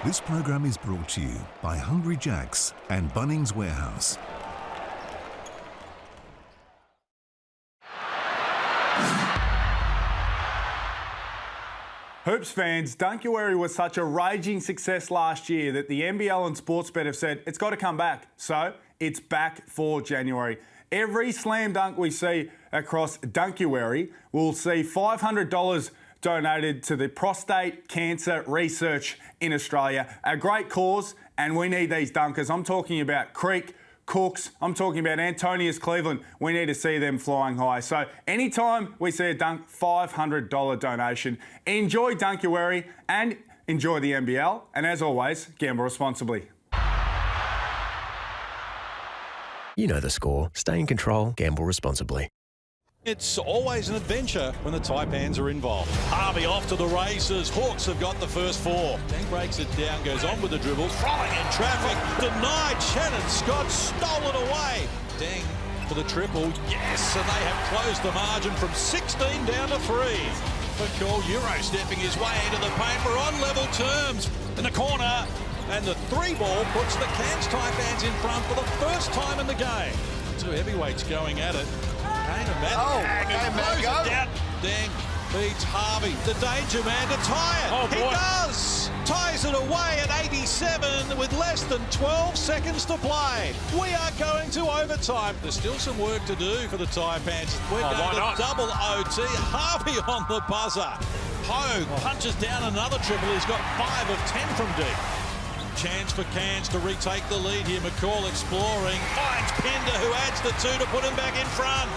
This program is brought to you by Hungry Jack's and Bunnings Warehouse. Hoops fans, Dunkerberry was such a raging success last year that the NBL and Sportsbet have said it's got to come back. So it's back for January. Every slam dunk we see across Dunkerberry will see $500 donated to the prostate cancer research in Australia. A great cause, and we need these dunkers. I'm talking about Creek, Cooks, I'm talking about Antonius Cleveland. We need to see them flying high. So anytime we see a dunk, $500 donation. Enjoy Dunkerberry and enjoy the NBL. And as always, gamble responsibly. You know the score. Stay in control, gamble responsibly. It's always an adventure when the Taipans are involved. Harvey off to the races. Hawks have got the first four. Deng breaks it down, goes on with the dribble. Flying in traffic. Denied. Shannon Scott stolen away. Deng for the triple. Yes, and they have closed the margin from 16 down to 3. McCall Euro stepping his way into the paint. We're on level terms. In the corner. And the three ball puts the Cairns Taipans in front for the first time in the game. Two heavyweights going at it. Deng beats Harvey, the danger man, to tie it. Oh, he does! Ties it away at 87 with less than 12 seconds to play. We are going to overtime. There's still some work to do for the Taipans. We're going to double OT. Harvey on the buzzer. Hogue punches down another triple. He's got 5 of 10 from deep. Chance for Cairns to retake the lead here. McCall exploring, finds Pender, who adds the 2 to put him back in front.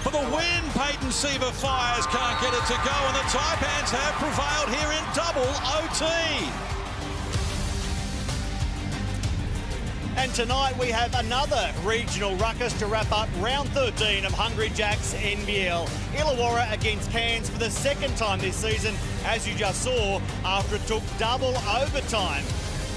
For the win, Peyton Seaver fires, can't get it to go, and the Taipans have prevailed here in double OT. And tonight we have another regional ruckus to wrap up round 13 of Hungry Jack's NBL. Illawarra against Cairns for the second time this season, as you just saw, after it took double overtime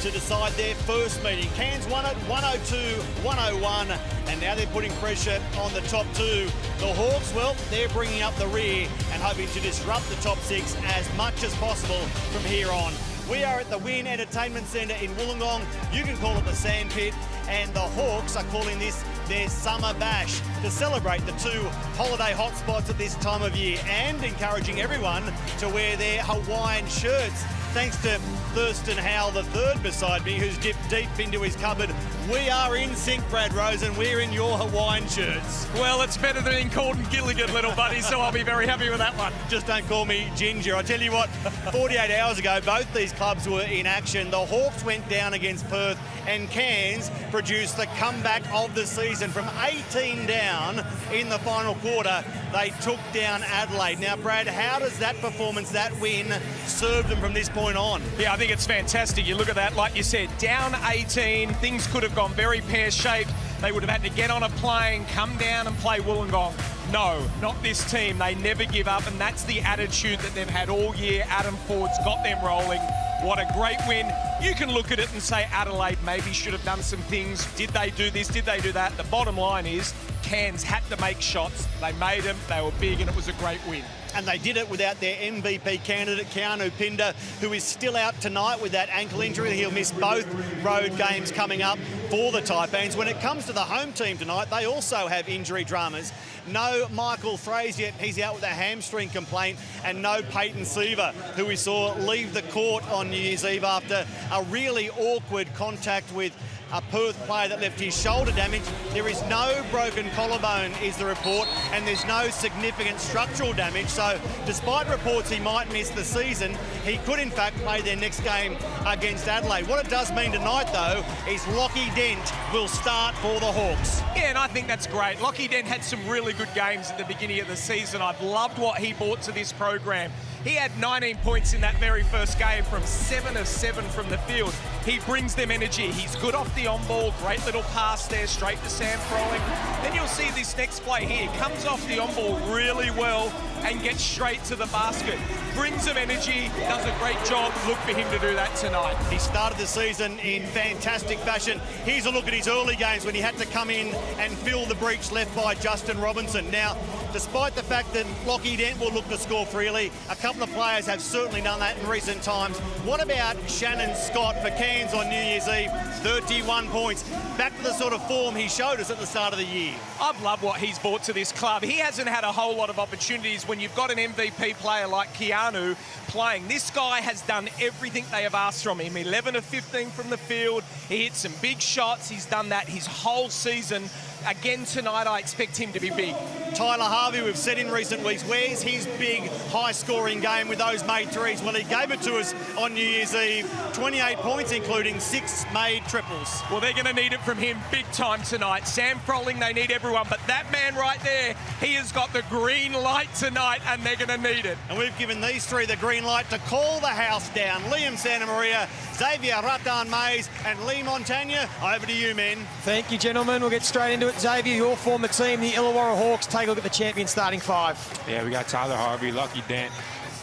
to decide their first meeting. Cairns won it 102-101, and now they're putting pressure on the top two. The Hawks, well, they're bringing up the rear and hoping to disrupt the top 6 as much as possible from here on. We are at the Wynn Entertainment Centre in Wollongong. You can call it the Sandpit, and the Hawks are calling this their Summer Bash to celebrate the 2 holiday hotspots at this time of year and encouraging everyone to wear their Hawaiian shirts. Thanks to Thurston Howell III beside me, who's dipped deep into his cupboard. We are in sync, Brad Rose, and we're in your Hawaiian shirts. Well, it's better than being called Gilligan, little buddy, so I'll be very happy with that one. Just don't call me Ginger. I tell you what, 48 hours ago, both these clubs were in action. The Hawks went down against Perth, and Cairns produced the comeback of the season. From 18 down in the final quarter, they took down Adelaide. Now, Brad, how does that performance, that win, serve them from this point on? Yeah, I think it's fantastic. You look at that, like you said, down 18, things could have gone very pear-shaped. They would have had to get on a plane, come down and play Wollongong. No, not this team. They never give up, and that's the attitude that they've had all year. Adam Ford's got them rolling. What a great win. You can look at it and say Adelaide maybe should have done some things. Did they do this? Did they do that? The bottom line is Cairns had to make shots. They made them. They were big, and it was a great win. And they did it without their MVP candidate, Keanu Pinder, who is still out tonight with that ankle injury. He'll miss both road games coming up for the Taipans. When it comes to the home team tonight, they also have injury dramas. No Michael Frazier, he's out with a hamstring complaint, and no Peyton Seaver, who we saw leave the court on New Year's Eve after a really awkward contact with a Perth player that left his shoulder damage. There is no broken collarbone, is the report, and there's no significant structural damage. So despite reports he might miss the season, he could in fact play their next game against Adelaide. What it does mean tonight, though, is Lockie Dent will start for the Hawks. Yeah, and I think that's great. Lockie Dent had some really good games at the beginning of the season. I've loved what he brought to this program. He had 19 points in that very first game from 7 of 7 from the field. He brings them energy. He's good off the on-ball, great little pass there, straight to Sam Froling. Then you'll see this next play here, comes off the on-ball really well and gets straight to the basket. Brings some energy, does a great job. Look for him to do that tonight. He started the season in fantastic fashion. Here's a look at his early games when he had to come in and fill the breach left by Justin Robinson. Now, despite the fact that Lockie Dent will look to score freely, a couple of players have certainly done that in recent times. What about Shannon Scott for Cairns on New Year's Eve? 31 points. Back to the sort of form he showed us at the start of the year. I've loved what he's brought to this club. He hasn't had a whole lot of opportunities when you've got an MVP player like Keanu playing. This guy has done everything they have asked from him. 11 of 15 from the field. He hit some big shots. He's done that his whole season. Again tonight, I expect him to be big. Tyler Harvey, we've said in recent weeks, where's his big high-scoring game with those made threes? Well, he gave it to us on New Year's Eve. 28 points, including 6 made triples. Well, they're going to need it from him big time tonight. Sam Froling, they need everyone. But that man right there, he has got the green light tonight, and they're going to need it. And we've given these three the green light to call the house down. Liam Santa Maria, Xavier Ratan-Mays, and Lee Montagna. Over to you, men. Thank you, gentlemen. We'll get straight into it. Xavier, your former team, the Illawarra Hawks. Take a look at the champion starting 5. Yeah, we got Tyler Harvey, Lucky Dent,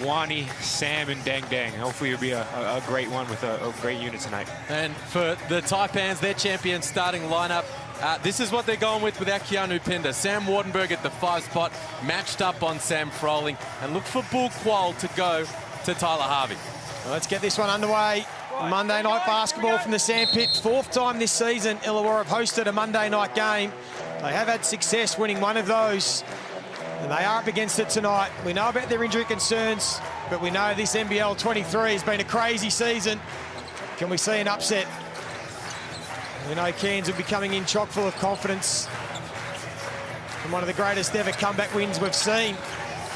Wani, Sam, and Deng Deng. Hopefully it'll be a great one with a great unit tonight. And for the Taipans, their champion starting lineup, this is what they're going with without Keanu Pinder. Sam Wardenberg at the 5 spot, matched up on Sam Froling, and look for Bull Quoll to go to Tyler Harvey. Well, let's get this one underway. Monday night basketball from the Sandpit. 4th time this season, Illawarra have hosted a Monday night game. They have had success winning one of those, and they are up against it tonight. We know about their injury concerns, but we know this NBL23 has been a crazy season. Can we see an upset? We know Cairns will be coming in chock full of confidence. And one of the greatest ever comeback wins we've seen,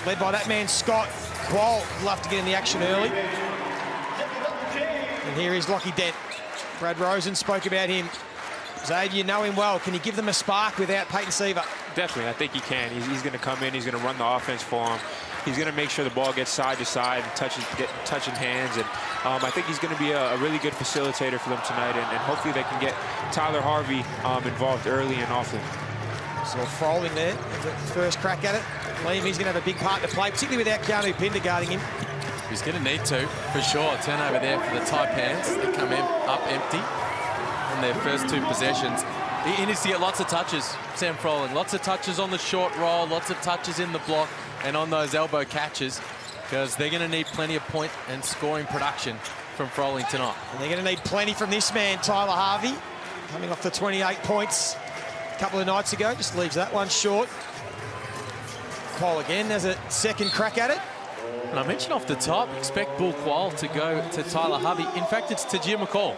led by that man Scott. Quoll would love to get in the action early. And here is Lockie Dent. Brad Rosen spoke about him. Xavier, you know him well. Can you give them a spark without Peyton Seaver? Definitely, I think he can. He's going to come in, he's going to run the offense for him. He's going to make sure the ball gets side to side and touching hands. And I think he's going to be a really good facilitator for them tonight. And hopefully they can get Tyler Harvey involved early and often. So Froling there, the first crack at it. Liam, he's going to have a big part to play, particularly without Keanu Pinder guarding him. He's going to need to, for sure. Turnover there for the Taipans. They come up empty on their first 2 possessions. He needs to get lots of touches, Sam Froling. Lots of touches on the short roll, lots of touches in the block and on those elbow catches, because they're going to need plenty of point and scoring production from Froling tonight. And they're going to need plenty from this man, Tyler Harvey, coming off the 28 points a couple of nights ago. Just leaves that one short. Quoll again has a second crack at it. And I mentioned off the top, expect Bull Quoll to go to Tyler Harvey. In fact, it's Tajir McCall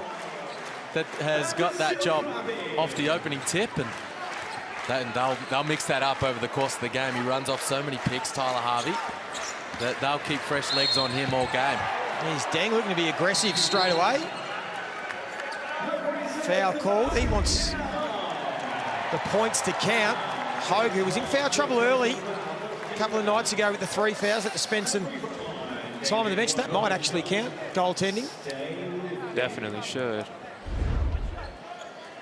that has got that job off the opening tip, and they'll mix that up over the course of the game. He runs off so many picks, Tyler Harvey, that they'll keep fresh legs on him all game. He's Deng looking to be aggressive straight away. Foul called. He wants the points to count. Hogue, who was in foul trouble early a couple of nights ago with the 3 fouls, had to spend some time on the bench. That might actually count, goaltending. Definitely should.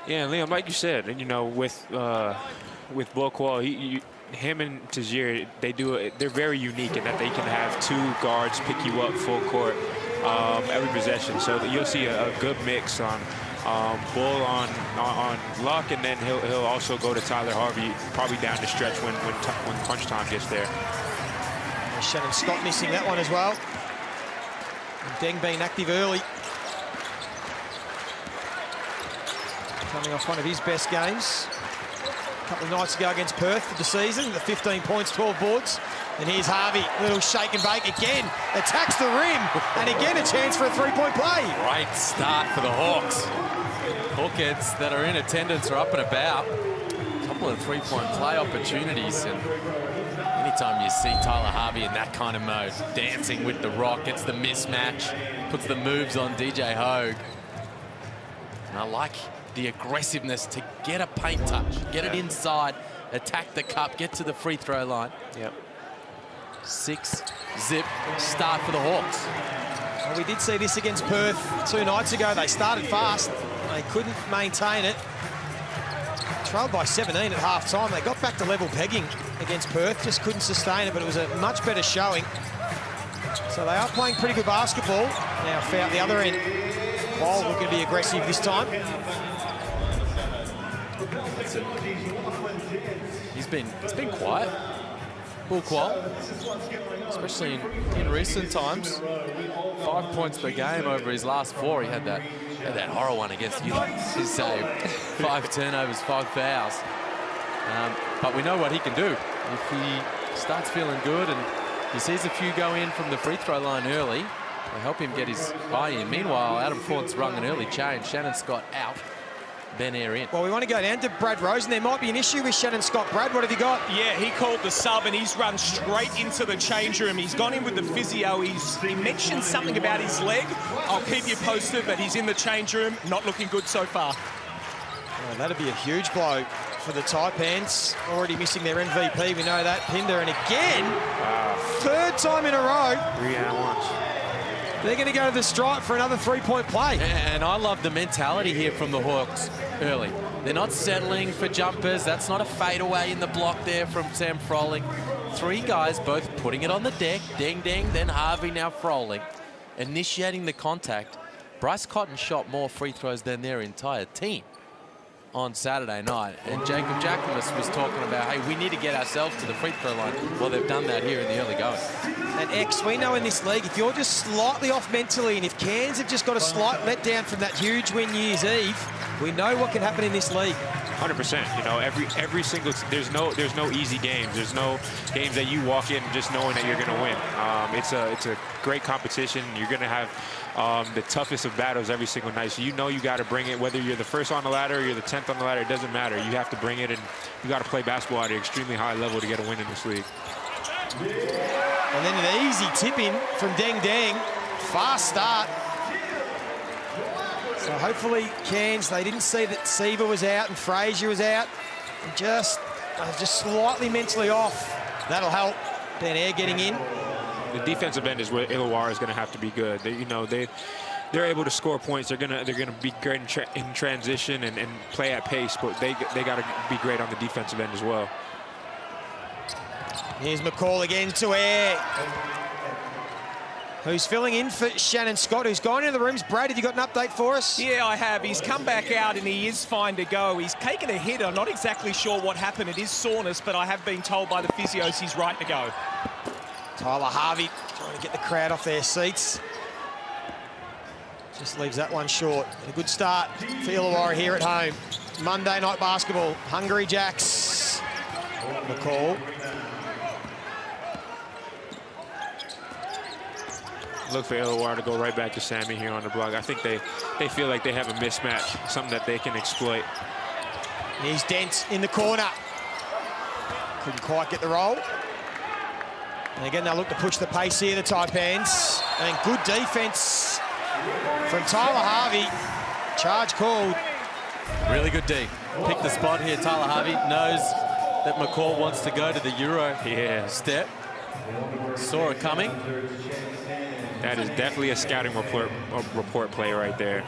Yeah, Liam, like you said, and you know, with Bull Quoll, him and Tajir, they're very unique in that they can have 2 guards pick you up full court every possession. So you'll see a good mix on Bull on Luck, and then he'll also go to Tyler Harvey probably down the stretch when crunch time gets there. Shannon Scott missing that one as well. And Deng being active early. Coming off one of his best games a couple of nights ago against Perth for the season, the 15 points, 12 boards. And here's Harvey, little shake and bake again, attacks the rim, and again a chance for a 3-point play. Great start for the Hawks. Hawkettes that are in attendance are up and about. A couple of 3-point play opportunities, and anytime you see Tyler Harvey in that kind of mode, dancing with the rock, gets the mismatch, puts the moves on DJ Hogue. And I like the aggressiveness to get a paint touch, get it inside, attack the cup, get to the free throw line. Yep. 6-zip start for the Hawks. Well, we did see this against Perth 2 nights ago. They started fast. They couldn't maintain it. Trailed by 17 at half-time. They got back to level pegging against Perth, just couldn't sustain it, but it was a much better showing. So they are playing pretty good basketball. Now foul the other end. Qual looking to be aggressive this time. It's been quiet. Bull Qual, especially in recent times. 5 points per game over his last 4. He had that horror one against you. His save. 5 turnovers, 5 fouls. But we know what he can do. If he starts feeling good and he sees a few go in from the free throw line early, will help him get his buy-in. Meanwhile, Adam Ford's rung an early change. Shannon Scott out. Ben Eyre in. Well, we want to go down to Brad Rosen. There might be an issue with Shannon Scott. Brad, what have you got? Yeah, he called the sub and he's run straight into the change room. He's gone in with the physio. He mentioned something about his leg. I'll keep you posted, but he's in the change room. Not looking good so far. Oh, that'd be a huge blow for the Taipans. Already missing their MVP. We know that. Pinder, and again, third time in a row. 3 at once. They're going to go to the stripe for another 3-point play. And I love the mentality here from the Hawks early. They're not settling for jumpers. That's not a fadeaway in the block there from Sam Froling. 3 guys both putting it on the deck. Ding, ding. Then Harvey, now Froling. Initiating the contact. Bryce Cotton shot more free throws than their entire team on Saturday night. And Jacob Jacobus was talking about, hey, we need to get ourselves to the free throw line. Well, they've done that here in the early going. And X, we know in this league, if you're just slightly off mentally, and if Cairns have just got a slight letdown from that huge win Year's Eve, we know what can happen in this league. 100%. You know, every single, there's no easy games. There's no games that you walk in just knowing that you're going to win. It's a great competition. You're going to have the toughest of battles every single night. So you know you got to bring it, whether you're the first on the ladder or you're the 10th on the ladder. It doesn't matter. You have to bring it, and you got to play basketball at an extremely high level to get a win in this league. And then an easy tip-in from Deng Deng. Fast start. So hopefully Cairns, they didn't see that Seaver was out and Frazier was out. And just slightly mentally off. That'll help. Ben Eyre getting in. The defensive end is where Illawarra is going to have to be good. They're able to score points. They're gonna be great in transition and play at pace, but they got to be great on the defensive end as well. Here's McCall again to Eyre, who's filling in for Shannon Scott, who's gone into the rooms. Brad, have you got an update for us? Yeah, I have. He's come back out and he is fine to go. He's taken a hit. I'm not exactly sure what happened. It is soreness, but I have been told by the physios he's right to go. Tyler Harvey trying to get the crowd off their seats. Just leaves that one short. A good start for Illawarra here at home. Monday night basketball. Hungry Jacks. McCall. Look for Illawarra to go right back to Sammy here on the block. I think they feel like they have a mismatch, something that they can exploit. Here's Dent in the corner. Couldn't quite get the roll. And again, they'll look to push the pace here, the Taipans. And good defense from Tyler Harvey. Charge called. Really good D. Pick the spot here. Tyler Harvey knows that McCall wants to go to the Euro step. Saw it coming. That is definitely a scouting report play right there.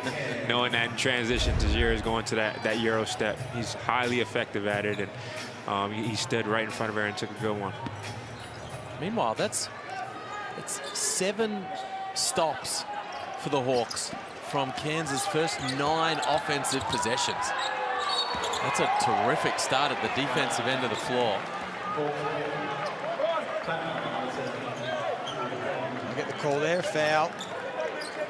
Knowing that in transition, Tajir is going to that Euro step. He's highly effective at it, and he stood right in front of her and took a good one. Meanwhile, it's 7 stops for the Hawks from Cairns' first 9 offensive possessions. That's a terrific start at the defensive end of the floor. I get the call there, foul.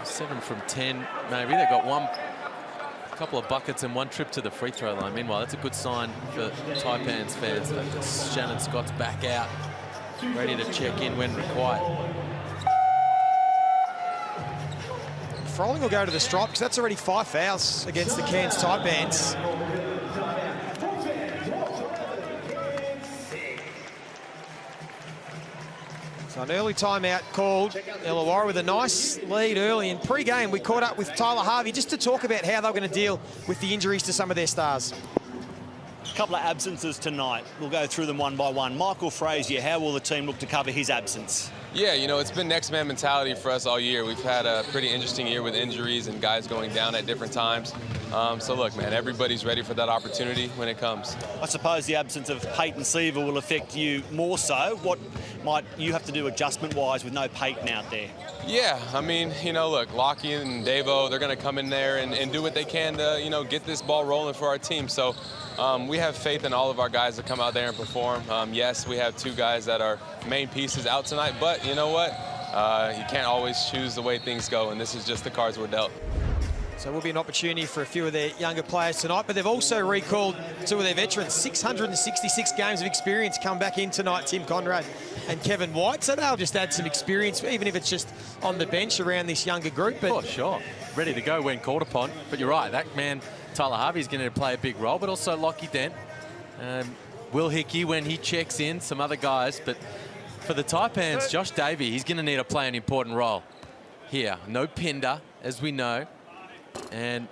7 from 10, maybe. They've got a couple of buckets and 1 trip to the free throw line. Meanwhile, that's a good sign for Taipans fans that Shannon Scott's back out, ready to check in when required. Froling will go to the stripe because that's already 5 fouls against the Cairns Taipans. So an early timeout called. Illawarra with a nice lead early. In pre-game, we caught up with Tyler Harvey just to talk about how they're going to deal with the injuries to some of their stars. A couple of absences tonight. We'll go through them one by one. Michael Frazier, how will the team look to cover his absence? Yeah, you know, it's been next man mentality for us all year. We've had a pretty interesting year with injuries and guys going down at different times. So look, man, everybody's ready for that opportunity when it comes. I suppose the absence of Peyton Seaver will affect you more so. What might you have to do adjustment-wise with no Peyton out there? Yeah, I mean, you know, look, Lockie and Davo, they're going to come in there and do what they can to, you know, get this ball rolling for our team. So we have faith in all of our guys to come out there and perform. Yes, we have 2 guys that are main pieces out tonight, but you know what? You can't always choose the way things go, and this is just the cards we're dealt. So it will be an opportunity for a few of their younger players tonight, but they've also recalled 2 of their veterans. 666 games of experience come back in tonight, Tim Conrad and Kevin White. So they'll just add some experience, even if it's just on the bench around this younger group. But oh, sure. Ready to go when called upon. But you're right, that man, Tyler Harvey, is going to play a big role, but also Lockie Dent. Will Hickey when he checks in, some other guys. But for the Taipans, Josh Davey, he's going to need to play an important role here. No Pinder, as we know. And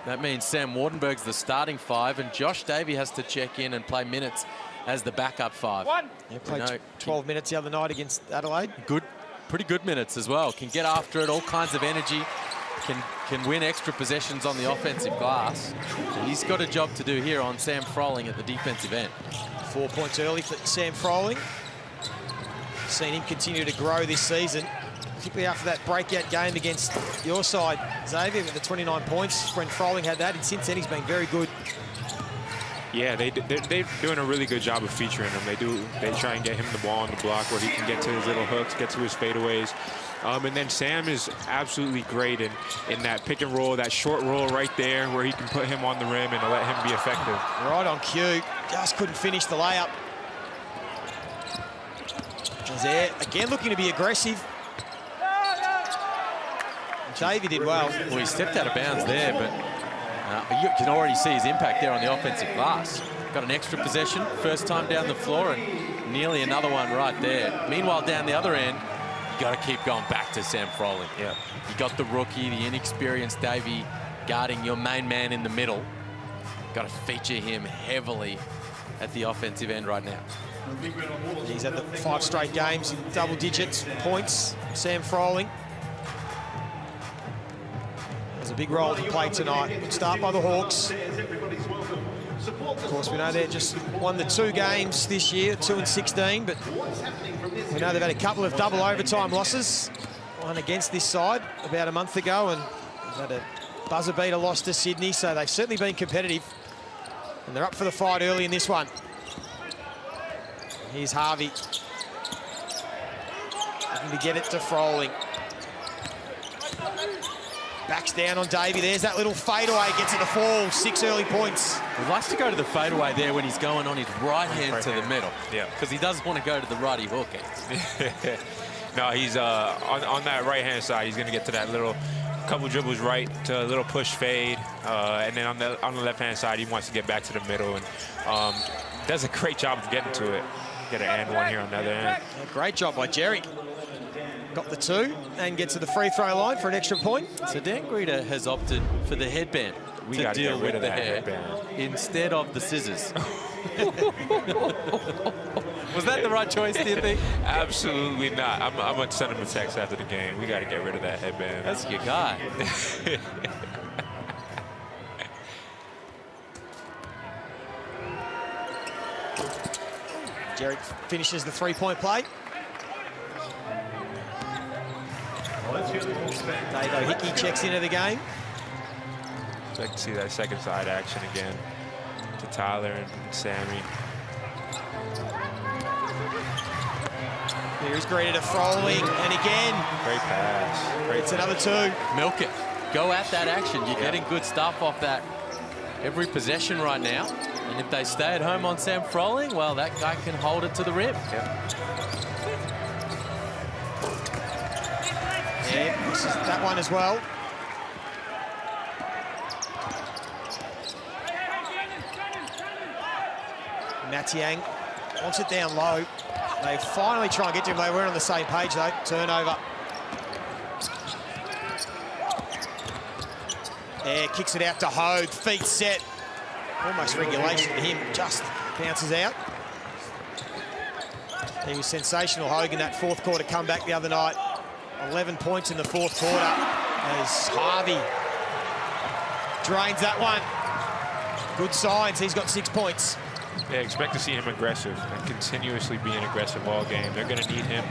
that means Sam Wardenberg's the starting 5, and Josh Davey has to check in and play minutes as the backup 5. Yeah, played 12 minutes the other night against Adelaide. Good, pretty good minutes as well. Can get after it, all kinds of energy. Can win extra possessions on the offensive glass. And he's got a job to do here on Sam Froling at the defensive end. 4 points early for Sam Froling. Seen him continue to grow this season, particularly after that breakout game against your side, Xavier, with the 29 points when Froling had that. And since then, he's been very good. Yeah, they're doing a really good job of featuring him. They try and get him the ball on the block where he can get to his little hooks, get to his fadeaways. And then Sam is absolutely great in that pick and roll, that short roll right there where he can put him on the rim and let him be effective. Right on cue, just couldn't finish the layup. There, again looking to be aggressive. Xavier did well. Well, he stepped out of bounds there, but you can already see his impact there on the offensive glass. Got an extra possession, first time down the floor, and nearly another one right there. Meanwhile, down the other end, you got to keep going back to Sam Froling. Yeah, you got the rookie, the inexperienced Davey guarding your main man in the middle. Got to feature him heavily at the offensive end right now. He's had the 5 straight games in double digits points. Sam Froling has a big role to play tonight. Good start by the Hawks. Of course, we know they've just won the 2 games this year, 2-16, but we know they've had a couple of double overtime losses. One against this side about a month ago, and they've had a buzzer beater loss to Sydney, so they've certainly been competitive. And they're up for the fight early in this one. Here's Harvey. Looking to get it to Froling. Backs down on Davey. There's that little fadeaway. Gets it to fall. 6 early points. He likes to go to the fadeaway there when he's going on his right hand to the middle. Yeah. Because he doesn't want to go to the righty hook end. No, he's on that right-hand side. He's going to get to that little couple dribbles right to a little push fade. And then on the left-hand side, he wants to get back to the middle. And does a great job of getting to it. Get an and one here on the other end. Yeah, great job by Jerry. Got the 2 and gets to the free throw line for an extra point. So Dan Greta has opted for the headband to deal with the hair instead of the scissors. Was that the right choice, do you think? Absolutely not. I'm going to send him a text after the game. We got to get rid of that headband. That's your guy. Jerry finishes the 3-point play. Davo Hickey checks into the game. So I can see that second side action again to Tyler and Sammy. Here's Greta to Froling, and again. Great pass. It's another 2. Milk it. Go at that action. You're getting good stuff off that every possession right now. And if they stay at home on Sam Froling, well, that guy can hold it to the rim. Yeah, this is that one as well. Matiang wants it down low. They finally try and get to him. They weren't on the same page, though. Turnover. Yeah, kicks it out to Hogue. Feet set. Almost regulation to him. Just bounces out. He was sensational, Hogue, in that 4th quarter comeback the other night. 11 points in the 4th quarter as Harvey drains that one. Good signs. He's got 6 points. Yeah, expect to see him aggressive and continuously being aggressive all game. They're going to need him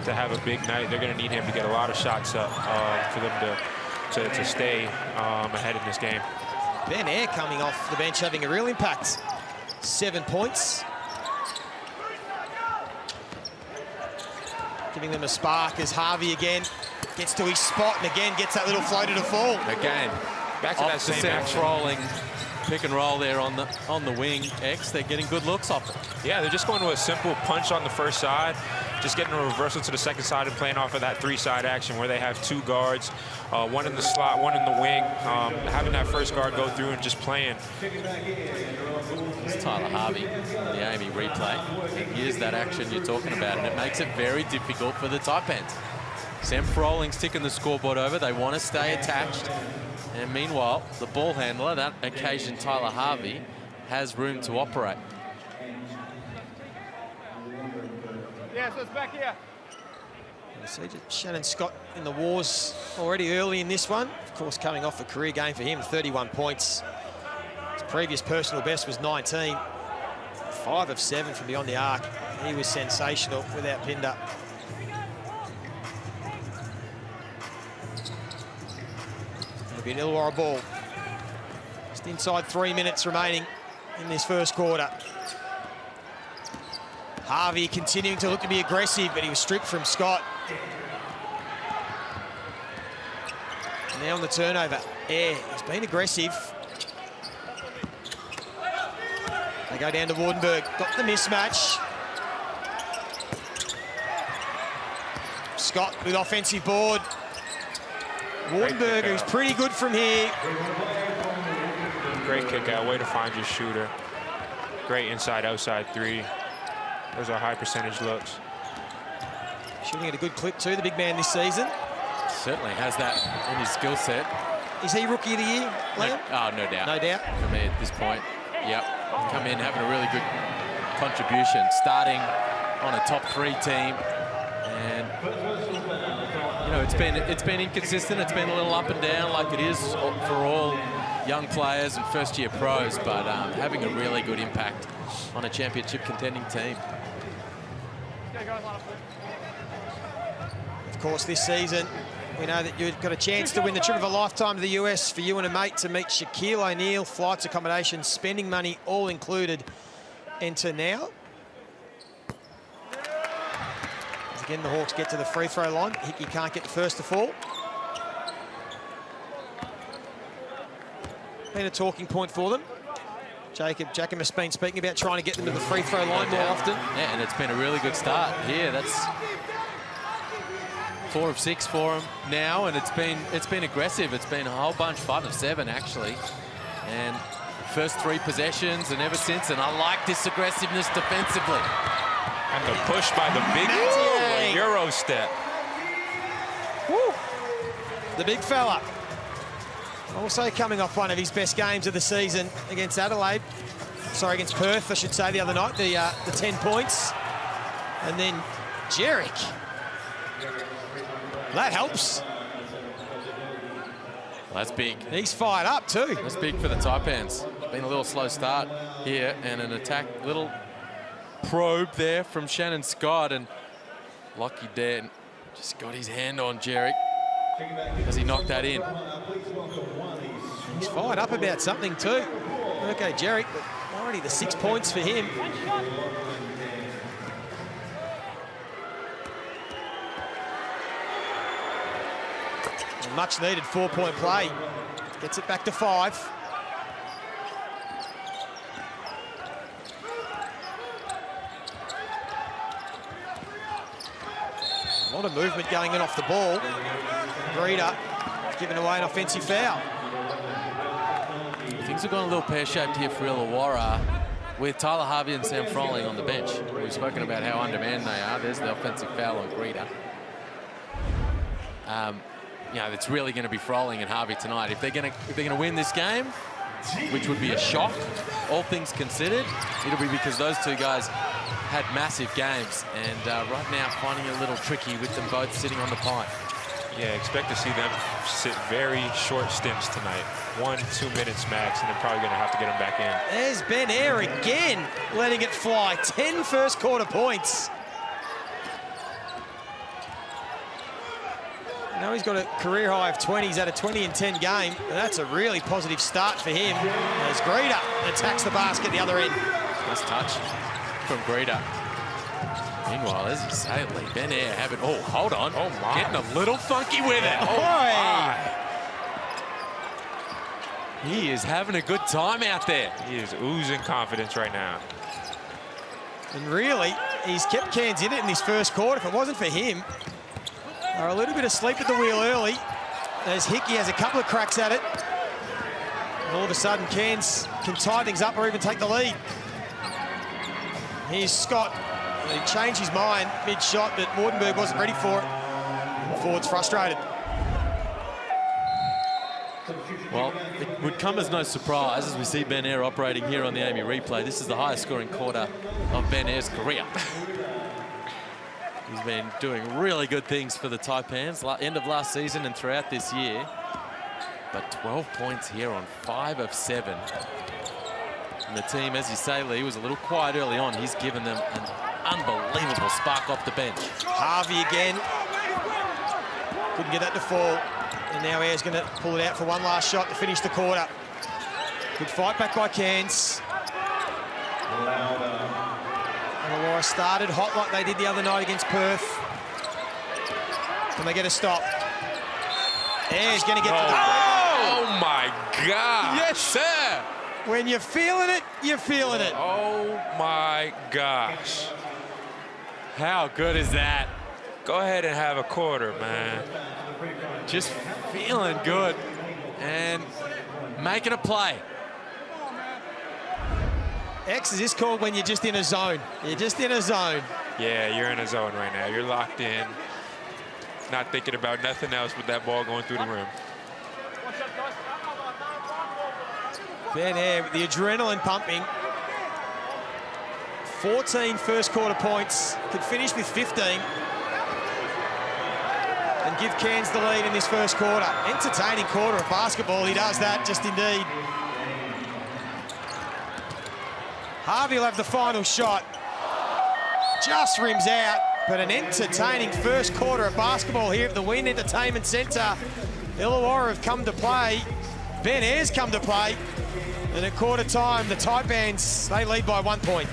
to have a big night. They're going to need him to get a lot of shots up for them to stay ahead in this game. Ben Eyre coming off the bench having a real impact. 7 points. Giving them a spark as Harvey again gets to his spot and again gets that little floater to fall. Again, back to that same action. Rolling pick and roll there on the wing. X, they're getting good looks off it. Yeah, they're just going to a simple punch on the first side, just getting a reversal to the second side and playing off of that 3-side action where they have 2 guards, one in the slot, one in the wing, having that first guard go through and just playing. It's Tyler Harvey, the Amy replay. And here's that action you're talking about, and it makes it very difficult for the Taipans. Sam Frolling's ticking the scoreboard over. They want to stay attached. And meanwhile, the ball handler, that occasion Tyler Harvey, has room to operate. Yeah, so it's back here. So Shannon Scott in the wars already early in this one. Of course, coming off a career game for him, 31 points. His previous personal best was 19. 5 of 7 from beyond the arc. He was sensational without Pinder. It'll be an Illawarra ball. Just inside 3 minutes remaining in this first quarter. Harvey continuing to look to be aggressive, but he was stripped from Scott. And now on the turnover, Eyre has been aggressive. They go down to Wardenberg, got the mismatch. Scott with offensive board. Wardenberg, who's pretty good from here. Great kick out, way to find your shooter. Great inside-outside 3. Those are high percentage looks. Shooting at a good clip too, the big man this season. Certainly has that in his skill set. Is he rookie of the year, Liam? No doubt. No doubt. For me at this point, yep. Come in having a really good contribution, starting on a top 3 team, and you know it's been inconsistent. It's been a little up and down, like it is for all young players and first-year pros, but having a really good impact on a championship contending team. Of course, this season, we know that you've got a chance to win the trip of a lifetime to the US for you and a mate to meet Shaquille O'Neal. Flights, accommodation, spending money, all included. Enter now. As again, the Hawks get to the free throw line. Hickey can't get the first to fall. Been a talking point for them. Jacob has been speaking about trying to get them to the free throw line more often. Yeah, and it's been a really good start here. That's 4 of 6 for him now, and it's been aggressive. It's been a whole bunch, 5 of 7 actually, and first 3 possessions and ever since. And I like this aggressiveness defensively. And the push by the big Euro step. Woo. The big fella. Also coming off one of his best games of the season against Adelaide. Sorry, against Perth, I should say, the other night, the 10 points. And then Jerick. That helps. Well, that's big. He's fired up too. That's big for the Taipans. Been a little slow start here, and an attack, little probe there from Shannon Scott, and Lockie Dan just got his hand on Jerick as he knocked that in. He's fired up about something too. Okay, Jerick, already the 6 points for him. A much needed 4-point play. Gets it back to 5. A lot of movement going in off the ball. Breeder giving away an offensive foul. Things have gone a little pear-shaped here for Illawarra with Tyler Harvey and Sam Froling on the bench. We've spoken about how undermanned they are. There's the offensive foul on Breeder. You know, it's really going to be Froling and Harvey tonight. If they're going to win this game, which would be a shock, all things considered, it'll be because those 2 guys had massive games, and right now finding it a little tricky with them both sitting on the pint. Yeah, expect to see them sit very short stints tonight. 1-2 minutes max, and they're probably going to have to get them back in. There's Ben Eyre again, letting it fly. 10 first quarter points. Now he's got a career high of 20. He's had a 20 and 10 game. And that's a really positive start for him as Greeder attacks the basket at the other end. Nice touch from Greeder. Meanwhile, as you say, Ben Eyre having, oh, hold on. Oh, my. Getting a little funky with it. Oh, my. He is having a good time out there. He is oozing confidence right now. And really, he's kept Cairns in it in this first quarter. If it wasn't for him, they're a little bit asleep at the wheel early, as Hickey has a couple of cracks at it. And all of a sudden, Cairns can tie things up or even take the lead. Here's Scott. He changed his mind mid-shot, but Wardenberg wasn't ready for it. The forward's frustrated. Well, it would come as no surprise as we see Ben Eyre operating here on the Amy replay. This is the highest scoring quarter of Ben Eyre's career. He's been doing really good things for the Taipans, end of last season and throughout this year. But 12 points here on 5 of 7. And the team, as you say, Lee, was a little quiet early on. He's given them an unbelievable spark off the bench. Harvey again. Couldn't get that to fall. And now Eyre's going to pull it out for one last shot to finish the quarter. Good fight back by Cairns. Illawarra started hot like they did the other night against Perth. Can they get a stop? Eyre's going to get the... Oh, my God. Yes, sir. When you're feeling it, you're feeling it. Oh, my gosh. How good is that? Go ahead and have a quarter, man. Just feeling good and making a play. X is this called when you're just in a zone. You're just in a zone. Yeah, you're in a zone right now. You're locked in. Not thinking about nothing else with that ball going through the rim. Ben Eyre with the adrenaline pumping. 14 first quarter points. Could finish with 15. And give Cairns the lead in this first quarter. Entertaining quarter of basketball. He does that, just indeed. Harvey will have the final shot. Just rims out, but an entertaining first quarter of basketball here at the Wynn Entertainment Centre. Illawarra have come to play. Ben Eyre's come to play. And at quarter time, the Taipans, they lead by 1 point.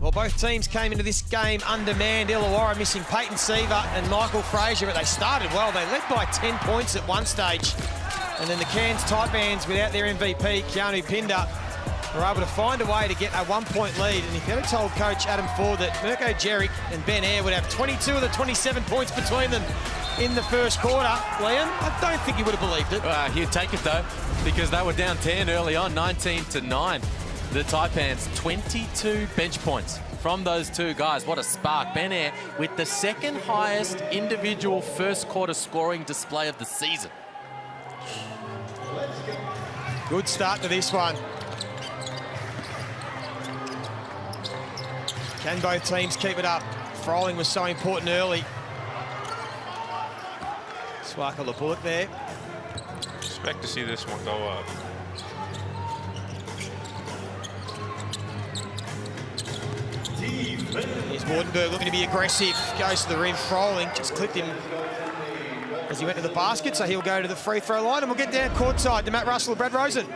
Well, both teams came into this game undermanned. Illawarra missing Peyton Seaver and Michael Fraser, but they started well. They led by 10 points at one stage. And then the Cairns Taipans, without their MVP, Keanu Pinder, were able to find a way to get a 1-point lead. And if you had told Coach Adam Ford that Mirko Jeric and Ben Eyre would have 22 of the 27 points between them in the first quarter, Liam, I don't think he would have believed it. He'd take it, though, because they were down 10 early on, 19-9. The Taipans, 22 bench points from those two guys. What a spark. Ben Eyre with the second highest individual first quarter scoring display of the season. Good start to this one. Can both teams keep it up? Froling was so important early. Sparkle the bullet there. Expect to see this one go up. Here's Wardenberg looking to be aggressive. Goes to the rim. Froling just clipped him as he went to the basket, so he'll go to the free throw line, and we'll get down courtside to Matt Russell and Brad Rosen.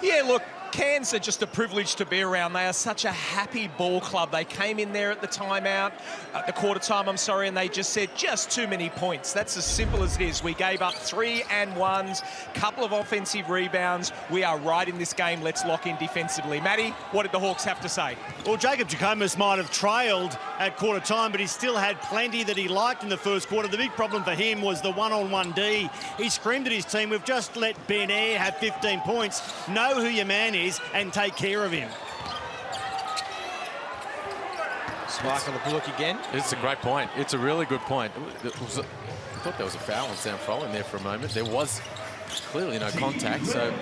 Yeah, look, Cairns are just a privilege to be around. They are such a happy ball club. They came in there at the timeout, at the quarter time, I'm sorry, and they just said just too many points. That's as simple as it is. We gave up 3 and 1s, couple of offensive rebounds. We are right in this game. Let's lock in defensively. Matty, what did the Hawks have to say? Well, Jacob Jackomas might have trailed at quarter time, but he still had plenty that he liked in the first quarter. The big problem for him was the one-on-one D. He screamed at his team, we've just let Ben Eyre have 15 points. Know who your man is and take care of him. Spark on the bullock again. It's a great point. It's a really good point. I thought there was a foul on Sam Froling there for a moment. There was clearly no contact, so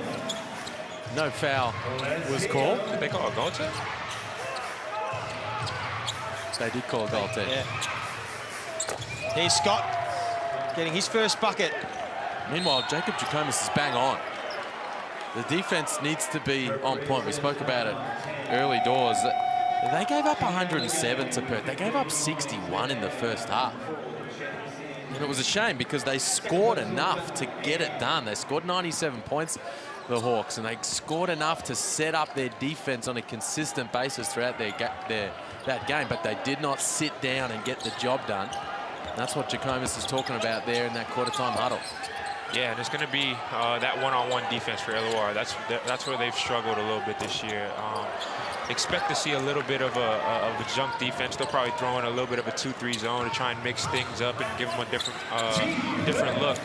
no foul was called. Did they call a goaltend? They did call a goaltend. Yeah. Here's Scott getting his first bucket. Meanwhile, Jacob Jackomas is bang on. The defense needs to be on point. We spoke about it early doors. They gave up 107 to Perth. They gave up 61 in the first half. And it was a shame because they scored enough to get it done. They scored 97 points, the Hawks, and they scored enough to set up their defense on a consistent basis throughout that game, but they did not sit down and get the job done. And that's what Jackomas is talking about there in that quarter-time huddle. Yeah, and it's going to be that one-on-one defense for Illawarra. That's where they've struggled a little bit this year. Expect to see a little bit of a jump defense. They'll probably throw in a little bit of a 2-3 zone to try and mix things up and give them a different look.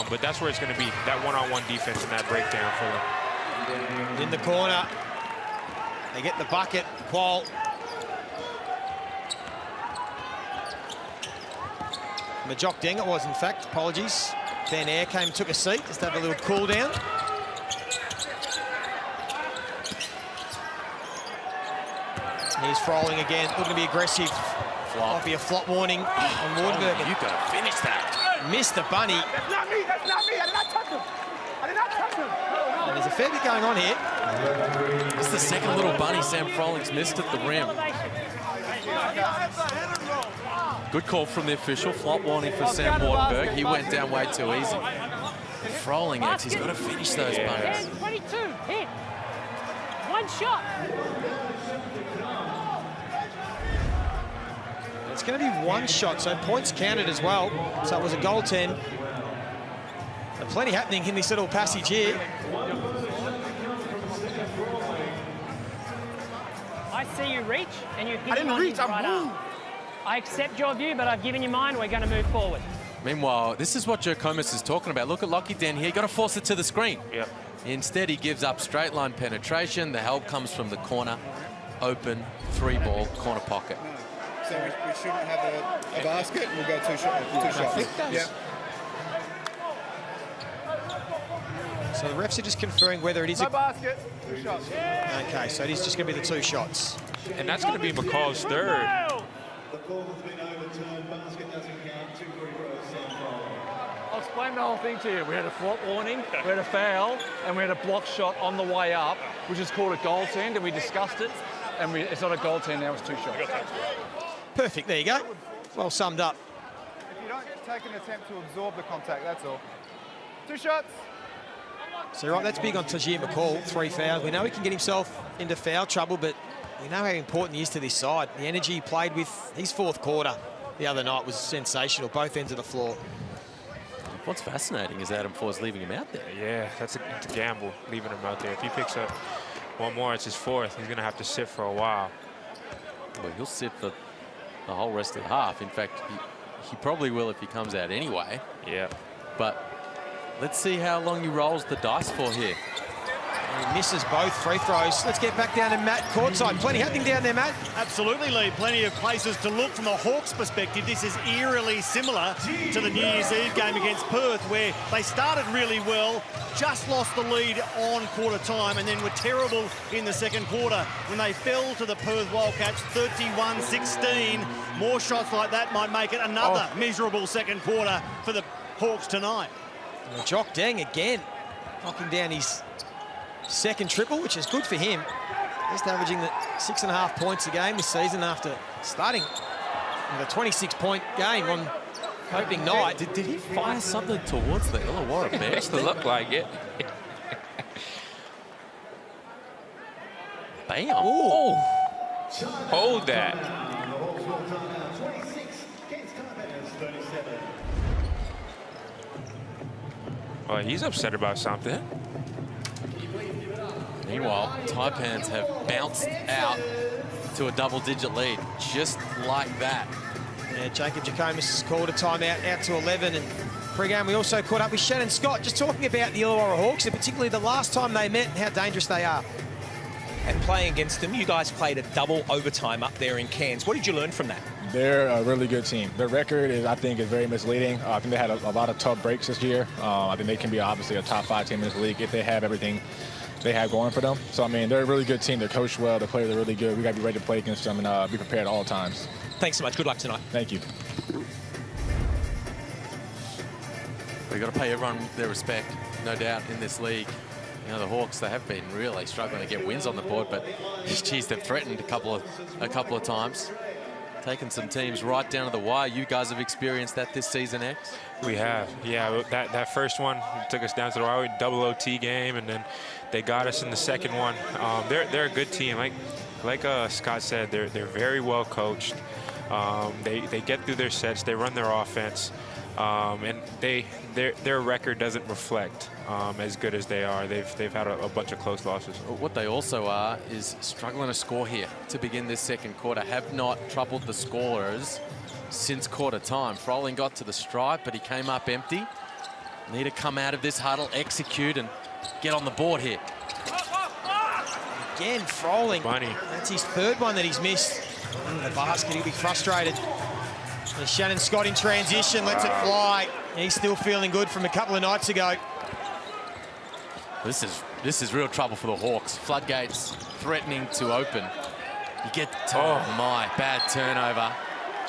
But that's where it's going to be, that one-on-one defense and that breakdown for them. In the corner, they get the bucket. Qual. Majok Deng it was, in fact. Apologies. Ben Eyre came, took a seat, just have a little cool down. Here's Froling again, looking to be aggressive. Might be a flop warning on Wardenberg. You've got to finish that. Missed the bunny. That's not me, that's not me, I did not touch him. I did not touch him. And there's a fair bit going on here. It's the second little bunny Sam Froling's missed at the rim. Good call from the official. Flop warning for Sam Wardenberg. He went down way too easy. Froling, he's got to finish those bunnies. 22, hit. One shot. It's going to be one shot, so points counted as well. So it was a goaltend. So plenty happening in this little passage here. I see you reach and you hit. I didn't reach, I moved. I accept your view, but I've given you mine. We're going to move forward. Meanwhile, this is what Jackomas is talking about. Look at Lockie Den here. Got to force it to the screen. Yep. Instead, he gives up straight line penetration. The help comes from the corner. Open, 3-ball, corner pocket. So we shouldn't have a basket, and we'll go two shots. I think that's... Yeah. So the refs are just conferring whether it is No basket, 2 shots. Okay, so it is just going to be the 2 shots. And that's going to be McCall's third. The call has been overturned. Basket doesn't count. 2 free throws. I'll explain the whole thing to you. We had a flop warning, we had a foul, and we had a block shot on the way up, which is called a goaltend, and we discussed it, and it's not a goaltend now, it's 2 shots. Perfect, there you go. Well summed up. If you don't take an attempt to absorb the contact, that's all. 2 shots. So right, that's big on Tajir McCall, 3 fouls. We know he can get himself into foul trouble, but we know how important he is to this side. The energy he played with his fourth quarter the other night was sensational, both ends of the floor. What's fascinating is Adam Ford's leaving him out there. Yeah, it's a gamble, leaving him out there. If he picks up one more, it's his fourth. He's going to have to sit for a while. Well, he'll sit for the whole rest of the half. In fact, he probably will if he comes out anyway. Yeah. But let's see how long he rolls the dice for here. He misses both free throws. Let's get back down to Matt courtside. Plenty happening down there, Matt. Absolutely, Lee. Plenty of places to look from the Hawks' perspective. This is eerily similar to the New Year's Eve game against Perth, where they started really well, just lost the lead on quarter time, and then were terrible in the second quarter when they fell to the Perth Wildcats 31-16. More shots like that might make it another miserable second quarter for the Hawks tonight. Jock Deng again, knocking down his second triple, which is good for him. Just averaging the 6.5 points a game this season after starting with a 26-point game on opening night. Did he fire something towards the Illawarra bench? To look like it. Bam. Ooh. Hold that. Well, he's upset about something. Meanwhile, Taipans have bounced out to a double-digit lead, just like that. Yeah, Jacob Jacomas has called a timeout out to 11. And pre-game, we also caught up with Shannon Scott, just talking about the Illawarra Hawks, and particularly the last time they met and how dangerous they are. And playing against them, you guys played a double overtime up there in Cairns. What did you learn from that? They're a really good team. Their record is, I think, is very misleading. I think they had a lot of tough breaks this year. I think they can be obviously a top 5 team in this league if they have everything they have going for them. So, I mean, they're a really good team. They're coached well. The players are really good. We got to be ready to play against them and be prepared at all times. Thanks so much. Good luck tonight. Thank you. We've got to pay everyone their respect, no doubt, in this league. You know, the Hawks, they have been really struggling to get wins on the board, but geez, they've threatened a couple of times. Taken some teams right down to the wire. You guys have experienced that this season, X? We have, yeah. That first one took us down to the wire, double OT game, and then they got us in the second one. They're a good team. Like Scott said, they're very well coached. They get through their sets. They run their offense, and their record doesn't reflect as good as they are. They've had a bunch of close losses. What they also are is struggling to score here to begin this second quarter. Have not troubled the scorers since quarter time. Froling got to the stripe, but he came up empty. Need to come out of this huddle, execute, and get on the board here. Again, Froling. Bunny. That's his third one that he's missed. The basket, he'll be frustrated. And Shannon Scott in transition, lets it fly. He's still feeling good from a couple of nights ago. This is real trouble for the Hawks. Floodgates threatening to open. You get, oh my, bad turnover.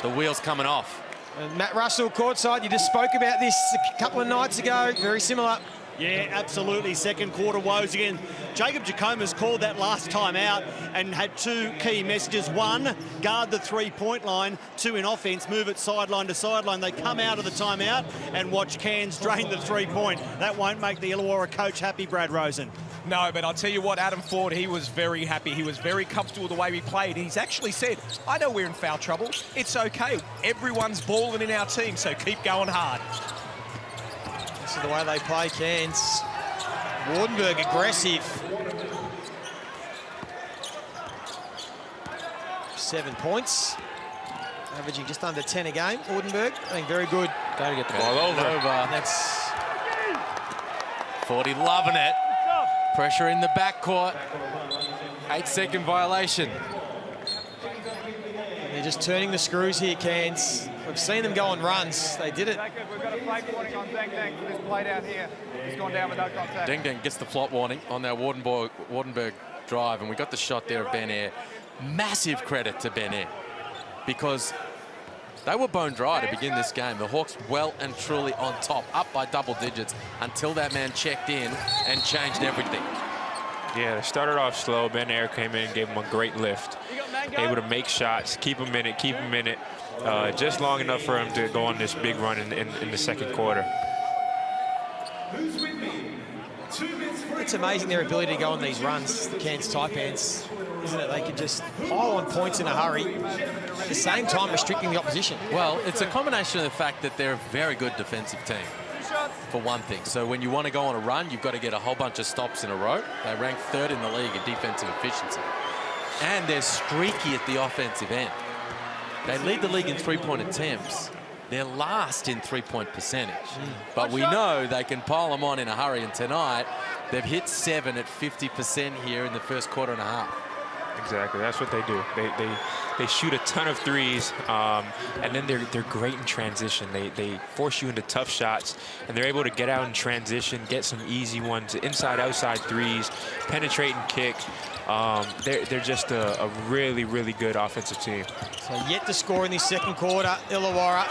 The wheel's coming off. And Matt Russell courtside, you just spoke about this a couple of nights ago, very similar. Yeah, absolutely. Second quarter woes again. Jacob Jacomas called that last time out and had 2 key messages. 1, guard the three-point line. 2, in offense, move it sideline to sideline. They come out of the timeout and watch Cairns drain the three-point. That won't make the Illawarra coach happy, Brad Rosen. No, but I'll tell you what, Adam Ford, he was very happy. He was very comfortable with the way we played. He's actually said, I know we're in foul trouble. It's okay. Everyone's balling in our team, so keep going hard. This is the way they play, Cairns. Wardenberg aggressive. 7 points. Averaging just under 10 a game. Wardenberg being very good. Got to get the ball over. That's 40 loving it. Pressure in the backcourt. 8-second violation. They're just turning the screws here, Cairns. We've seen them go on runs. They did it. Jacob, we've got a flag warning on Deng Deng for this play down here. He's gone down with no contact. Deng Deng gets the flop warning on that Wardenberg drive, and we got the shot there of Ben Air. Massive credit to Ben Air, because they were bone dry to begin this game. The Hawks well and truly on top, up by double digits, until that man checked in and changed everything. Yeah, they started off slow. Ben Air came in and gave him a great lift. Able to make shots, keep him in it, just long enough for him to go on this big run in the second quarter. It's amazing their ability to go on these runs, the Cairns Taipans, isn't it? They can just pile on points in a hurry, at the same time restricting the opposition. Well, it's a combination of the fact that they're a very good defensive team, for one thing. So when you want to go on a run, you've got to get a whole bunch of stops in a row. They rank 3rd in the league in defensive efficiency. And they're streaky at the offensive end. They lead the league in three-point attempts. They're last in three-point percentage. But we know they can pile them on in a hurry, and tonight they've hit 7 at 50% here in the first quarter and a half. Exactly, that's what they do. They shoot a ton of threes, and then they're great in transition. They force you into tough shots, and they're able to get out in transition, get some easy ones, inside-outside threes, penetrate and kick. They're just a really, really good offensive team. So yet to score in this second quarter, Illawarra.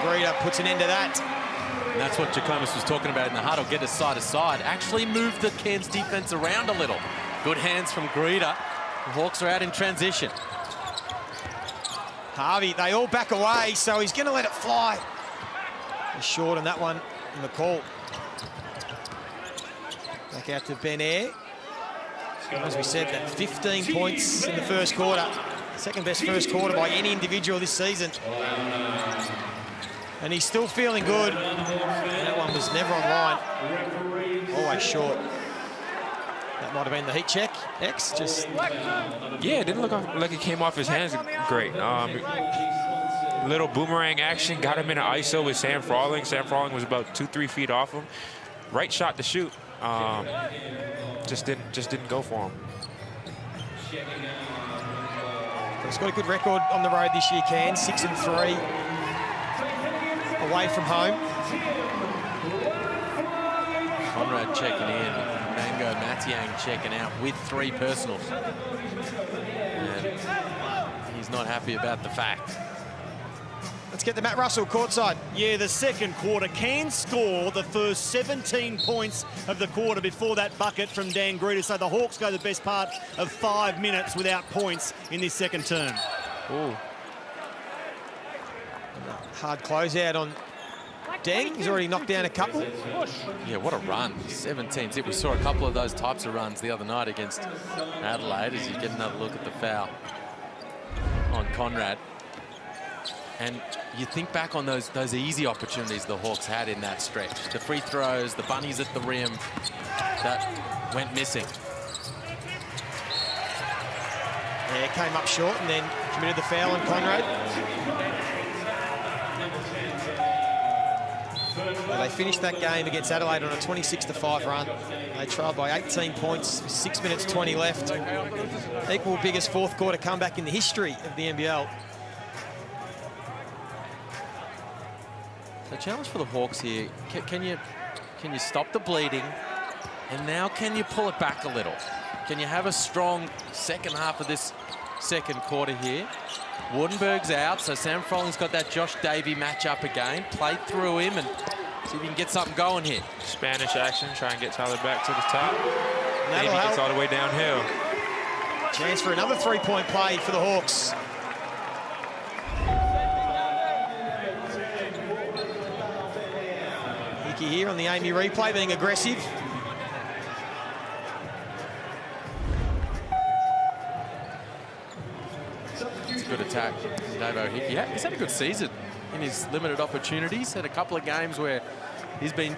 Greeter puts an end to that. And that's what Jackomas was talking about in the huddle. Get us side to side. Actually move the Cairns defense around a little. Good hands from Greeter. The Hawks are out in transition. Harvey, they all back away, so he's going to let it fly. He's short on that one in the call. Back out to Ben Eyre. As we said, that 15 points in the first quarter. Second best first quarter by any individual this season. And he's still feeling good. That one was never on line. Always short. That might have been the heat check. X just... Yeah, it didn't look like it came off his hands great. Little boomerang action, got him in an ISO with Sam Frawling. Sam Frawling was about 2-3 feet off him. Right shot to shoot. Just didn't go for him. He's got a good record on the road this year, Cairns, 6-3 away from home. Conrad checking in, Mango Matiang checking out with 3 personals. And he's not happy about the fact. Let's get the Matt Russell courtside. Yeah, the second quarter can score the first 17 points of the quarter before that bucket from Dan Greeter. So the Hawks go the best part of 5 minutes without points in this second term. Ooh. Hard closeout on Deng. He's already knocked down a couple. Yeah, what a run. 17. We saw a couple of those types of runs the other night against Adelaide as you get another look at the foul on Conrad. And you think back on those easy opportunities the Hawks had in that stretch. The free throws, the bunnies at the rim that went missing. Yeah, came up short and then committed the foul on Conrad. Well, they finished that game against Adelaide on a 26-5 run. They trailed by 18 points, 6 minutes 20 left. Equal biggest fourth quarter comeback in the history of the NBL. The challenge for the Hawks here, can you stop the bleeding? And now can you pull it back a little? Can you have a strong second half of this second quarter here? Wardenberg's out, so Sam Frolling's got that Josh Davey matchup again. Play through him and see if he can get something going here. Spanish action, try and get Tyler back to the top. Davey gets all the way downhill. Chance for another three-point play for the Hawks. Here on the Amy replay, being aggressive. It's a good attack, Davo Hickey. Yeah, he's had a good season in his limited opportunities. Had a couple of games where he's been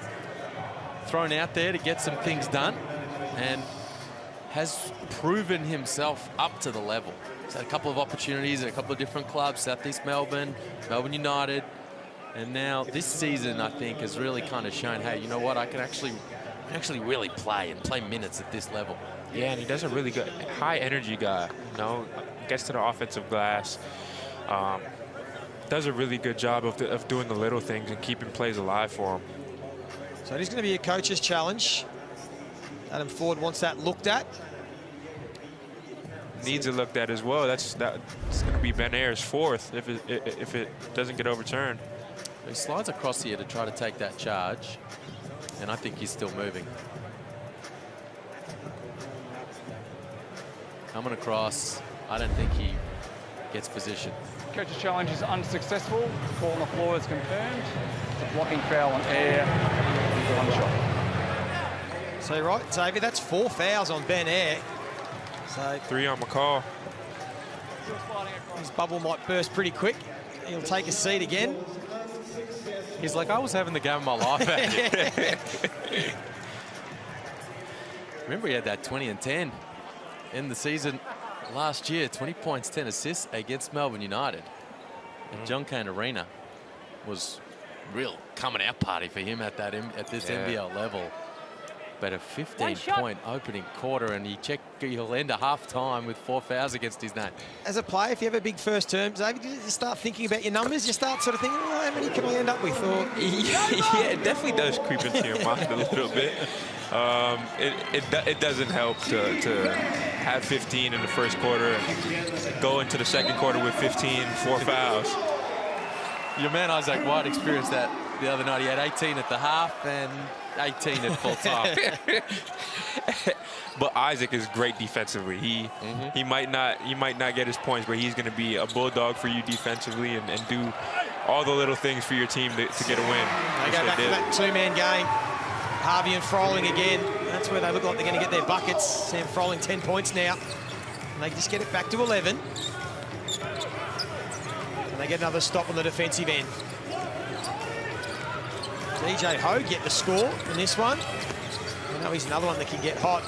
thrown out there to get some things done and has proven himself up to the level. He's had a couple of opportunities at a couple of different clubs, Southeast Melbourne, Melbourne United. And now this season, I think, has really kind of shown, hey, you know what, I can actually really play and play minutes at this level. Yeah, and he does a really good, high energy guy, you know, gets to the offensive glass, does a really good job of doing the little things and keeping plays alive for him. So it is going to be a coach's challenge. Adam Ford wants that looked at. Needs it looked at as well. That's going to be Ben Eyre's 4th if it doesn't get overturned. He slides across here to try to take that charge, and I think he's still moving. Coming across, I don't think he gets position. Coach's challenge is unsuccessful. Fall on the floor is confirmed. It's a blocking foul on Eyre. One shot. So you're right, Xavier, that's 4 fouls on Ben Eyre. So 3 on McCall. His bubble might burst pretty quick. He'll take a seat again. He's like, I was having the game of my life out here. Remember, he had that 20 and 10 in the season last year. 20 points, 10 assists against Melbourne United. And John Cain Arena was real coming out party for him at this NBL level. But a 15-point opening quarter, and he'll end a half time with 4 fouls against his name. As a player, if you have a big first term, Xavier, you start thinking about your numbers. You start sort of thinking, oh, how many can I end up with? Or yeah, it definitely does creep into your mind a little bit. It doesn't help to have 15 in the first quarter and go into the second quarter with 15, 4 fouls. Your man Isaac White experienced that the other night. He had 18 at the half and 18 at full time. But Isaac is great defensively. He might not get his points, but he's going to be a bulldog for you defensively and do all the little things for your team to get a win. They go back to that 2-man game. Harvey and Froling again. That's where they look like they're going to get their buckets. Sam Froling 10 points now. And they just get it back to 11. And they get another stop on the defensive end. DJ Ho get the score in this one. I know he's another one that can get hot.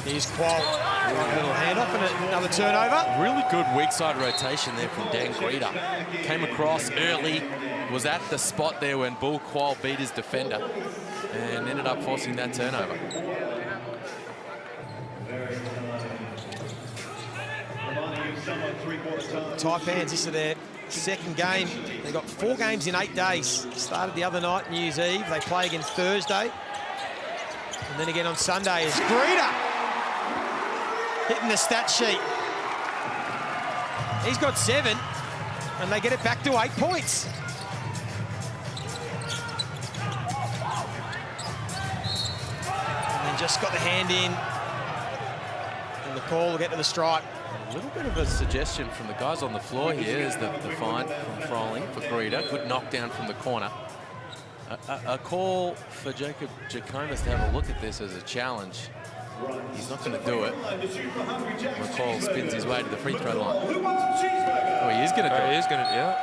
Here's Qual. A little handoff and another turnover. Really good weak side rotation there from Dan Greeder. Came across early, was at the spot there when Bull Qual beat his defender and ended up forcing that turnover. Taipans, this is their second game. They got 4 games in 8 days. Started the other night, New Year's Eve. They play again Thursday. And then again on Sunday is Greeder hitting the stat sheet. He's got 7, and they get it back to 8 points. And then just got the hand in. And the call will get to the stripe. A little bit of a suggestion from the guys on the floor here is the find from Froling for Greeder. Good knockdown from the corner. A call for Jacob Jackomas to have a look at this as a challenge. He's not going to do it. McCall spins his way to the free throw line. Oh, he is going to do it. He is going to, yeah.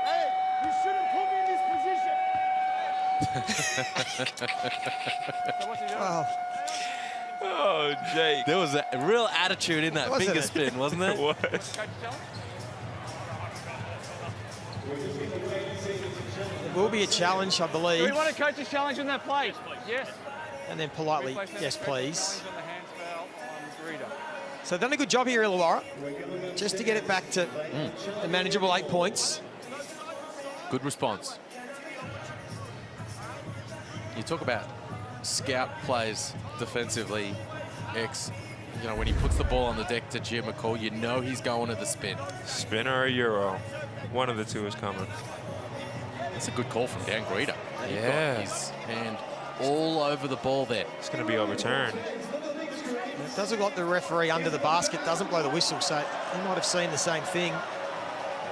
Hey, you shouldn't put me in this position. Wow. Oh, Jake. There was a real attitude in that finger spin, wasn't there? It was. It will be a challenge, I believe. Do we want a coach's challenge on that play? Yes. And then politely, yes, please. So they've done a good job here, Illawarra, just to get it back to a manageable 8 points. Good response. You talk about scout plays defensively. When he puts the ball on the deck to Jim McCall, you know he's going to the spin. Spin or a Euro. One of the two is coming. That's a good call from Dan Greeder. Yeah. Got his hand all over the ball there. It's going to be overturned. It does look like the referee under the basket doesn't blow the whistle, so he might have seen the same thing.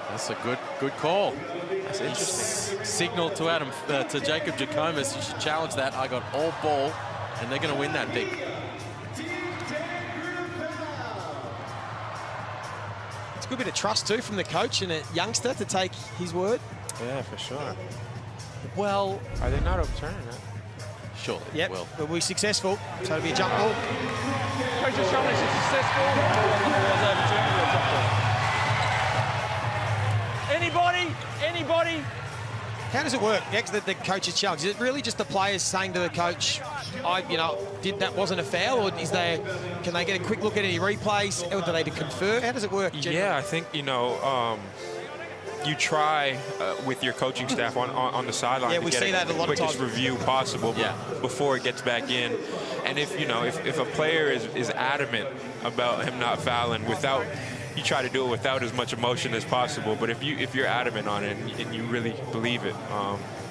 That's a good call. That's interesting. Signal to to Jacob Jackomas, you should challenge that. I got all ball, and they're going to win that thing. It's a good bit of trust too from the coach and a youngster to take his word. Yeah, for sure. Well, are they not overturning it? Surely. Yep, but we're successful, so it'll be a jump ball. Coach has shown us it's successful. Anybody? How does it work? The coach's challenge. Is it really just the players saying to the coach, wasn't a foul, or can they get a quick look at any replays, or do they confer? How does it work generally? Yeah, I think, you try with your coaching staff on the sideline to get the quickest review possible before it gets back in. And if a player is adamant about him not fouling, you try to do it without as much emotion as possible. But if you're adamant on it and you really believe it,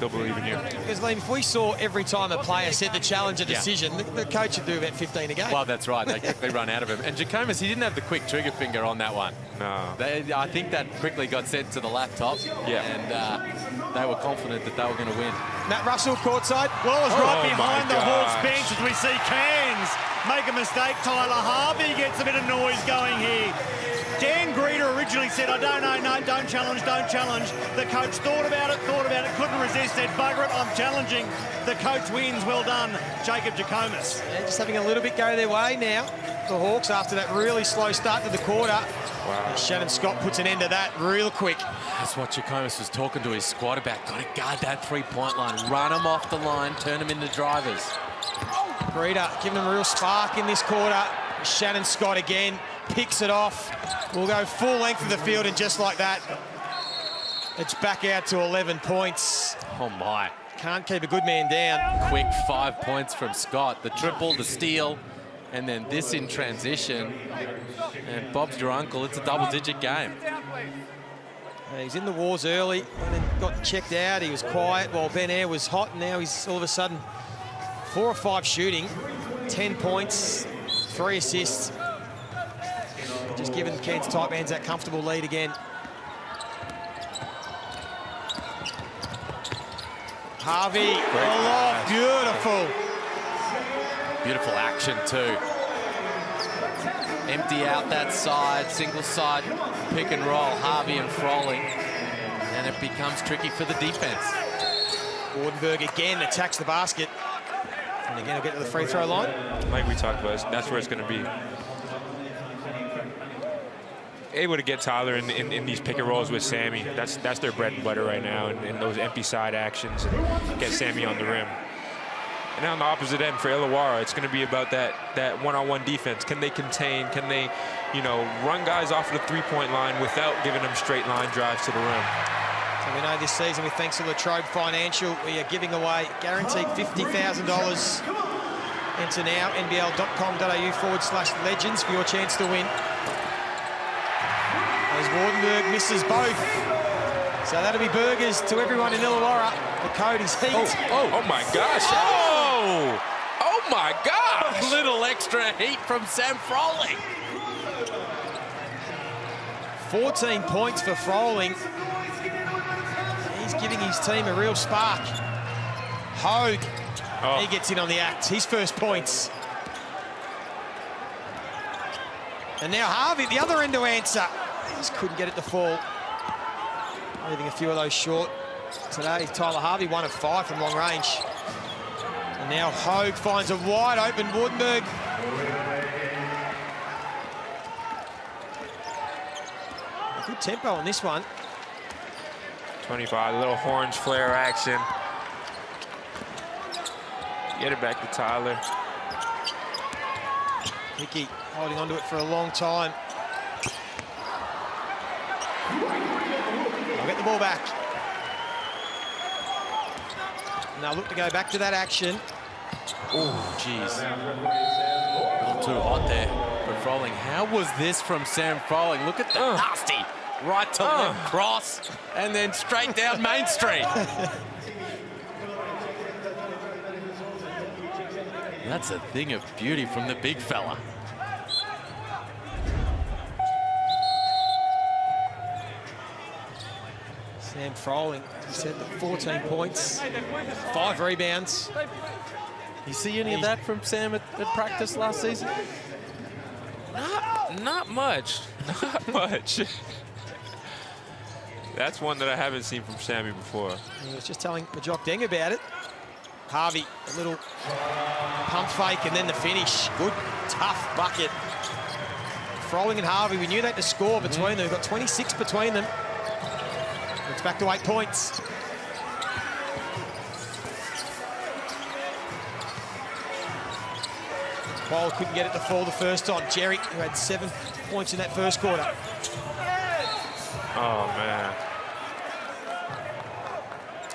they'll believe in you. Because, Liam, if we saw every time a player said the challenge a decision, the coach would do about 15 a game. Well, that's right. They quickly run out of him. And Jackomas, he didn't have the quick trigger finger on that one. No. I think that quickly got sent to the laptop. Yeah. And they were confident that they were going to win. Matt Russell, courtside. Well, it was right Oh, behind my the Hawks gosh. bench as we see Cairns make a mistake. Tyler Harvey gets a bit of noise going here. Dan Greeder originally said, I don't know, no, don't challenge, don't challenge. The coach thought about it, couldn't resist, said, bugger it, I'm challenging. The coach wins, well done, Jacob Jackomas. Yeah, just having a little bit go their way now, the Hawks, after that really slow start to the quarter. Wow. Shannon Scott puts an end to that real quick. That's what Jackomas was talking to his squad about. Got to guard that three-point line, run them off the line, turn them into drivers. Greeder giving them a real spark in this quarter. Shannon Scott again picks it off. We'll go full length of the field, and just like that, it's back out to 11 points. Oh, my. Can't keep a good man down. Quick 5 points from Scott. The triple, the steal, and then this in transition. And Bob's your uncle. It's a double-digit game. He's in the wars early, and then got checked out. He was quiet while Ben Ayre was hot, and now he's all of a sudden 4 or 5 shooting, 10 points, 3 assists. Just giving Cairns Taipans that comfortable lead again. Harvey, aloft, beautiful. Beautiful action too. Empty out that side, single side, pick and roll, Harvey and Froling. And it becomes tricky for the defense. Wardenberg again attacks the basket. And again, he'll get to the free throw line. Like we talked about, that's where it's going to be. Able to get Tyler in these pick and rolls with Sammy. That's their bread and butter right now, and those empty side actions, and get Sammy on the rim. And on the opposite end for Illawarra, it's going to be about that one-on-one defense. Can they contain? Can they, run guys off the three-point line without giving them straight line drives to the rim? So we know this season, with thanks to Latrobe Financial, we are giving away guaranteed $50,000. Enter now, nbl.com.au/legends for your chance to win. As Wardenberg misses both. So that'll be burgers to everyone in Illawarra. The code is heat. Oh my gosh. Oh my gosh. A little extra heat from Sam Froling. 14 points for Froling. He's giving his team a real spark. Hogue, he gets in on the act. His first points. And now Harvey, the other end to answer. Just couldn't get it to fall. Leaving a few of those short. Today, Tyler Harvey, 1 of 5 from long range. And now Hogue finds a wide open Wardenberg. Good tempo on this one. 25, a little horns flare action. Get it back to Tyler. Hickey holding onto it for a long time. I'll get the ball back. Now look to go back to that action. Oh, geez. Not too hot there for Froling. How was this from Sam Froling? Look at the nasty right to left cross and then straight down Main Street. That's a thing of beauty from the big fella. Sam Froling, he said, 14 points, 5 rebounds. You see any of that from Sam at practice last season? Not much. Not much. That's one that I haven't seen from Sammy before. He was just telling Majok Deng about it. Harvey, a little pump fake and then the finish. Good, tough bucket. Froling and Harvey, we knew they had to score between them. We've got 26 between them. It's back to 8 points. Bowl couldn't get it to fall the first time. Jerry, who had 7 points in that first quarter. Oh, man.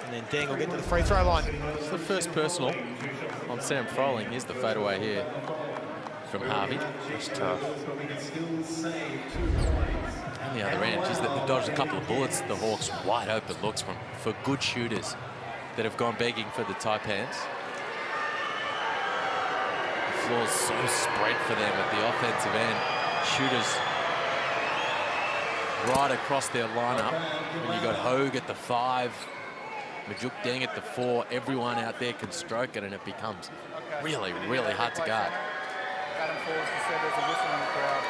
And then Deng will get to the free throw line. It's the first personal on Sam Froling. Here's the fadeaway here from Harvey. That's tough. On the other end, just that they dodged a couple of bullets. The Hawks wide open looks for good shooters that have gone begging for the Taipans. The floor's so spread for them at the offensive end. Shooters right across their lineup. When you got Hogue at the 5, Majuk Deng at the 4. Everyone out there can stroke it, and it becomes really, really hard to guard. Adam Forrest said there's a whistle in the crowd.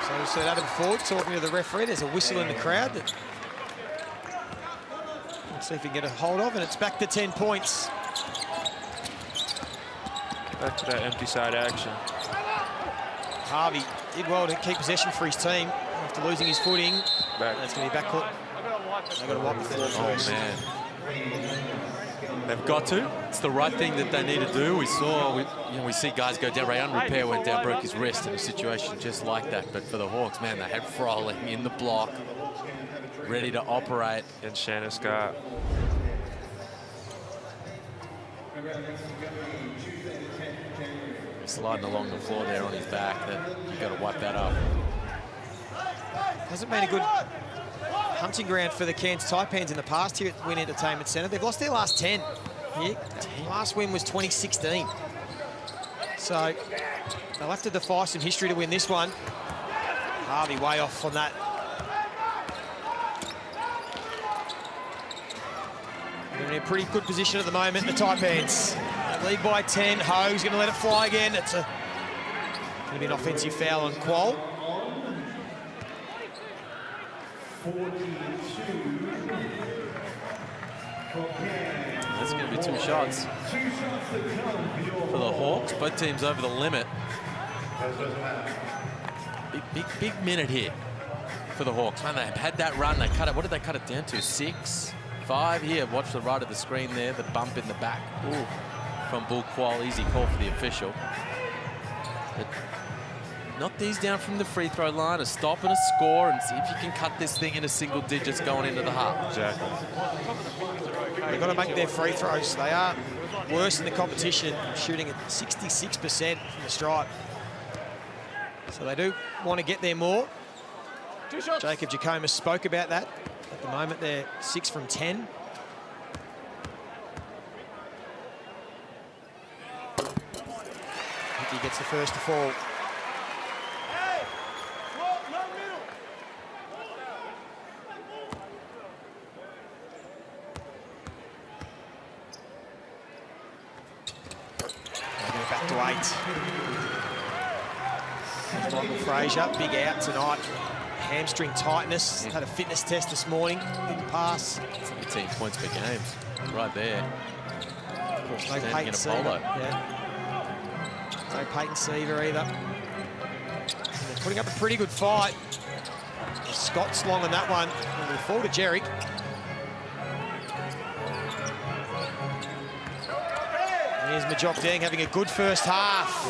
So we said Adam Ford talking to the referee. There's a whistle in the crowd. Let's see if we can get a hold of, and it's back to 10 points. Back to that empty side action. Harvey did well to keep possession for his team after losing his footing. That's going to be backcourt. They've got to wipe the Oh, man. They've got to. It's the right thing that they need to do. We see guys go down. Rayan Repair went down, broke his wrist in a situation just like that. But for the Hawks, man, they had Froling in the block, ready to operate. And Shannon Scott. Sliding along the floor there on his back. You've got to wipe that up. Hasn't been a good hunting ground for the Cairns Taipans in the past here at Wynn Entertainment Centre. They've lost their last 10 here. Last win was 2016. So they'll have to defy some history to win this one. Harvey way off on that. They're in a pretty good position at the moment, the Taipans. Lead by 10. Ho's going to let it fly again. It's going to be an offensive foul on Qual. That's going to be 2 shots for the Hawks. Both teams over the limit. Big minute here for the Hawks. Man, they've had that run. They cut it. What did they cut it down to? 6, 5 here. Watch the right of the screen there. The bump in the back. Ooh. From Bull Qual. Easy call for the official. But knock these down from the free throw line, a stop and a score, and see if you can cut this thing into single digits going into the half. Exactly. They've got to make their free throws. They are worse in the competition, shooting at 66% from the stripe. So they do want to get there more. Jacob Jacoma spoke about that. At the moment, they're 6 from 10. He gets the first to fall. Back to 8. Michael Frazier, big out tonight. Hamstring tightness. Had a fitness test this morning. Didn't pass. 17 points per game, right there. Of course, no Standing Peyton in a Seaver. polo. Yeah. No Peyton Seaver either. They're putting up a pretty good fight. Scott's long on that one. And we'll fall to Jerry. Here's Majok Deng having a good first half.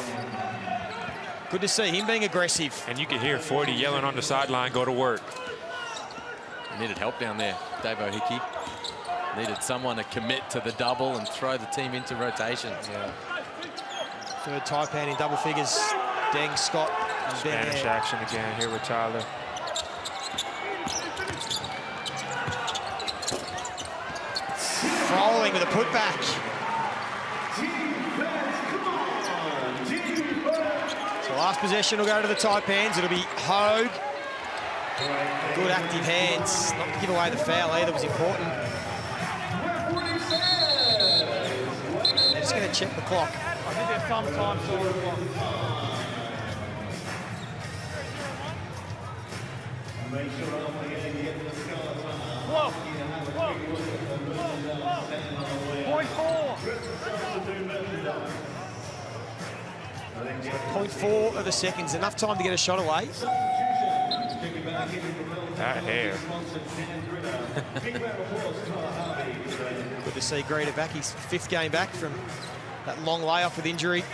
Good to see him being aggressive. And you can hear 40 yelling on the sideline, go to work. Needed help down there, Dave O'Hickey. Needed someone to commit to the double and throw the team into rotations. Yeah. Third Taipan in double figures. Deng, Scott, and Spanish action again here with Tyler. Froling with a putback. So last possession will go to the Taipans. It'll be Hogue. Good active hands. Not to give away the foul either was important. They're just going to check the clock. I think there's some time to Point 0.4 of a second. Enough time to get a shot away. That hair. Good to see Greta back. His 5th game back from that long layoff with injury.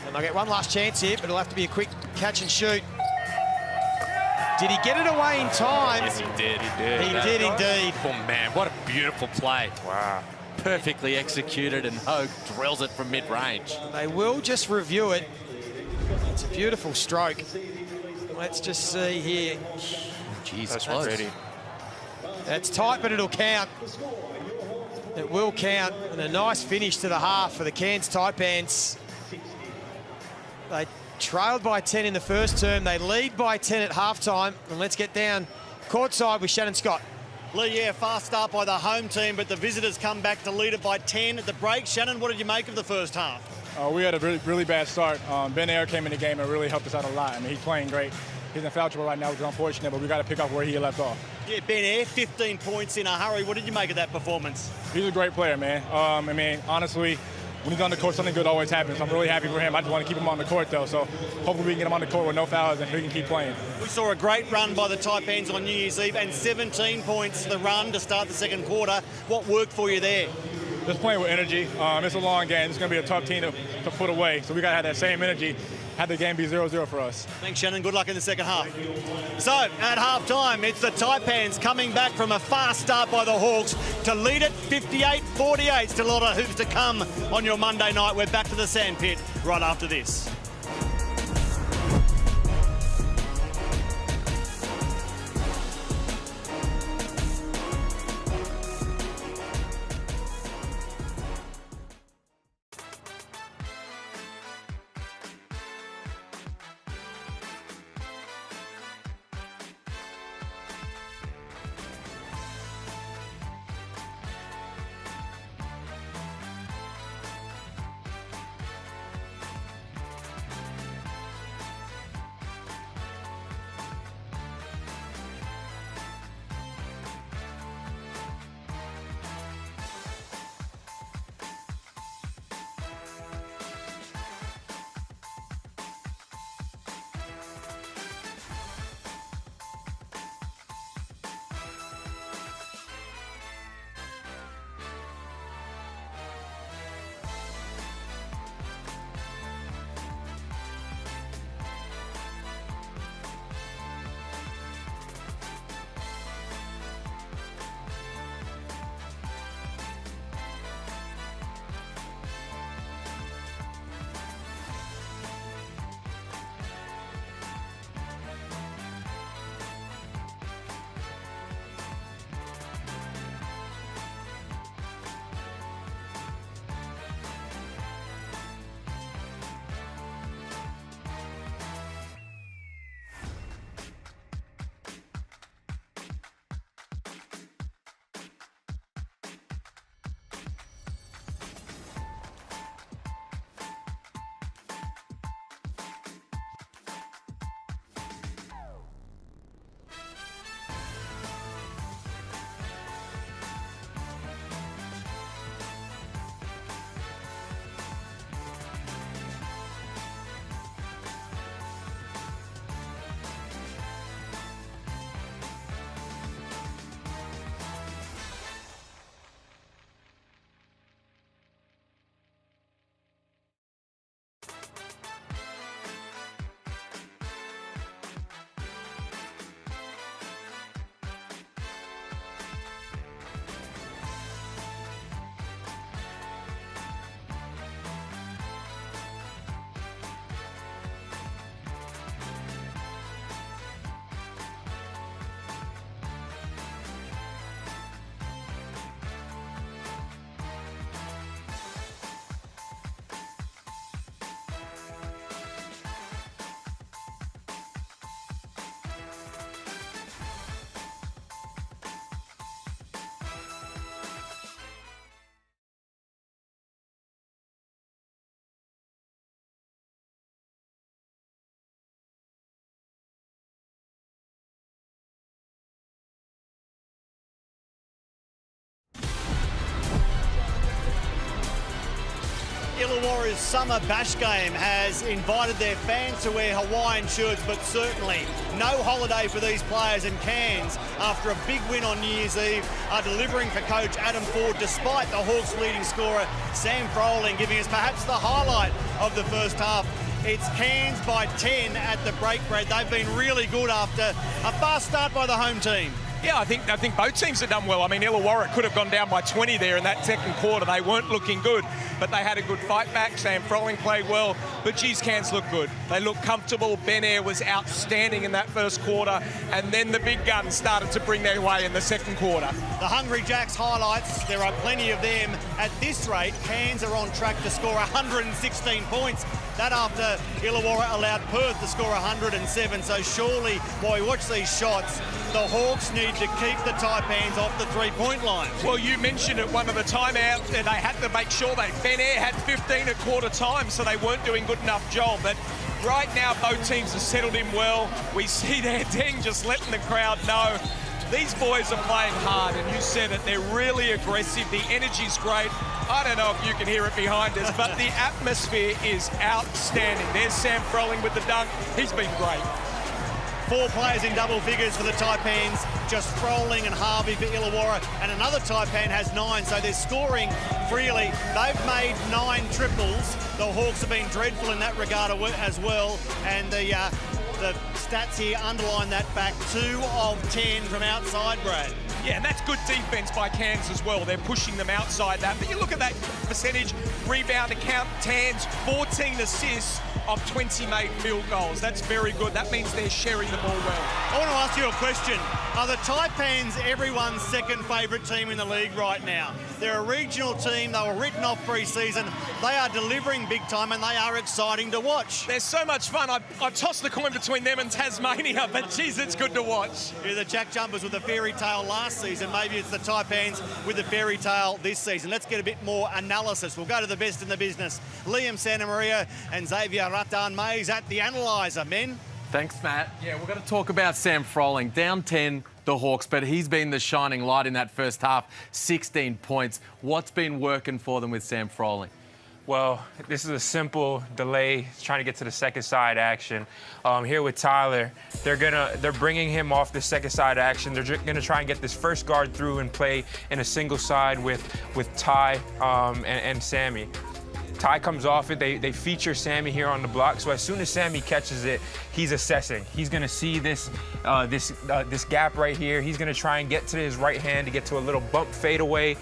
And they'll get one last chance here, but it'll have to be a quick catch and shoot. Did he get it away in time? Yes, he did. He did. He did indeed. Oh, man, what a beautiful play. Wow. Perfectly executed, and Hogue drills it from mid-range. They will just review it. It's a beautiful stroke. Let's just see here. Jeez, that's close. pretty. That's tight, but it'll count. It will count. And a nice finish to the half for the Cairns Taipans. They trailed by 10 in the first term. They lead by 10 at halftime. And let's get down courtside with Shannon Scott. Lee, yeah, fast start by the home team, but the visitors come back to lead it by 10 at the break. Shannon, what did you make of the first half? We had a really bad start. Ben Ayer came in the game and really helped us out a lot. I mean, he's playing great. He's in foul trouble right now, which is unfortunate, but we got to pick up where he left off. Yeah, Ben Ayer, 15 points in a hurry. What did you make of that performance? He's a great player, man. I mean, honestly, when he's on the court, something good always happens. I'm really happy for him. I just want to keep him on the court, though, so hopefully we can get him on the court with no fouls and he can keep playing. We saw a great run by the Taipans on New Year's Eve and 17 points the run to start the second quarter. What worked for you there? Just playing with energy. It's a long game. It's going to be a tough team to put away, so we got to have that same energy. Have the game be 0-0 for us. Thanks, Shannon. Good luck in the second half. So, at half-time, it's the Taipans coming back from a fast start by the Hawks to lead it 58-48. Still a lot of hoops to come on your Monday night. We're back to the sandpit right after this. Illawarra's summer bash game has invited their fans to wear Hawaiian shirts, but certainly no holiday for these players, and Cairns, after a big win on New Year's Eve, are delivering for coach Adam Ford, despite the Hawks' leading scorer Sam Froling giving us perhaps the highlight of the first half. It's Cairns by 10 at the break, Brad. They've been really good after a fast start by the home team. Yeah, I think both teams have done well. I mean, Illawarra could have gone down by 20 there in that second quarter. They weren't looking good, but they had a good fight back. Sam Froling played well, but geez, Cairns looked good. They looked comfortable. Ben Eyre was outstanding in that first quarter, and then the big guns started to bring their way in the second quarter. The Hungry Jacks highlights, there are plenty of them. At this rate, Cairns are on track to score 116 points. That after Illawarra allowed Perth to score 107. So surely, while we watch these shots, the Hawks need to keep the Taipans off the three-point line. Well, you mentioned at one of the timeouts that they had to make sure Ben Eyre had 15 at quarter time, so they weren't doing good enough job. But right now, both teams have settled in well. We see their Deng just letting the crowd know these boys are playing hard, and you said it, they're really aggressive. The energy's great. I don't know if you can hear it behind us, but the atmosphere is outstanding. There's Sam Froling with the dunk. He's been great. 4 players in double figures for the Taipans, just Froling and Harvey for Illawarra, and another Taipan has 9, so they're scoring freely. They've made 9 triples. The Hawks have been dreadful in that regard as well, and the stats here underline that fact. 2 of 10 from outside, Brad. Yeah, and that's good defense by Cairns as well. They're pushing them outside that. But you look at that percentage, rebound account, Cairns, 14 assists of 20 made field goals. That's very good. That means they're sharing the ball well. I want to ask you a question. Are the Taipans everyone's second favourite team in the league right now? They're a regional team. They were written off pre-season. They are delivering big time, and they are exciting to watch. They're so much fun. I tossed the coin between them and Tasmania, but geez, it's good to watch. Yeah, the Jack Jumpers with the fairy tale last season. Maybe it's the Taipans with the fairy tale this season. Let's get a bit more analysis. We'll go to the best in the business. Liam Santamaria and Xavier Rattan-Mays at the analyzer, men. Thanks, Matt. Yeah, we're going to talk about Sam Froling. Down 10, the Hawks, but he's been the shining light in that first half. 16 points. What's been working for them with Sam Froling? Well, this is a simple delay, trying to get to the second side action. Here with Tyler, they're bringing him off the second side action. They're gonna try and get this first guard through and play in a single side with Ty and Sammy. Ty comes off it. They feature Sammy here on the block. So as soon as Sammy catches it, he's assessing. He's gonna see this gap right here. He's gonna try and get to his right hand to get to a little bump fade away.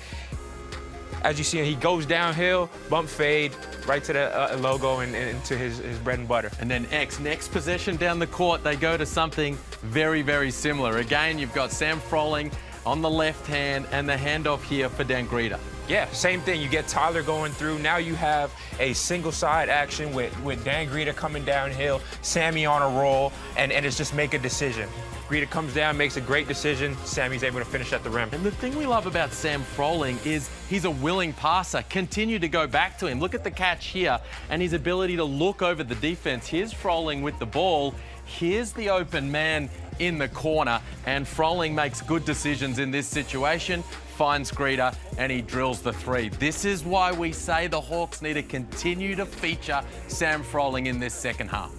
As you see, he goes downhill, bump fade, right to the logo and into his bread and butter. And then next possession down the court, they go to something very, very similar. Again, you've got Sam Froling on the left hand and the handoff here for Dan Greta. Yeah, same thing. You get Tyler going through. Now you have a single side action with Dan Greta coming downhill, Sammy on a roll, and it's just make a decision. Greta comes down, makes a great decision. Sammy's able to finish at the rim. And the thing we love about Sam Froling is he's a willing passer. Continue to go back to him. Look at the catch here and his ability to look over the defense. Here's Froling with the ball. Here's the open man in the corner, and Froling makes good decisions in this situation, finds Greta, and he drills the 3. This is why we say the Hawks need to continue to feature Sam Froling in this second half.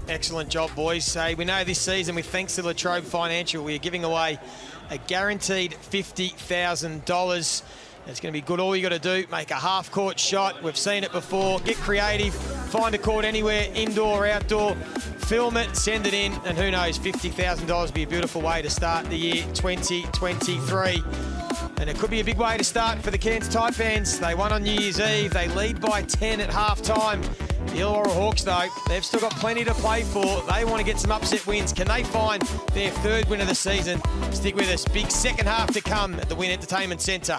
Excellent job, boys. We know this season, with thanks to Latrobe Financial, we are giving away a guaranteed $50,000. It's going to be good. All you got to do, make a half-court shot. We've seen it before. Get creative. Find a court anywhere, indoor, outdoor. Film it, send it in, and who knows, $50,000 would be a beautiful way to start the year 2023. And it could be a big way to start for the Cairns Taipans. They won on New Year's Eve. They lead by 10 at half-time. The Illawarra Hawks, though, they've still got plenty to play for. They want to get some upset wins. Can they find their 3rd win of the season? Stick with us. Big second half to come at the Wynn Entertainment Centre.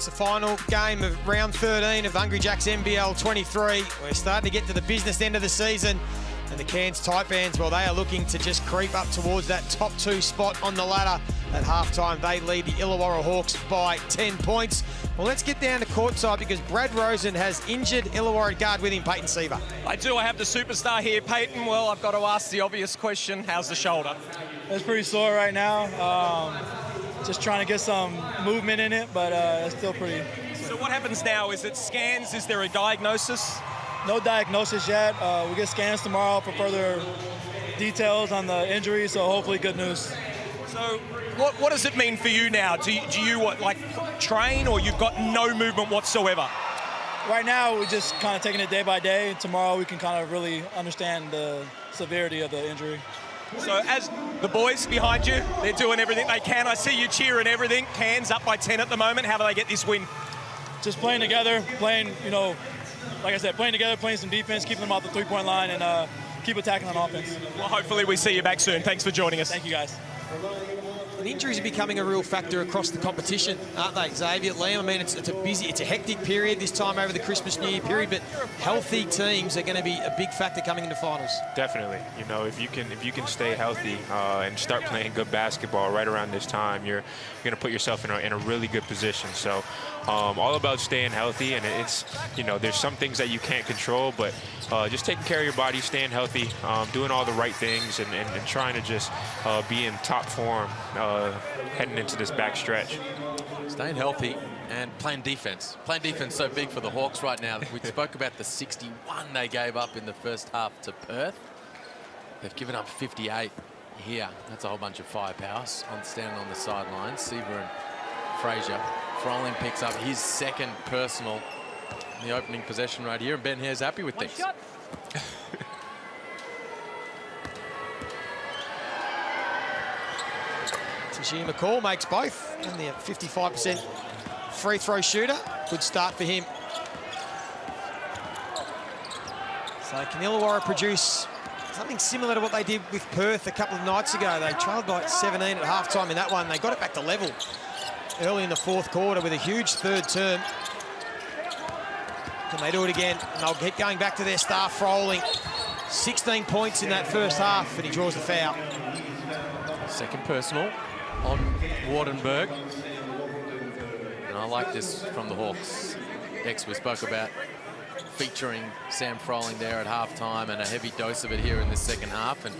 It's the final game of round 13 of Hungry Jack's NBL 23. We're starting to get to the business end of the season. And the Cairns Taipans, well, they are looking to just creep up towards that top 2 spot on the ladder. At halftime, they lead the Illawarra Hawks by 10 points. Well, let's get down to courtside because Brad Rosen has injured Illawarra guard with him, Peyton Seaver. I do. I have the superstar here, Peyton. Well, I've got to ask the obvious question. How's the shoulder? It's pretty sore right now. Just trying to get some movement in it, but it's still pretty. So what happens now? Is it scans? Is there a diagnosis? No diagnosis yet. We get scans tomorrow for further details on the injury, so hopefully good news. So what does it mean for you now? Do you like train, or you've got no movement whatsoever? Right now, we're just kind of taking it day by day. Tomorrow, we can kind of really understand the severity of the injury. So as the boys behind you, they're doing everything they can. I see you cheering everything. Cairns up by 10 at the moment. How do they get this win? Just playing together, playing, like I said, playing together, playing some defense, keeping them off the three-point line, and keep attacking on offense. Well, hopefully we see you back soon. Thanks for joining us. Thank you, guys. And injuries are becoming a real factor across the competition, aren't they, Xavier, Liam? I mean, it's a hectic period this time over the Christmas New Year period, but healthy teams are going to be a big factor coming into finals. Definitely. If you can stay healthy and start playing good basketball right around this time, you're going to put yourself in a really good position. So all about staying healthy, and it's there's some things that you can't control, but just taking care of your body, staying healthy, doing all the right things, and trying to just be in top form heading into this back stretch. Staying healthy and playing defense. Playing defense so big for the Hawks right now. We spoke about the 61 they gave up in the first half to Perth. They've given up 58 here. That's a whole bunch of firepower standing on the sidelines. Seaver and Frazier. Froling picks up his second personal in the opening possession right here, and Ben Hare's happy with things. Tajir McCall makes both, and the 55% free throw shooter. Good start for him. So can Illawarra produce something similar to what they did with Perth a couple of nights ago? They trailed by 17 at halftime in that one. They got it back to level early in the fourth quarter with a huge third term. Can they do it again? And they'll keep going back to their star, Froling. 16 points in that first half, and he draws the foul. Second personal on Wardenberg. And I like this from the Hawks. We spoke about featuring Sam Froling there at halftime, and a heavy dose of it here in the second half, and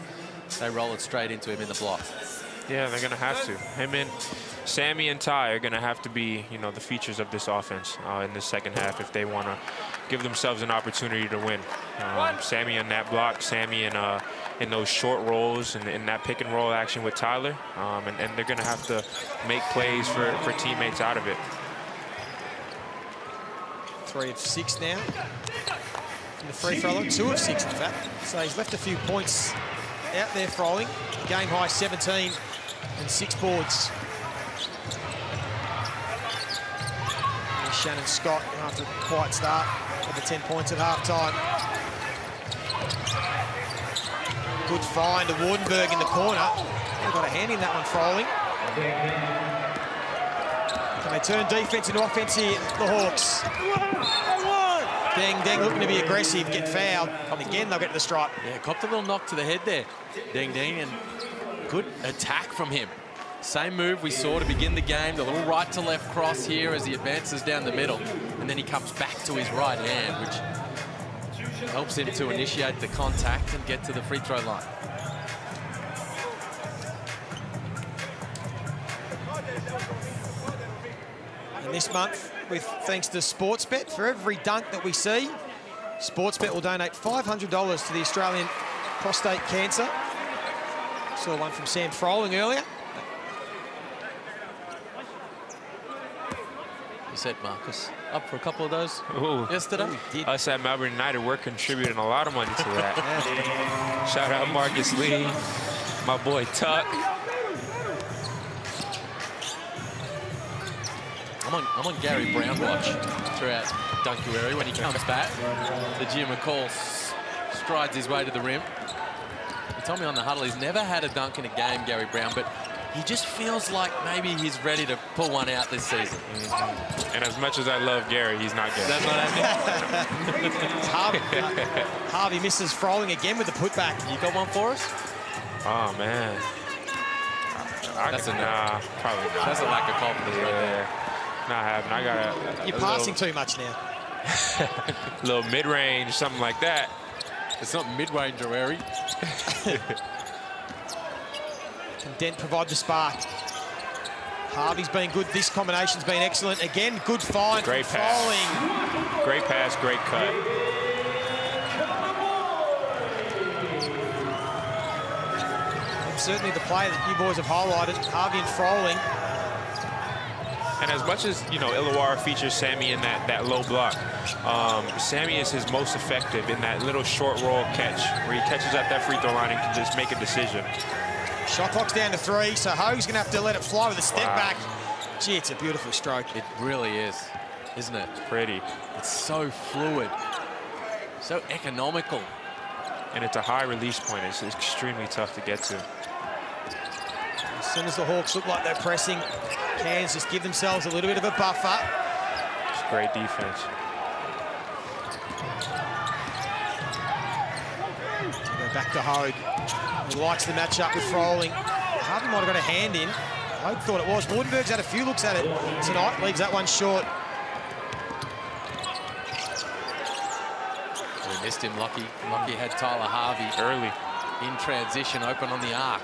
they roll it straight into him in the block. Yeah, they're going to have to. Him and Sammy and Ty are going to have to be, the features of this offense in the second half if they want to give themselves an opportunity to win. Sammy on that block, Sammy in those short rolls and in that pick and roll action with Tyler, and they're going to have to make plays for teammates out of it. 3 of 6 now. In the free throw line, 2 of 6 in fact. So he's left a few points out there, Froling. Game high 17 and 6 boards. Here's Shannon Scott after a quiet start with the 10 points at halftime. Good find to Wardenberg in the corner. They've got a hand in that one, Froling. Can they turn defense into offense here, the Hawks? Deng looking to be aggressive, get fouled. And again, they'll get to the stripe. Yeah, copped a little knock to the head there. Deng, and good attack from him. Same move we saw to begin the game, the little right to left cross here as he advances down the middle. And then he comes back to his right hand, which helps him to initiate the contact and get to the free throw line. And this month, thanks to Sportsbet, for every dunk that we see, Sportsbet will donate $500 to the Australian Prostate Cancer. Saw one from Sam Froling earlier. You said Marcus up for a couple of those yesterday? Us at Melbourne United, we're contributing a lot of money to that. Shout out Marcus Lee, my boy Tuck. I'm on Gary Brown watch throughout Dunkueri when he comes back. Tajir McCall strides his way to the rim. He told me on the huddle he's never had a dunk in a game, Gary Brown, but he just feels like maybe he's ready to pull one out this season. And as much as I love Gary, he's not Gary. That's not happening. Harvey misses Froling again with the putback. You got one for us? Oh, man. That's a nah, probably not. That's a lack of confidence right there. Not happening. I got You're passing too much now. A little mid-range, something like that. It's not mid-range, Harry. Can Dent provide the spark? Harvey's been good. This combination's been excellent. Again, good find. Great pass. Froling. Great pass, great cut. And certainly the play that you boys have highlighted, Harvey and Froling. And as much as, you know, Illawarra features Sammy in that low block, Sammy is his most effective in that little short roll catch where he catches at that free throw line and can just make a decision. Shot clock's down to 3, so Hoag's going to have to let it fly with a step back. Gee, it's a beautiful stroke. It really is, isn't it? Pretty. It's so fluid, so economical. And it's a high release point. It's extremely tough to get to. As soon as the Hawks look like they're pressing, Cairns just give themselves a little bit of a buffer. It's great defense. Go back to Hoag. He likes the matchup with Froling. Harvey might have got a hand in. Hoag thought it was. Wardenberg's had a few looks at it tonight. Leaves that one short. We missed him. Lucky had Tyler Harvey early in transition, open on the arc.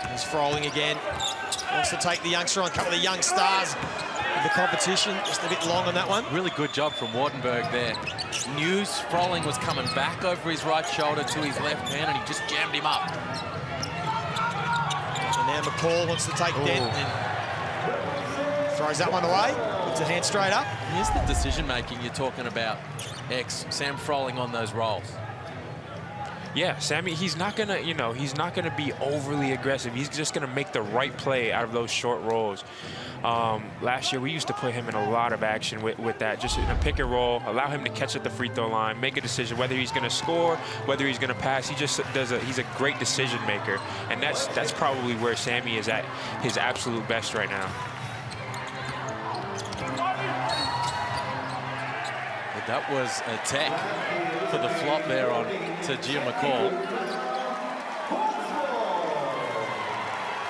Here's Froling again. Wants to take the youngster on. A couple of young stars of the competition. Just a bit long on that one. Really good job from Wardenberg there. Knew Froling was coming back over his right shoulder to his left hand, and he just jammed him up. And now McCall wants to take Dent and throws that one away. Puts a hand straight up. Here's the decision-making you're talking about. Sam Froling on those rolls. Yeah, Sammy, he's not gonna, you know, he's not gonna be overly aggressive. He's just gonna make the right play out of those short rolls. Last year, we used to put him in a lot of action with that, just in a pick and roll, allow him to catch at the free throw line, make a decision whether he's gonna score, whether he's gonna pass. He just he's a great decision maker, and that's probably where Sammy is at his absolute best right now. But that was a tech for the flop there on to Gia McCall.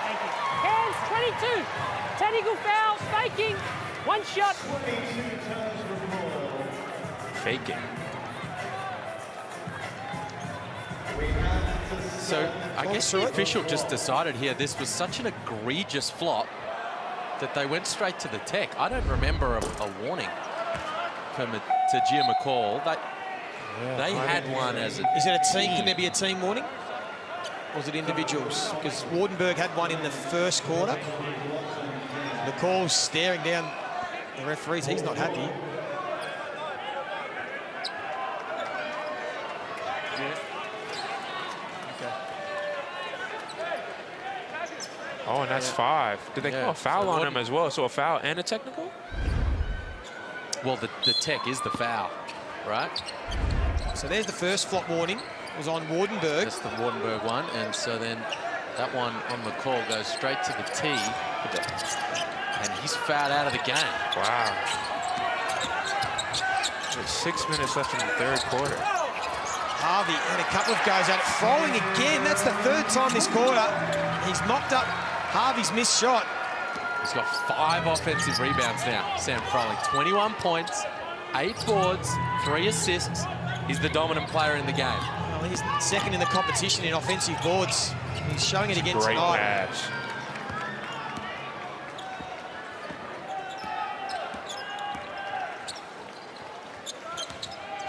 Thank you. Cairns, 22. Technical foul, faking. One shot. Faking. So I guess the official just decided here this was such an egregious flop that they went straight to the tech. I don't remember a warning to Gia McCall. They had one as a Is it a team? Can there be a team warning? Or is it individuals? Because Wardenberg had one in the first quarter. McCall's staring down the referees. He's not happy. Oh, and that's 5. Did they call a foul on him as well? So a foul and a technical? Well, the tech is the foul, right? So there's the first flop warning. It was on Wardenberg. That's the Wardenberg one. And so then that one on McCall goes straight to the tee. And he's fouled out of the game. Wow. There's 6 minutes left in the third quarter. Harvey had a couple of goes at it. Froling again. That's the third time this quarter. He's mocked up Harvey's missed shot. He's got 5 offensive rebounds now, Sam Froling. 21 points, 8 boards, 3 assists. He's the dominant player in the game. Well, he's second in the competition in offensive boards. He's showing it again Great tonight. match.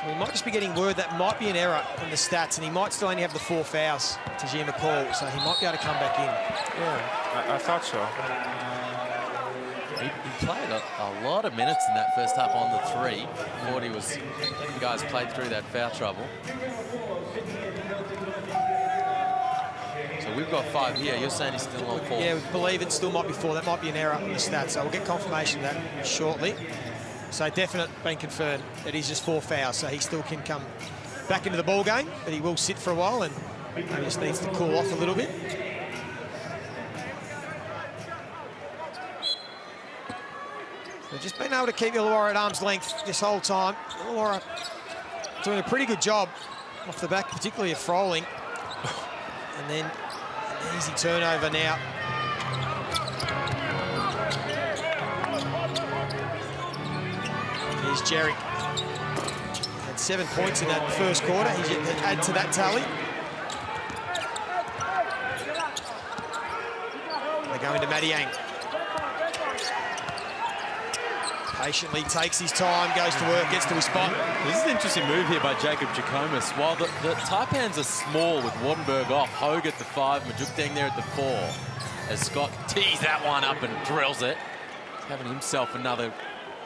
We might just be getting word that might be an error in the stats, and he might still only have the 4 fouls to Gia McCall, so he might be able to come back in. Yeah, I thought so. He played a lot of minutes in that first half on the 3. Thought he was, you guys played through that foul trouble. So we've got 5 here. You're saying he's still on 4. Yeah, we believe it still might be 4. That might be an error in the stats, so we'll get confirmation of that shortly. So definite been confirmed that he's just 4 fouls, so he still can come back into the ball game, but he will sit for a while and he just needs to cool off a little bit. They've just been able to keep Illawarra at arm's length this whole time. Illawarra doing a pretty good job off the back, particularly of Froling. And then an easy turnover now. Here's Jerry. Had 7 points in that first quarter. He's yet to add to that tally. They go into Madiang. Patiently takes his time, goes to work, gets to his spot. This is an interesting move here by Jacob Jackomas. While the Taipans are small with Wattenberg off, Hogue at the 5, Majukdeng there at the 4. As Scott tees that one up and drills it. He's having himself another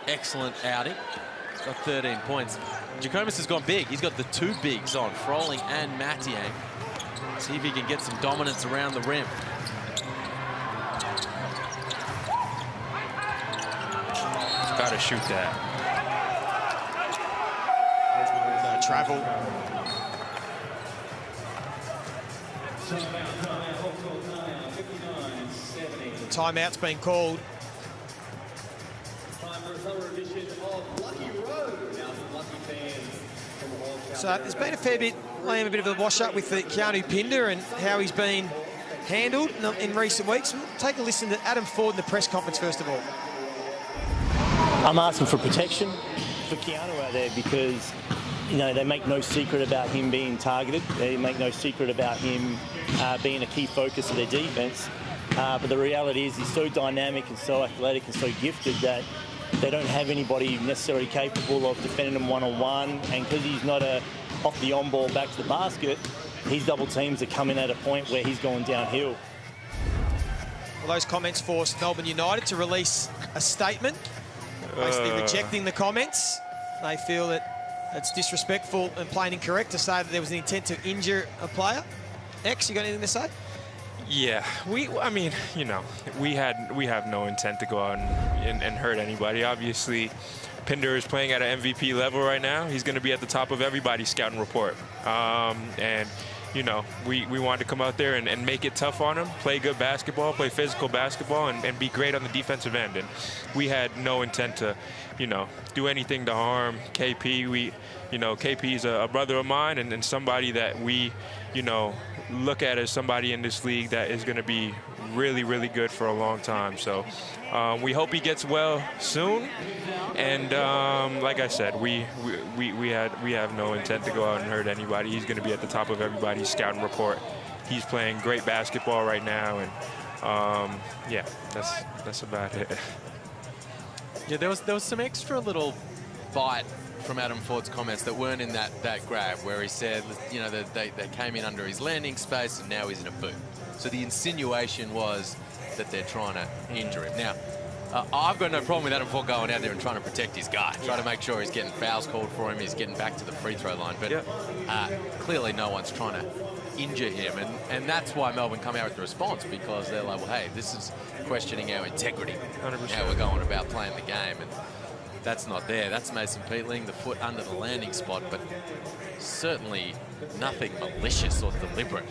excellent outing. He's got 13 points. Jackomas has gone big. He's got the 2 bigs on, Froling and Matiang. See if he can get some dominance around the rim. Got to shoot that. No travel. The timeout's been called. So there's been a fair bit, Liam, a bit of a wash-up with the Keanu Pinder and how he's been handled in recent weeks. We'll take a listen to Adam Ford in the press conference first of all. I'm asking for protection for Keanu out there because, you know, they make no secret about him being targeted. They make no secret about him being a key focus of their defence. But the reality is he's so dynamic and so athletic and so gifted that they don't have anybody necessarily capable of defending him one-on-one. And because he's not a off the on-ball back to the basket, his double teams are coming at a point where he's going downhill. Well, those comments forced Melbourne United to release a statement, basically rejecting the comments. They feel that it's disrespectful and plain incorrect to say that there was an intent to injure a player. X, you got anything to say? Yeah, I mean, you know, we have no intent to go out and hurt anybody. Obviously, Pinder is playing at an MVP level right now. He's going to be at the top of everybody's scouting report. And, you know, we wanted to come out there and make it tough on him, play good basketball, play physical basketball, and be great on the defensive end. And we had no intent to, you know, do anything to harm KP. KP is a brother of mine and somebody that we, you know, look at as somebody in this league that is going to be really, really good for a long time. So we hope he gets well soon. And like I said, we have no intent to go out and hurt anybody. He's going to be at the top of everybody's scouting report. He's playing great basketball right now, and yeah, that's about it. Yeah, there was some extra little bite from Adam Ford's comments that weren't in that grab where he said, you know, that they came in under his landing space and now he's in a boot. So the insinuation was that they're trying to injure him. Now, I've got no problem with Adam Ford going out there and trying to protect his guy, trying to make sure he's getting fouls called for him, he's getting back to the free throw line. But clearly no one's trying to injure him. And that's why Melbourne come out with the response, because they're like, well, hey, this is questioning our integrity, 100%. How we're going about playing the game. And that's not there. That's Mason Peatling, the foot under the landing spot, but certainly nothing malicious or deliberate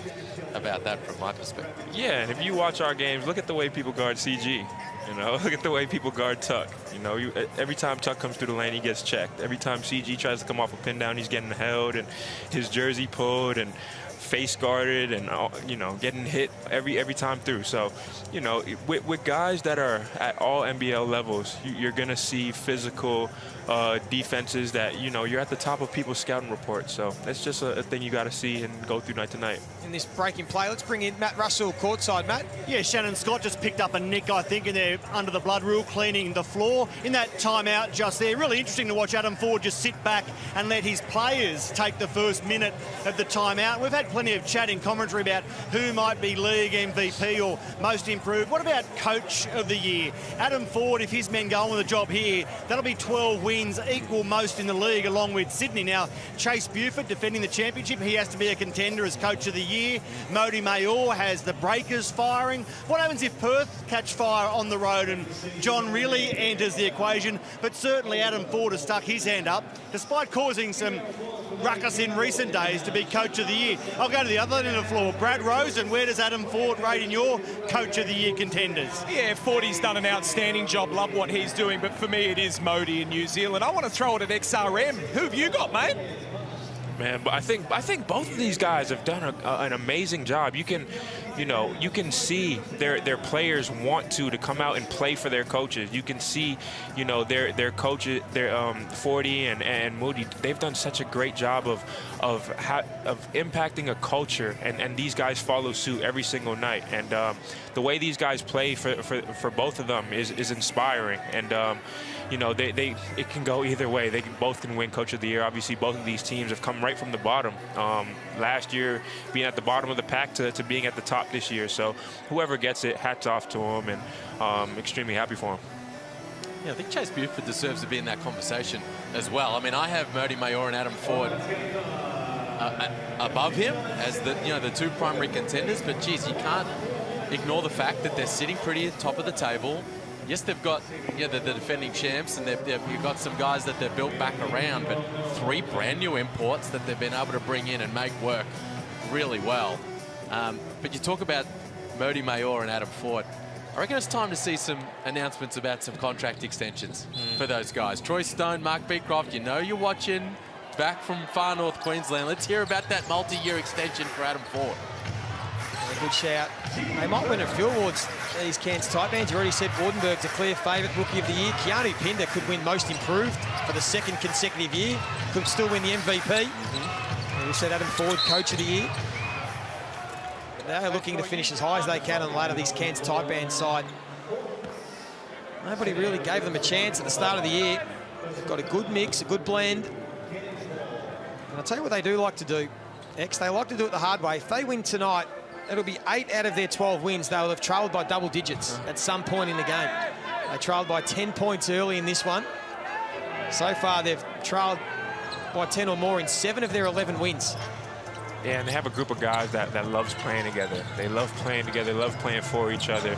about that from my perspective. Yeah, and if you watch our games, look at the way people guard CG. You know, look at the way people guard Tuck. You know, every time Tuck comes through the lane, he gets checked. Every time CG tries to come off a pin down, he's getting held and his jersey pulled and face guarded and, you know, getting hit every time through. So, you know, with guys that are at all NBL levels, you're going to see physical defenses that, you know, you're at the top of people's scouting reports. So that's just a thing you got to see and go through night to night. In this breaking play, let's bring in Matt Russell courtside. Matt? Yeah, Shannon Scott just picked up a nick, I think, in there under the blood rule, cleaning the floor. In that timeout just there, really interesting to watch Adam Ford just sit back and let his players take the first minute of the timeout. We've had plenty of chat in commentary about who might be league MVP or most improved. What about coach of the year? Adam Ford, if his men go on with a job here, that'll be 12 wins, equal most in the league, along with Sydney. Now, Chase Buford defending the championship, he has to be a contender as coach of the year. Modi Mayor has the breakers firing. What happens if Perth catch fire on the road and John really enters the equation? But certainly Adam Ford has stuck his hand up, despite causing some ruckus in recent days, to be coach of the year. I'll go to the other end of the floor. Brad Rosen, where does Adam Ford rate in your coach of the year contenders? Yeah, Fordy's done an outstanding job. Love what he's doing, but for me it is Modi in New Zealand. I want to throw it at XRM. Who have you got, mate? Man, but I think both of these guys have done an amazing job. You can see their players want to come out and play for their coaches. You can see, their coaches, Fordy and Moody. They've done such a great job of impacting a culture, and these guys follow suit every single night. And the way these guys play for both of them is inspiring. And it can go either way. They both can win Coach of the Year. Obviously, both of these teams have come right from the bottom. Last year, being at the bottom of the pack to being at the top this year. So whoever gets it, hats off to them, and extremely happy for him. Yeah, I think Chase Buford deserves to be in that conversation as well. I mean, I have Modi Mayor and Adam Ford above him as the two primary contenders, but geez, you can't ignore the fact that they're sitting pretty at the top of the table. Yes, they've got the defending champs, and you've got some guys that they've built back around, but 3 brand new imports that they've been able to bring in and make work really well. But you talk about Modi Mayor and Adam Ford. I reckon it's time to see some announcements about some contract extensions for those guys. Troy Stone, Mark Beecroft, you're watching back from far north Queensland. Let's hear about that multi-year extension for Adam Ford. Good shout. They might win a few awards, these Cairns Taipans. You already said Wardenberg's a clear favourite, Rookie of the Year. Keanu Pinder could win Most Improved for the 2nd consecutive year. Could still win the MVP. And we said Adam Ford, Coach of the Year. But they're looking to finish as high as they can on the ladder, these Cairns Taipan side. Nobody really gave them a chance at the start of the year. They've got a good mix, a good blend. And I'll tell you what they do like to do, X. They like to do it the hard way. If they win tonight, it'll be 8 out of their 12 wins. They will have trailed by double digits at some point in the game. They trailed by 10 points early in this one. So far, they've trailed by 10 or more in 7 of their 11 wins. Yeah, and they have a group of guys that loves playing together. They love playing together, love playing for each other,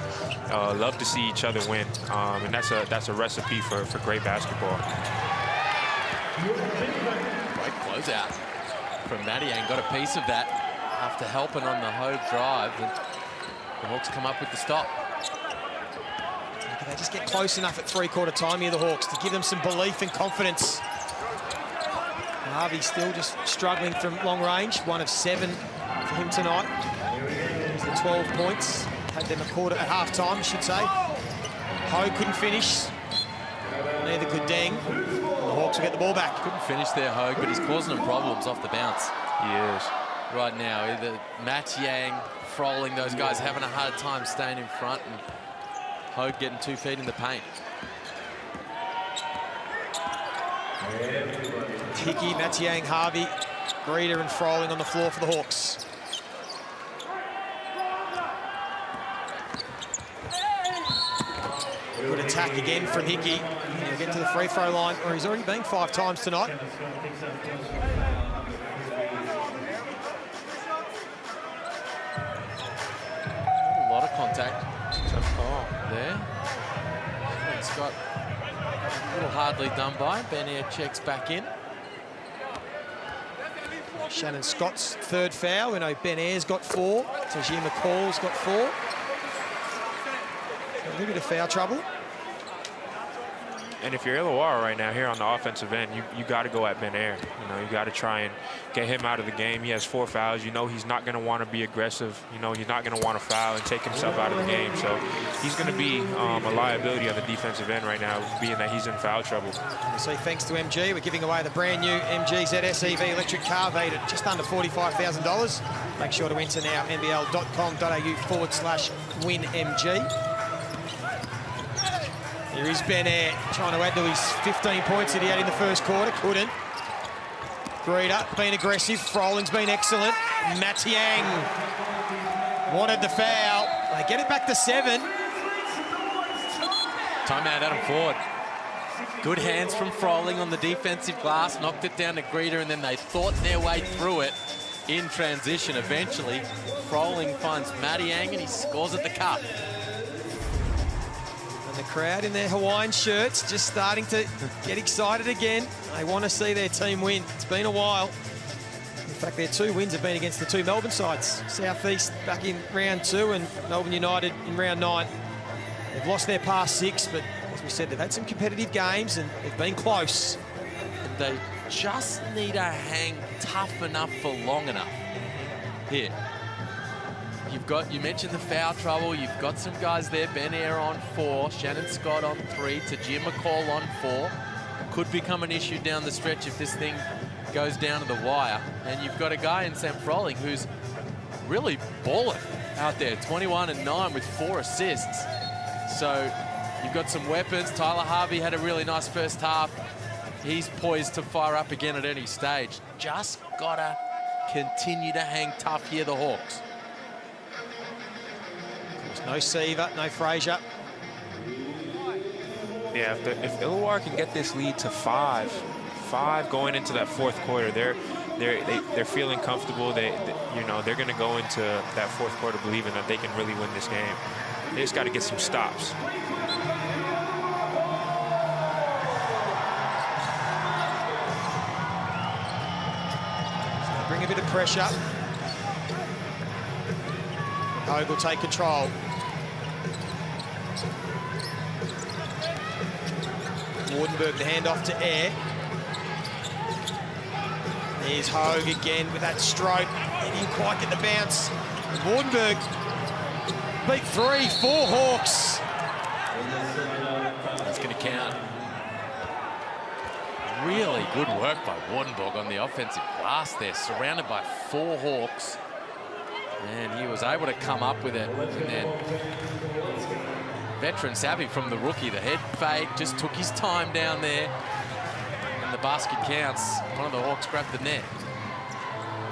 love to see each other win. And that's a recipe for great basketball. Great closeout from Madiang. Got a piece of that after helping on the Hogue drive. And the Hawks come up with the stop. Can they just get close enough at 3/4 time here, the Hawks, to give them some belief and confidence? Harvey still just struggling from long range. 1 of 7 for him tonight. There's the 12 points. Had them a quarter at half-time, I should say. Hogue couldn't finish. Neither could Deng. The Hawks will get the ball back. Couldn't finish there, Hogue, but he's causing them problems off the bounce. He is. Right now, either Matiang, Froling, those guys having a hard time staying in front, and Hogue getting 2 feet in the paint. Hickey, Matiang, Harvey, Breeder and Froling on the floor for the Hawks. Good attack again from Hickey. He'll get to the free throw line, or he's already been 5 times tonight. A lot of contact. There. Scott, a little hardly done by. Ben Air checks back in. Shannon Scott's 3rd foul. We know Ben Ayre's got 4. Tajir McCall's got 4. A little bit of foul trouble. And if you're Illawarra right now here on the offensive end, you got to go at Ben Ayre. You got to try and get him out of the game. He has 4 fouls. He's not going to want to be aggressive. He's not going to want to foul and take himself out of the game. So he's going to be a liability on the defensive end right now, being that he's in foul trouble. So thanks to MG, we're giving away the brand new MG ZSEV electric car valued at just under $45,000. Make sure to enter now, nbl.com.au/winmg. Here is Ben Ayre trying to add to his 15 points that he had in the first quarter. Couldn't. Greeder been aggressive. Frolling's been excellent. Matiang wanted the foul. They get it back to 7. Timeout, Adam Ford. Good hands from Froling on the defensive glass. Knocked it down to Greeder, and then they thought their way through it in transition. Eventually, Froling finds Matiang, and he scores at the cup. And the crowd in their Hawaiian shirts just starting to get excited again. They want to see their team win. It's been a while. In fact, their 2 wins have been against the 2 Melbourne sides. South East back in round 2 and Melbourne United in round 9. They've lost their past 6, but as we said, they've had some competitive games and they've been close. And they just need to hang tough enough for long enough. Here. You mentioned the foul trouble. You've got some guys there. Ben Eyre on 4, Shannon Scott on 3, Tajir McCall on 4. Could become an issue down the stretch if this thing goes down to the wire. And you've got a guy in Sam Froling who's really balling out there. 21 and 9 with 4 assists. So you've got some weapons. Tyler Harvey had a really nice first half. He's poised to fire up again at any stage. Just gotta continue to hang tough here, the Hawks. There's no Seaver, no Fraser. Yeah, if Illawarra can get this lead to 5 going into that 4th quarter, they're feeling comfortable. They're going to go into that 4th quarter believing that they can really win this game. They just got to get some stops. Bring a bit of pressure. Hogue will take control. Wardenberg the handoff to Eyre. There's Hogue again with that stroke. He didn't quite get the bounce. Wardenberg beat 3, 4 Hawks. That's going to count. Really good work by Wardenberg on the offensive glass there, surrounded by 4 Hawks. And he was able to come up with it. And then veteran savvy from the rookie, the head fake, just took his time down there. And the basket counts. One of the Hawks grabbed the net.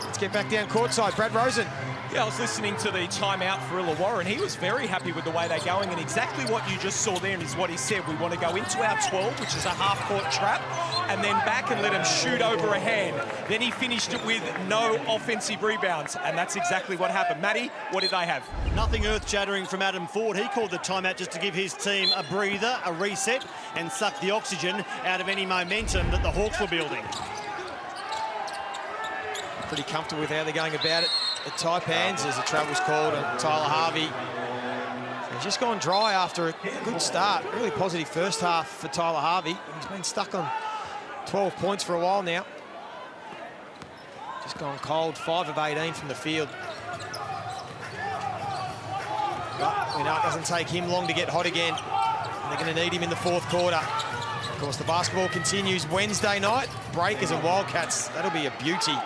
Let's get back down courtside. Brad Rosen. Yeah, I was listening to the timeout for Illawarra, and he was very happy with the way they're going, and exactly what you just saw there is what he said. We want to go into our 12, which is a half-court trap, and then back and let him shoot over a hand. Then he finished it with no offensive rebounds, and that's exactly what happened. Matty, what did they have? Nothing earth-shattering from Adam Ford. He called the timeout just to give his team a breather, a reset, and suck the oxygen out of any momentum that the Hawks were building. Pretty comfortable with how they're going about it at Taipans as the travel's called on Tyler Harvey. He's just gone dry after a good start. Really positive first half for Tyler Harvey. He's been stuck on 12 points for a while now. Just gone cold, 5 of 18 from the field. But we know it doesn't take him long to get hot again. They're going to need him in the 4th quarter. Of course, the basketball continues Wednesday night. Breakers and Wildcats. That'll be a beauty.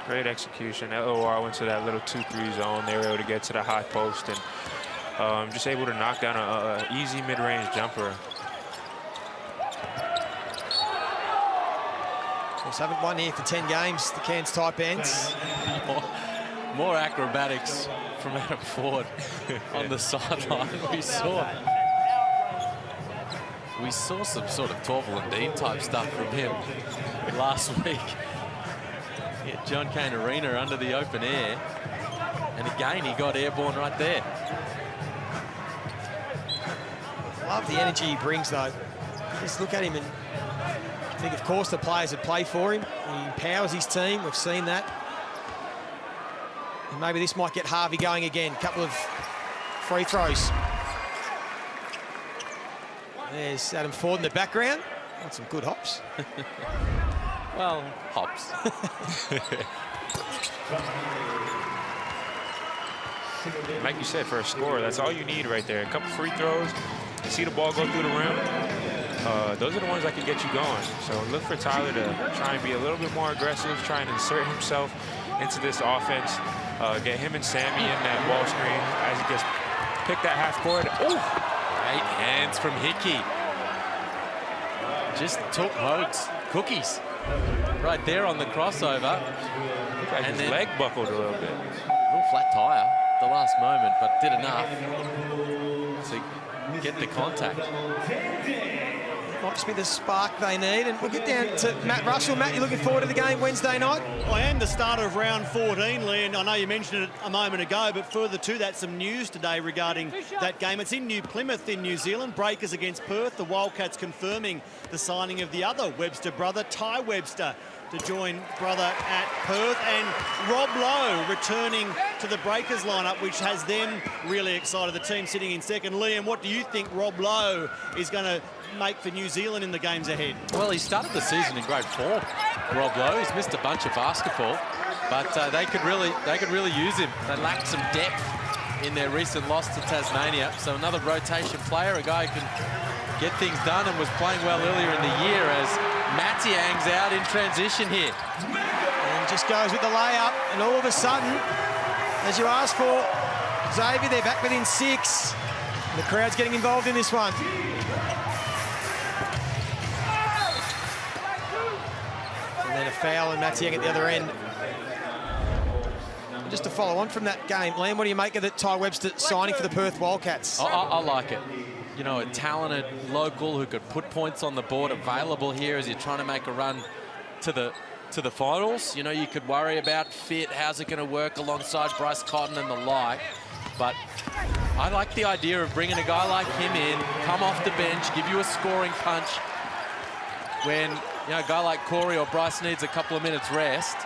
Great execution. Illawarra went to that little 2-3 zone. They were able to get to the high post and just able to knock down an easy mid-range jumper. Just haven't won here for 10 games, the Cairns Taipans. More acrobatics from Adam Ford on the sideline. We saw some sort of Torval and Dean type stuff from him last week. Yeah, John Cain Arena under the open air. And again, he got airborne right there. Love the energy he brings, though. Just look at him and think, of course, the players that play for him. He empowers his team. We've seen that. And maybe this might get Harvey going again. A couple of free throws. There's Adam Ford in the background. Got some good hops. Well, hops. Like you said, for a score, that's all you need right there. A couple free throws, you see the ball go through the rim. Those are the ones that can get you going. So look for Tyler to try and be a little bit more aggressive, try and insert himself into this offense. Get him and Sammy in that ball screen as he gets picked that half court. Ooh! Great hands from Hickey. Just took Hogue's cookies. right there on the crossover. And his leg buckled a little bit. A little flat tyre at the last moment, but did enough to get the contact. Might just be the spark they need. And we'll get down to Matt Russell. Matt, you looking forward to the game Wednesday night? I am. The start of round 14, Lee, and I know you mentioned it a moment ago, but further to that, some news today regarding that game. It's in New Plymouth in New Zealand. Breakers against Perth. The Wildcats confirming the signing of the other Webster brother, Ty Webster, to join brother at Perth, and Rob Lowe returning to the Breakers lineup, which has them really excited. The team sitting in second. Liam, what do you think Rob Lowe is going to make for New Zealand in the games ahead? Well, he started the season in great form, Rob Lowe. He's missed a bunch of basketball, but they could really use him. They lacked some depth in their recent loss to Tasmania, so another rotation player, a guy who can get things done, and was playing well earlier in the year as Matiang's out in transition here. And just goes with the layup, and all of a sudden, as you asked for, Xavier, they're back within 6. The crowd's getting involved in this one. And then a foul, and Matiang at the other end. And just to follow on from that game, Liam, what do you make of the Ty Webster signing for the Perth Wildcats? I like it. You know, a talented local who could put points on the board, available here as you're trying to make a run to the finals. You know, you could worry about fit, how's it going to work alongside Bryce Cotton and the like. But I like the idea of bringing a guy like him in, come off the bench, give you a scoring punch when, you know, a guy like Corey or Bryce needs a couple of minutes rest.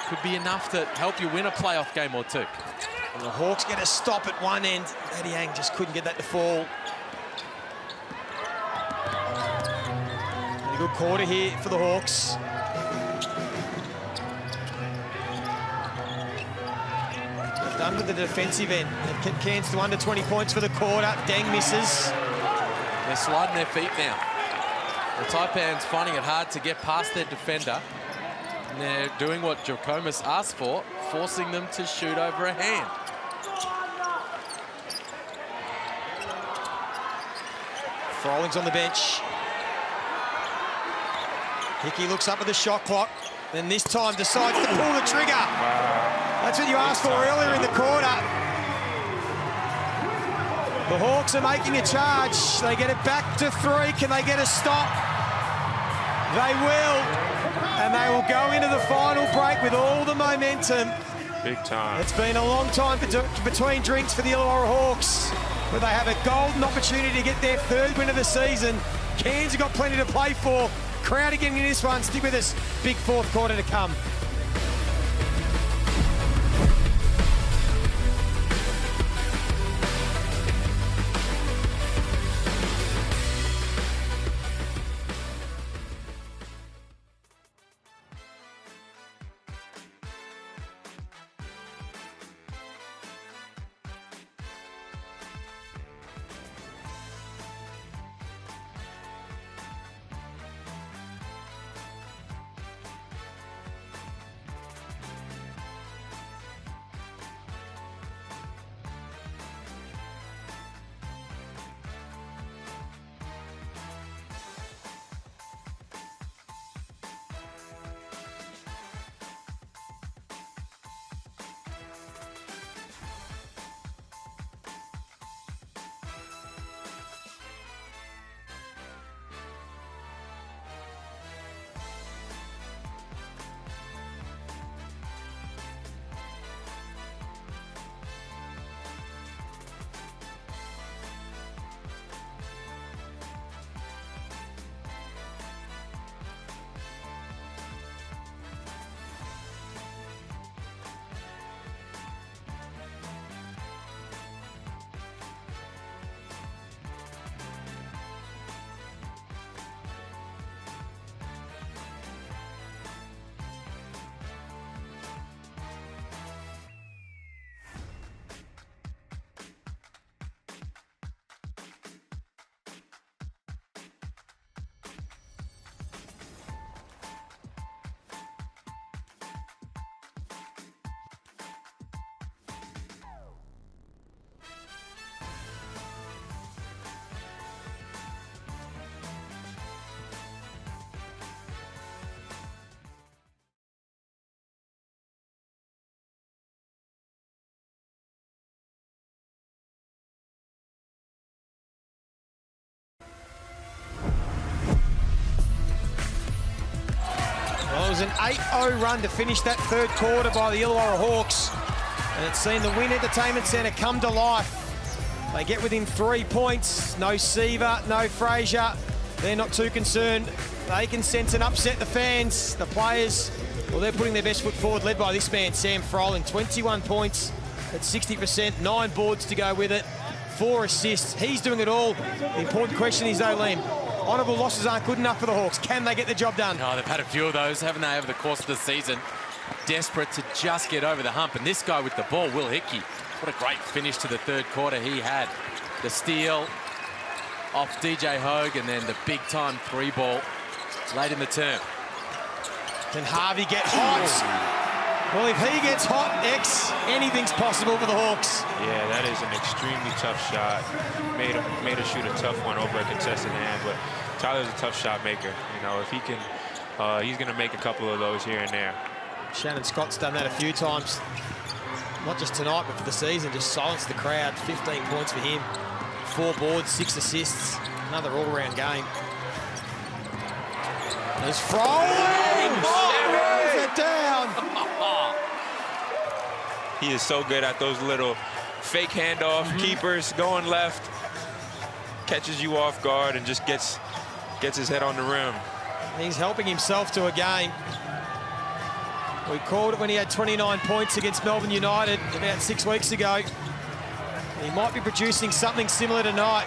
Could be enough to help you win a playoff game or two. And the Hawks get a stop at one end. Matiang just couldn't get that to fall. And a good quarter here for the Hawks. They've done with the defensive end. They've kept Cairns to under 20 points for the quarter. Dang misses. They're sliding their feet now. The Taipans finding it hard to get past their defender. And they're doing what Jokomis asked for, forcing them to shoot over a hand. Frolling's on the bench. Hickey looks up at the shot clock, then this time decides to pull the trigger. That's what you asked for earlier in the quarter. The Hawks are making a charge. They get it back to 3. Can they get a stop? They will. And they will go into the final break with all the momentum. Big time. It's been a long time between drinks for the Illawarra Hawks, but they have a golden opportunity to get their 3rd win of the season. Cairns have got plenty to play for. Crowd getting in this one. Stick with us. Big 4th quarter to come. was an 8-0 run to finish that third quarter by the Illawarra Hawks. And it's seen the Wynn Entertainment Centre come to life. They get within 3 points. No Seaver, no Frazier. They're not too concerned. They can sense an upset. The fans, the players, well, they're putting their best foot forward, led by this man, Sam Froling. 21 points at 60%, 9 boards to go with it, 4 assists. He's doing it all. The important question is, though, Liam, honourable losses aren't good enough for the Hawks. Can they get the job done? Oh, they've had a few of those, haven't they, over the course of the season? Desperate to just get over the hump. And this guy with the ball, Will Hickey, what a great finish to the third quarter he had. The steal off DJ Hogue, and then the big-time 3-ball late in the term. Can Harvey get hot? Well, if he gets hot, anything's possible for the Hawks. Yeah, that is an extremely tough shot. Made her shoot a tough one over a contested hand, but Tyler's a tough shot maker. You know, if he can, he's going to make a couple of those here and there. Shannon Scott's done that a few times, not just tonight, but for the season. Just silenced the crowd. 15 points for him, 4 boards, 6 assists. Another all-round game. There's Froling! Oh, it down! He is so good at those little fake handoff keepers, going left, catches you off guard, and just gets his head on the rim. He's helping himself to a game. We called it when he had 29 points against Melbourne United about 6 weeks ago. He might be producing something similar tonight.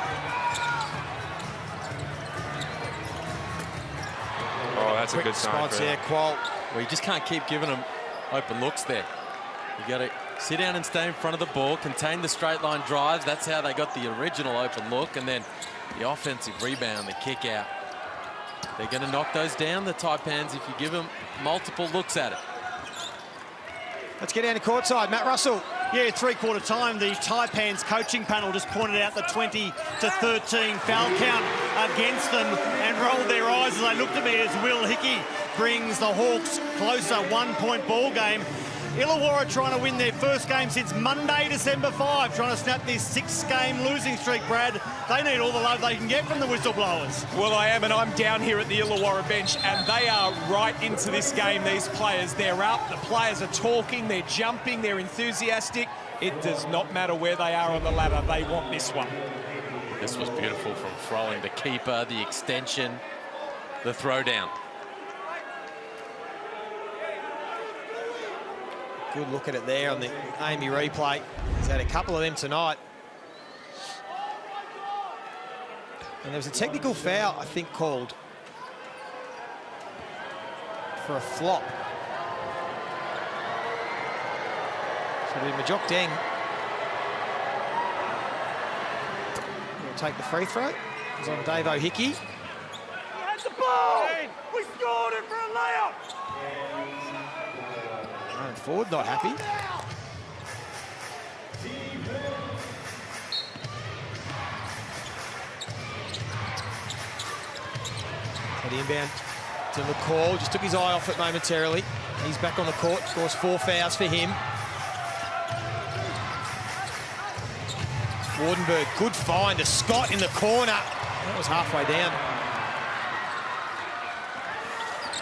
Oh, that's a good sign. Spots, yeah, Qual. Well, you just can't keep giving them open looks there. You got to sit down and stay in front of the ball, contain the straight line drives. That's how they got the original open look. And then the offensive rebound, the kick out. They're going to knock those down, the Taipans, if you give them multiple looks at it. Let's get down to courtside. Matt Russell. Yeah, 3/4 time, the Taipans coaching panel just pointed out the 20-13 foul count against them and rolled their eyes as they looked at me as Will Hickey brings the Hawks closer, 1-point ball game. Illawarra trying to win their first game since Monday, December 5, trying to snap this 6-game losing streak, Brad. They need all the love they can get from the whistleblowers. Well, I am, and I'm down here at the Illawarra bench, and they are right into this game, these players. They're up, the players are talking, they're jumping, they're enthusiastic. It does not matter where they are on the ladder, they want this one. This was beautiful from Froling, the keeper, the extension, the throwdown. Good look at it there on the Amy replay. He's had a couple of them tonight. And there was a technical foul, I think, called for a flop. So it'll be Majok Deng. He'll take the free throw. It's on Dave O'Hickey. That's the ball! We scored it for a layup! Ryan Ford not happy. So the inbound to McCall, just took his eye off it momentarily. He's back on the court, scores 4 fouls for him. Wardenberg, good find to Scott in the corner. That was halfway down.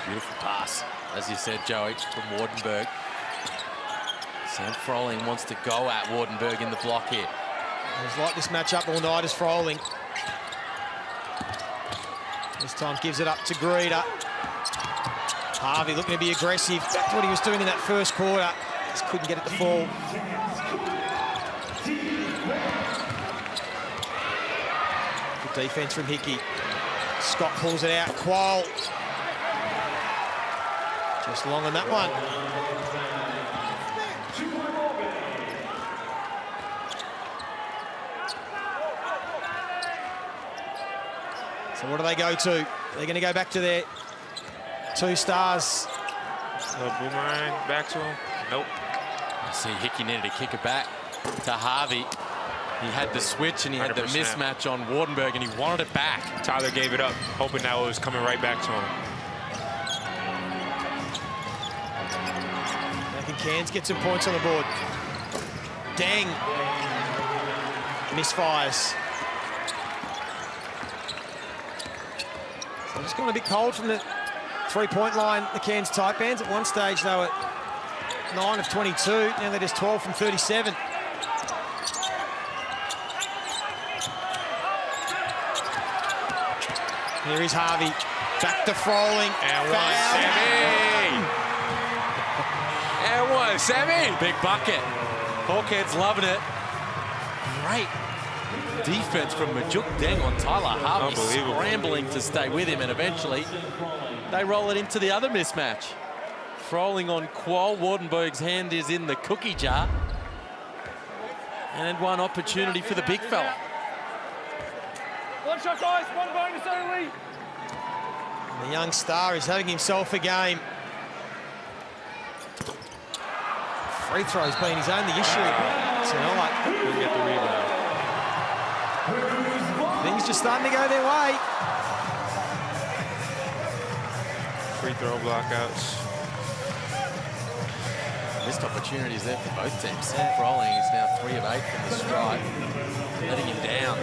Beautiful pass, as you said, Joey, from Wardenberg. Sam Froling wants to go at Wardenberg in the block here. He's like this matchup all night as Froling. This time gives it up to Greeder. Harvey looking to be aggressive. That's what he was doing in that first quarter. Just couldn't get it to fall. Good defense from Hickey. Scott pulls it out. Qual. Just long on that one. So what do they go to? They're going to go back to their 2 stars. Boomerang back to him. Nope. See, Hickey needed to kick it back to Harvey. He had the switch and he had the 100%. mismatch on Wardenberg and he wanted it back. Tyler gave it up, hoping that was coming right back to him. I think Cairns get some points on the board. Dang. Misfires. So just gone a bit cold from the three-point line, the Cairns Taipans. At one stage, they were 9 of 22. Now they're just 12 from 37. Here is Harvey. Back to Froling. And one, Sammy. And one, Sammy. Big bucket. Hawkheads loving it. Great defense from Majuk Deng on Tyler Harvey. Scrambling to stay with him, and eventually they roll it into the other mismatch. Froling on Qual. Wardenberg's hand is in the cookie jar. And one opportunity for the big fella. One shot, guys. One bonus only. The young star is having himself a game. Free throw's been his only issue tonight. Couldn't get the rebound. Things just starting to go their way. Free throw blockouts. Missed opportunities there for both teams. Froling is now 3 of 8 from the stripe, letting him down.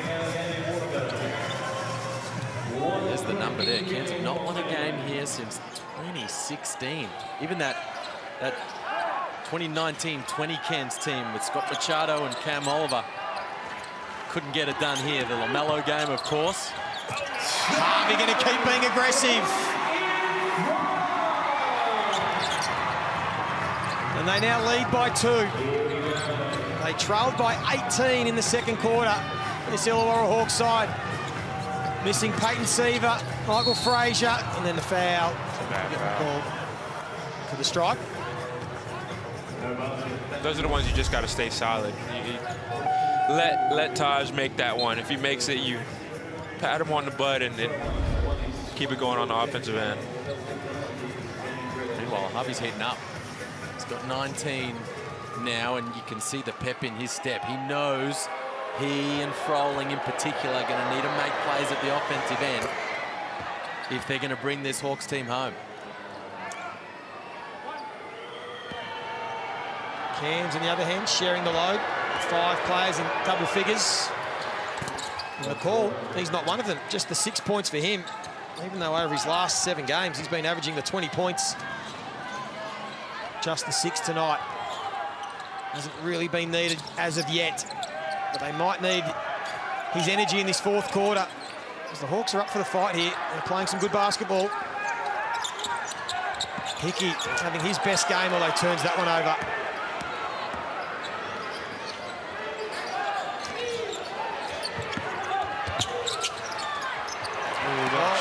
There's the number there. Cairns have not won a game here since 2016. Even that 2019-20 Cairns team with Scott Machado and Cam Oliver couldn't get it done here. The LaMelo game, of course. Harvey going to keep being aggressive. And they now lead by 2. They trailed by 18 in the second quarter. This Illawarra Hawks side. Missing Peyton Seaver, Michael Frazier, and then the foul. To the strike. Those are the ones you just got to stay solid. Let Taj make that one. If he makes it, you pat him on the butt and then keep it going on the offensive end. Meanwhile, Harvey's heating up. He's got 19 now, and you can see the pep in his step. He knows he and Froling in particular are going to need to make plays at the offensive end if they're going to bring this Hawks team home. Cairns, on the other hand, sharing the load. 5 players in double figures. And McCall, he's not one of them. Just the 6 points for him. Even though over his last 7 games, he's been averaging the 20 points. Just the 6 tonight. Hasn't really been needed as of yet. But they might need his energy in this fourth quarter, because the Hawks are up for the fight here. They're playing some good basketball. Hickey having his best game, although turns that one over.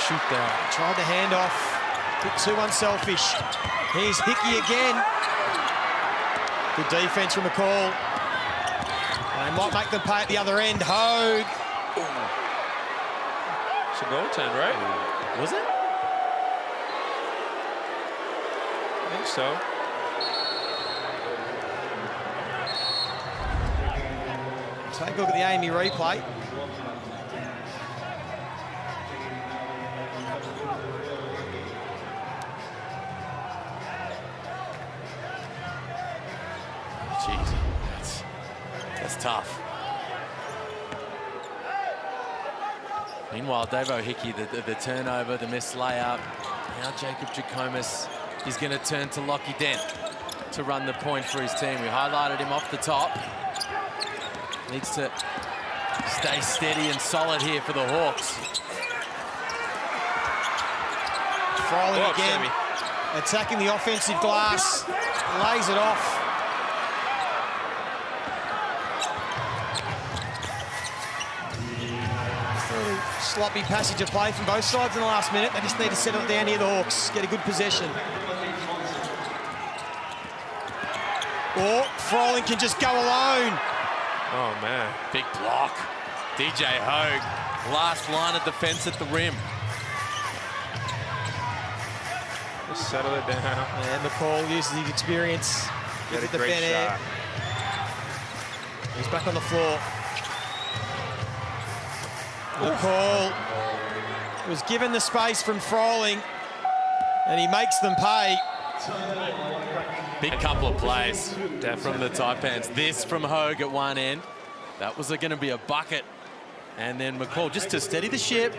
Shoot that. Tried the handoff. Bit too unselfish. Here's Hickey again. Good defense from McCall. They might make them pay at the other end. Hogue. It's a goaltend, right? Was it? I think so. Take a look at the AME replay. Jeez, that's tough. Meanwhile, Davo Hickey, the turnover, the missed layup. Now Jacob Jacomas is going to turn to Lockie Dent to run the point for his team. We highlighted him off the top. Needs to stay steady and solid here for the Hawks. Froling again, attacking the offensive glass, lays it off. Sloppy passage of play from both sides in the last minute. They just need to settle it down here, the Hawks. Get a good possession. Or Froling can just go alone. Oh, man. Big block. DJ Hogue, last line of defense at the rim. Just settle it down. And McCall uses his experience. Get a great shot. He's back on the floor. McCall was given the space from Froling, and he makes them pay. Big couple of plays from the Taipans. This from Hogue at one end. That was going to be a bucket And then McCall just to steady the ship.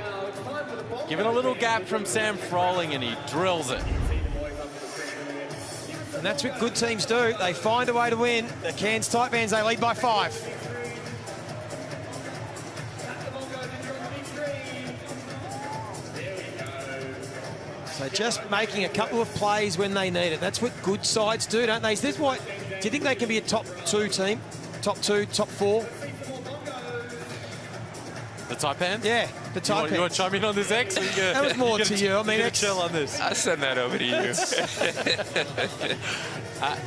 Given a little gap from Sam Froling, and he drills it. And that's what good teams do. They find a way to win. The Cairns Taipans, they lead by 5. So just making a couple of plays when they need it. That's what good sides do, don't they? Is this what, do you think they can be a top 2 team? Top 2, top 4? The Taipans? Yeah, the Taipans. You want to chime in on this, X? That was more to you. I mean, it's chill on this. I send that over to you.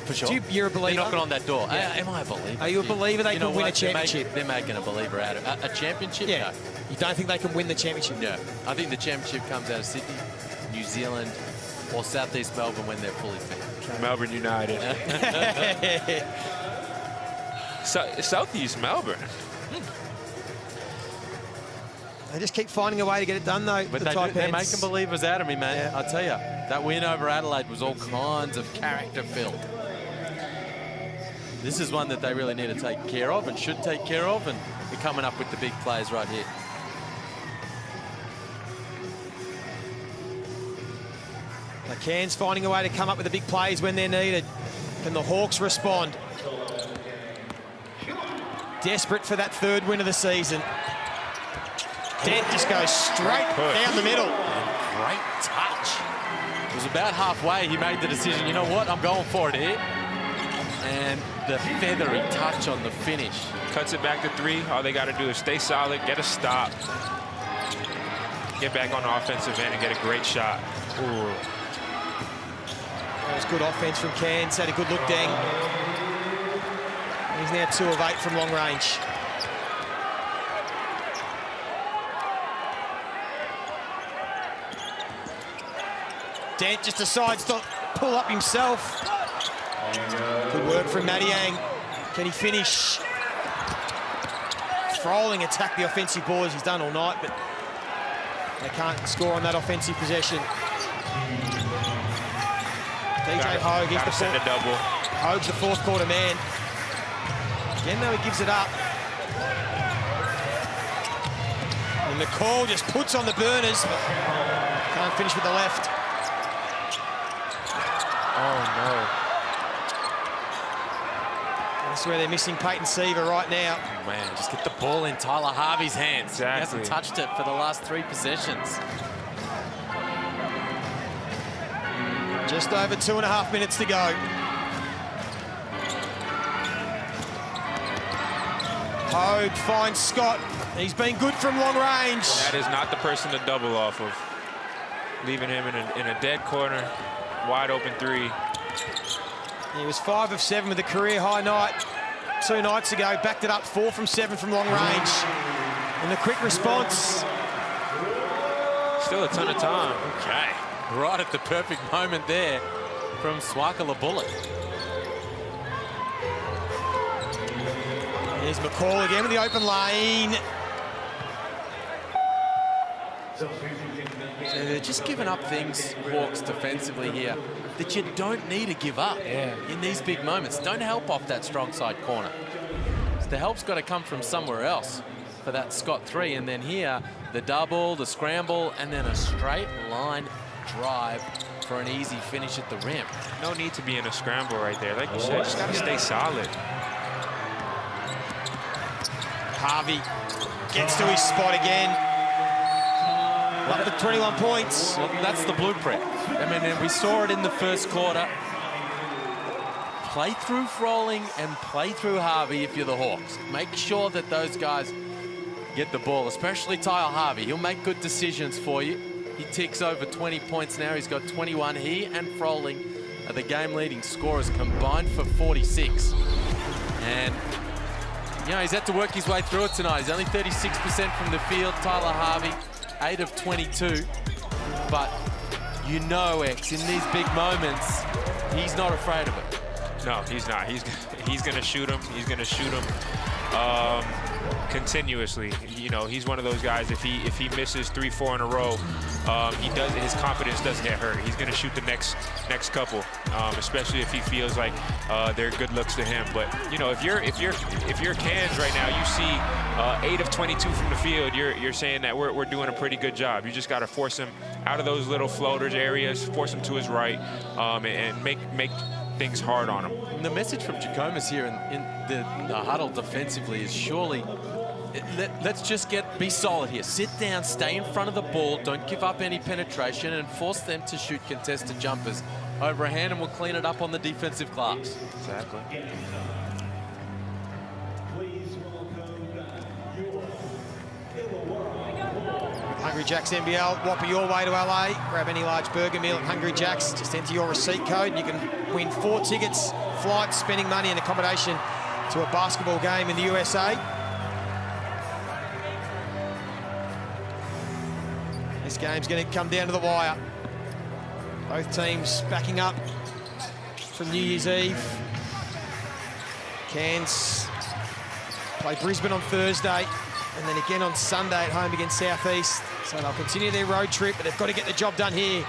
For sure. You're a believer. They're knocking on that door. Yeah. Am I a believer? Are you a believer they can win a championship? They're making a believer out of it. A championship? Yeah. No. You don't think they can win the championship? No. I think the championship comes out of Sydney, New Zealand, or Southeast Melbourne when they're fully fit. Melbourne United. Southeast Melbourne. They just keep finding a way to get it done, though. But they're making believers out of me, man. Yeah. I tell you, that win over Adelaide was all kinds of character-filled. This is one that they really need to take care of and should take care of, and they're coming up with the big plays right here. The Cairns finding a way to come up with the big plays when they're needed. Can the Hawks respond? Desperate for that 3rd win of the season. Dent just goes straight down the middle. Great touch. It was about halfway. He made the decision, you know what, I'm going for it here. And the feathery touch on the finish. Cuts it back to 3. All they got to do is stay solid, get a stop, get back on the offensive end and get a great shot. Ooh. That was good offense from Cairns. Had a good look, Deng. He's now 2 of 8 from long range. Dent just decides to pull up himself. Good work from Mattiang. Can he finish? Froling attacked the offensive boards he's done all night, but they can't score on that offensive possession. DJ Hogue, he's the double. Hogue's the 4th quarter man. Again, though, he gives it up. And McCall just puts on the burners, but can't finish with the left. Oh, no. That's where they're missing Peyton Seaver right now. Oh, man, just get the ball in Tyler Harvey's hands. Exactly. He hasn't touched it for the last 3 possessions. Just over 2.5 minutes to go. Hogue finds Scott. He's been good from long range. That is not the person to double off of. Leaving him in a dead corner. Wide open 3. He was 5 of 7 with a career high night 2 nights ago. Backed it up 4 from 7 from long range. And the quick response. Still a ton of time. Okay. Right at the perfect moment there from Swakala Bullock. Here's McCall again with the open lane. So they're just giving up things, Hawks, defensively here, that you don't need to give up in these big moments. Don't help off that strong side corner. So the help's got to come from somewhere else for that Scott 3. And then here, the double, the scramble, and then a straight line drive for an easy finish at the rim. No need to be in a scramble right there. Like you said, just got to stay solid. Harvey gets to his spot again. Up to 21 points. Well, that's the blueprint. I mean, and we saw it in the first quarter. Play through Froling and play through Harvey if you're the Hawks. Make sure that those guys get the ball, especially Tyler Harvey. He'll make good decisions for you. He ticks over 20 points now. He's got 21. He and Froling are the game-leading scorers combined for 46. And, you know, he's had to work his way through it tonight. He's only 36% from the field. Tyler Harvey, 8 of 22. But you know, X, in these big moments, he's not afraid of it. No, he's not. He's going to shoot him. He's going to shoot him. continuously. You know, he's one of those guys, if he misses 3-4 in a row, his confidence does get hurt. He's going to shoot the next couple, especially if he feels like they're good looks to him. But you know, if you're Cairns right now, you see 8 of 22 from the field, you're saying that we're doing a pretty good job. You just got to force him out of those little floaters areas, force him to his right, and make things hard on him. And the message from Jackomas here in the huddle defensively is surely, let's just be solid here. Sit down, stay in front of the ball, don't give up any penetration, and force them to shoot contested jumpers overhand, and we'll clean it up on the defensive glass. Exactly. Hungry Jack's NBL, whopper your way to LA. Grab any large burger meal at Hungry Jack's. Just enter your receipt code and you can win 4 tickets, flights, spending money and accommodation to a basketball game in the USA. This game's going to come down to the wire. Both teams backing up from New Year's Eve. Cairns play Brisbane on Thursday and then again on Sunday at home against Southeast. So they'll continue their road trip, but they've got to get the job done here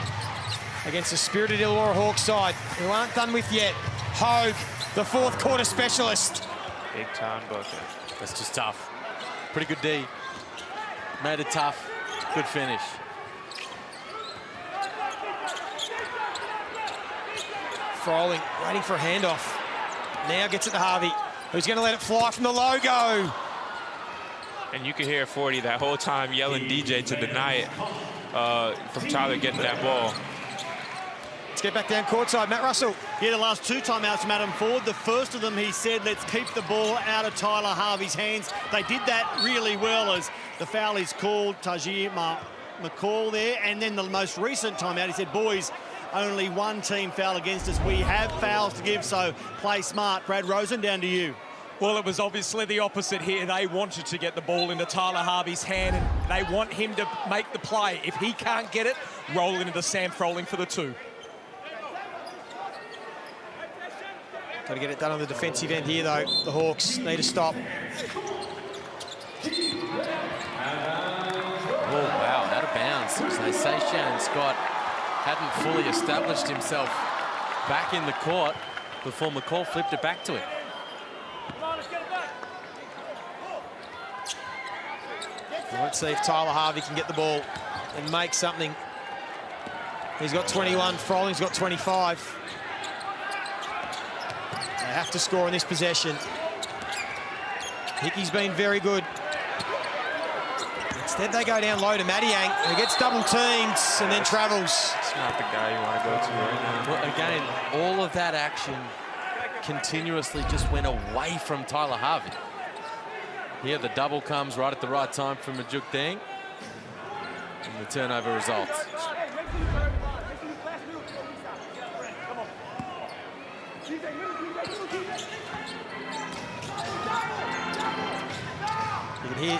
against the spirited Illawarra Hawks side, who aren't done with yet. Hogue, the fourth quarter specialist. Big time bucket. That's just tough. Pretty good D. Made it tough. Good finish. Froling, waiting for a handoff. Now gets it to Harvey, who's going to let it fly from the logo. And you could hear 40 that whole time yelling DJ to deny it from Tyler getting that ball. Let's get back down courtside. Matt Russell. Yeah, the last 2 timeouts from Adam Ford. The first of them, he said, let's keep the ball out of Tyler Harvey's hands. They did that really well as the foul is called. Tajir McCall there. And then the most recent timeout, he said, boys, only one team foul against us. We have fouls to give, so play smart. Brad Rosen, down to you. Well, it was obviously the opposite here. They wanted to get the ball into Tyler Harvey's hand, and they want him to make the play. If he can't get it, roll it into Sam Froling for the 2. Got to get it done on the defensive end here, though. The Hawks need to stop. Oh, wow, out of bounds. So Sashan Scott hadn't fully established himself back in the court before McCall flipped it back to him. Let's see if Tyler Harvey can get the ball and make something. He's got 21, Froling's got 25. They have to score in this possession. Hickey's been very good. Instead, they go down low to Madiang, who gets double teamed and then travels. It's not the guy you want to go to right now. Well, again, all of that action continuously just went away from Tyler Harvey. Here, the double comes right at the right time from Majuk Deng. And the turnover results. You can hear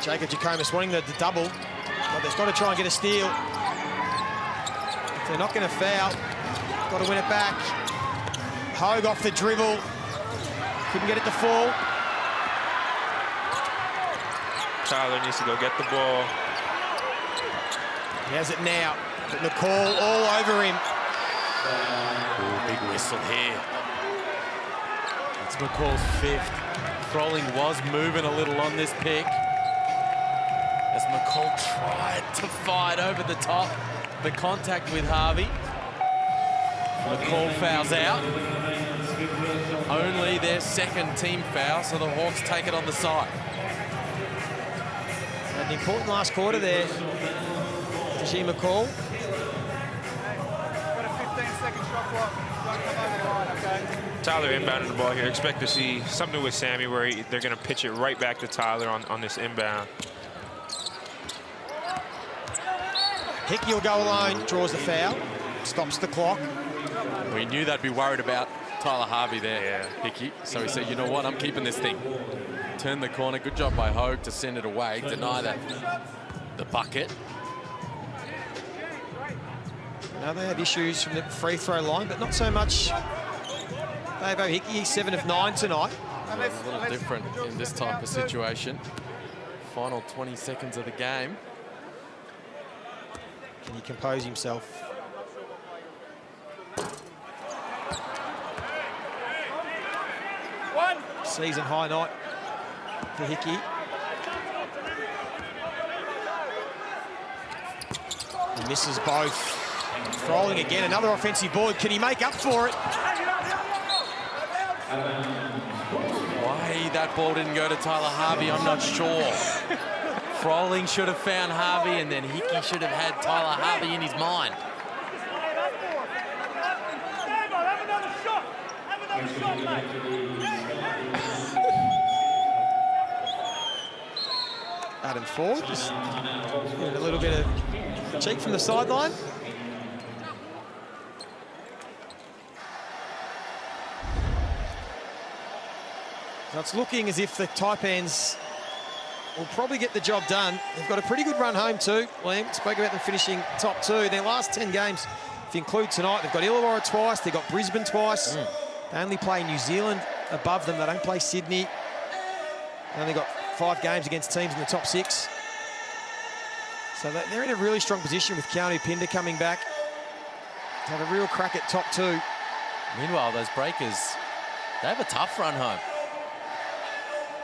Jacob Jackomas wanting the double, but they've got to try and get a steal. If they're not going to foul, got to win it back. Hogue off the dribble. Couldn't get it to fall. Tyler needs to go get the ball. He has it now, but McCall all over him. Ooh, big whistle here. It's McCall's 5th. Froling was moving a little on this pick as McCall tried to fight over the top. The contact with Harvey. McCall fouls out. Only their 2nd team foul, so the Hawks take it on the side. An important last quarter there. Tajir McCall. Got a 15-second shot clock. Don't come over the line, okay? Tyler inbounding the ball here. Expect to see something with Sammy where they're going to pitch it right back to Tyler on this inbound. Hickey will go alone, draws the foul, stops the clock. We knew they'd be worried about Tyler Harvey there, Hickey. So he said, you know what, I'm keeping this thing. Turn the corner. Good job by Hogue to send it away, deny the bucket. Now they had issues from the free throw line, but not so much. Davo Hickey, 7 of 9 tonight. It's a little different in this type of situation. Final 20 seconds of the game. Can he compose himself? Season high night for Hickey. He misses both. Froling again, another offensive board. Can he make up for it? Why that ball didn't go to Tyler Harvey, I'm not sure. Froling should have found Harvey, and then Hickey should have had Tyler Harvey in his mind. Adam Ford just getting a little bit of cheek from the sideline. So it's looking as if the Taipans will probably get the job done. They've got a pretty good run home too. Liam spoke about them finishing top 2. Their last 10 games, if you include tonight, they've got Illawarra twice, they've got Brisbane twice. They only play New Zealand above them. They don't play Sydney. They only got 5 games against teams in the top 6. So they're in a really strong position with Keanu Pinder coming back to have a real crack at top 2. Meanwhile, those Breakers, they have a tough run home.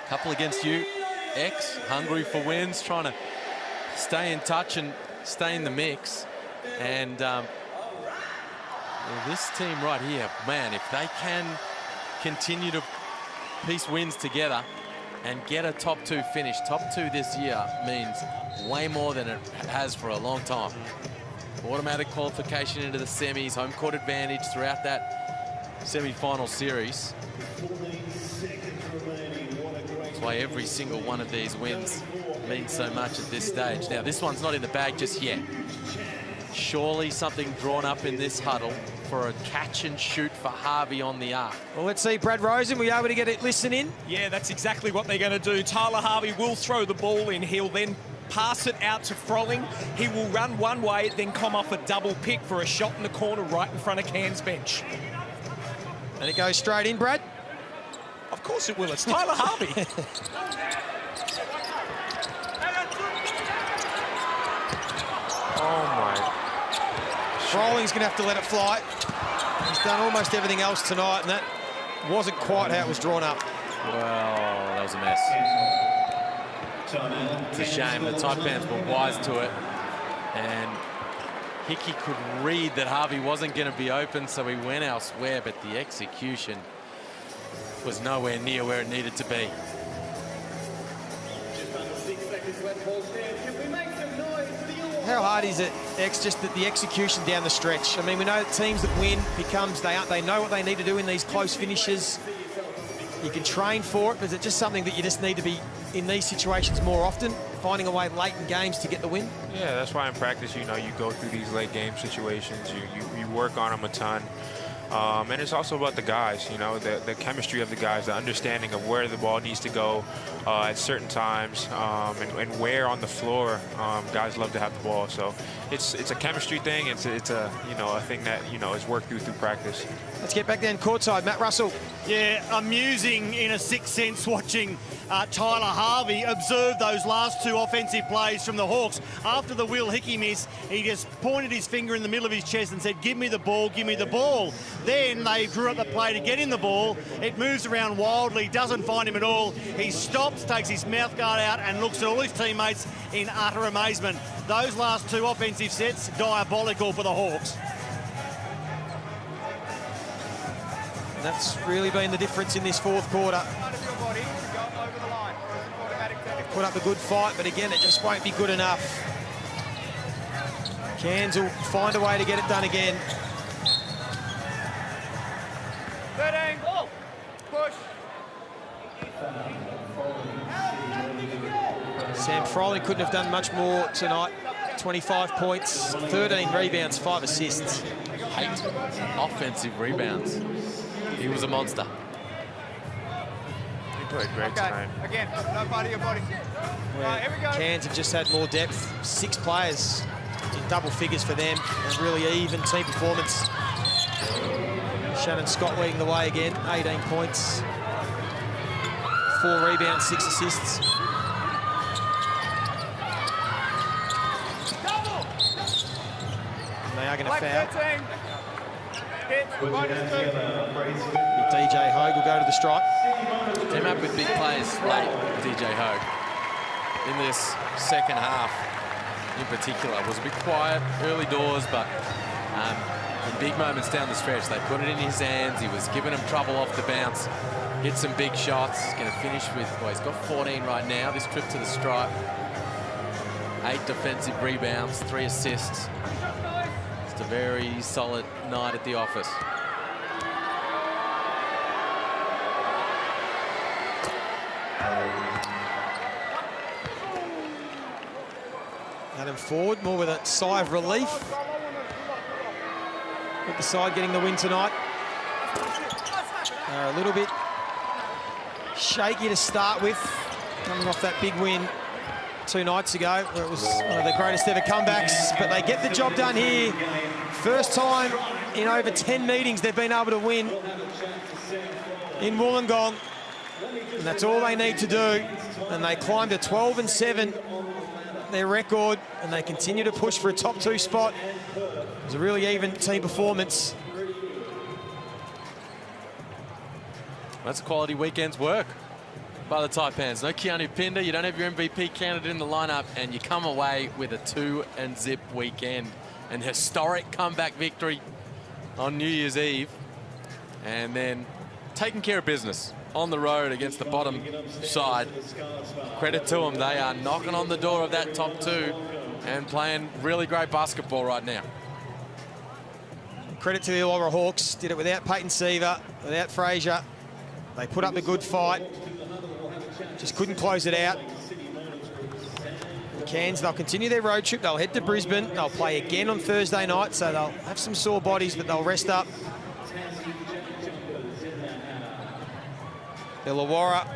Couple against you, X, hungry for wins, trying to stay in touch and stay in the mix. And this team right here, man, if they can continue to piece wins together and get a top 2 finish. Top 2 this year means way more than it has for a long time. Automatic qualification into the semis, home court advantage throughout that semi-final series. That's why every single one of these wins means so much at this stage. Now, this one's not in the bag just yet. Surely something drawn up in this huddle for a catch and shoot for Harvey on the arc. Well, let's see, Brad Rosen, were you able to get it listened in? Yeah, that's exactly what they're going to do. Tyler Harvey will throw the ball in. He'll then pass it out to Froling. He will run one way, then come off a double pick for a shot in the corner right in front of Cairns' bench. And it goes straight in, Brad? Of course it will. It's Tyler Harvey. Oh, my. Froling's going to have to let it fly. He's done almost everything else tonight, and that wasn't quite how it was drawn up. Well, that was a mess. It's a shame. The Taipans were wise to it. And Hickey could read that Harvey wasn't going to be open, so he went elsewhere, but the execution was nowhere near where it needed to be. How hard is it, X, just that the execution down the stretch? I mean, we know that teams that win becomes, they know what they need to do in these close finishes. You can train for it, but is it just something that you just need to be in these situations more often, finding a way late in games to get the win? Yeah, that's why in practice, you know, you go through these late game situations, you work on them a ton. And it's also about the guys, you know, the chemistry of the guys, the understanding of where the ball needs to go at certain times, and where on the floor guys love to have the ball. So it's a chemistry thing. It's a a thing that is worked through practice. Let's get back down courtside. Matt Russell. Yeah, amusing in a sixth sense watching Tyler Harvey observe those last 2 offensive plays from the Hawks. After the Will Hickey miss, he just pointed his finger in the middle of his chest and said, "Give me the ball, give me the ball." Then they drew up the play to get in the ball. It moves around wildly, doesn't find him at all. He stops, takes his mouth guard out and looks at all his teammates in utter amazement. Those last 2 offensive sets, diabolical for the Hawks. And that's really been the difference in this 4th quarter. Put up a good fight, but again, it just won't be good enough. Cairns will find a way to get it done again. Third angle. Push. Sam Froling couldn't have done much more tonight. 25 points, 13 rebounds, 5 assists. 8 offensive rebounds. He was a monster. He played great tonight. Again, no part of your body. Here we go. Cairns have just had more depth. 6 players in double figures for them. A really even team performance. Shannon Scott leading the way again, 18 points. 4 rebounds, 6 assists. And they are going to foul. DJ Hogue will go to the strike. Came up with big plays late, DJ Hogue. In this second half, in particular, was a bit quiet early doors, but in big moments down the stretch, they put it in his hands. He was giving him trouble off the bounce. Hit some big shots. He's going to finish with, well, he's got 14 right now. This trip to the stripe. 8 defensive rebounds, 3 assists. Just a very solid night at the office. Adam Ford, more with a sigh of relief. With the side getting the win tonight. They're a little bit shaky to start with, coming off that big win 2 nights ago, where it was one of the greatest ever comebacks, but they get the job done here. First time in over 10 meetings they've been able to win in Wollongong, and that's all they need to do. And they climb to 12-7, their record, and they continue to push for a top 2 spot. It was a really even team performance. That's a quality weekend's work by the Taipans. No Keanu Pinder, you don't have your MVP candidate in the lineup, and you come away with a 2-0 weekend. An historic comeback victory on New Year's Eve, and then taking care of business on the road against the bottom side. Credit to them, they are knocking on the door of that top 2 and playing really great basketball right now. Credit to the Illawarra Hawks, did it without Peyton Seaver, without Frazier. They put up a good fight, just couldn't close it out. The Cairns, they'll continue their road trip. They'll head to Brisbane. They'll play again on Thursday night, so they'll have some sore bodies, but they'll rest up. Illawarra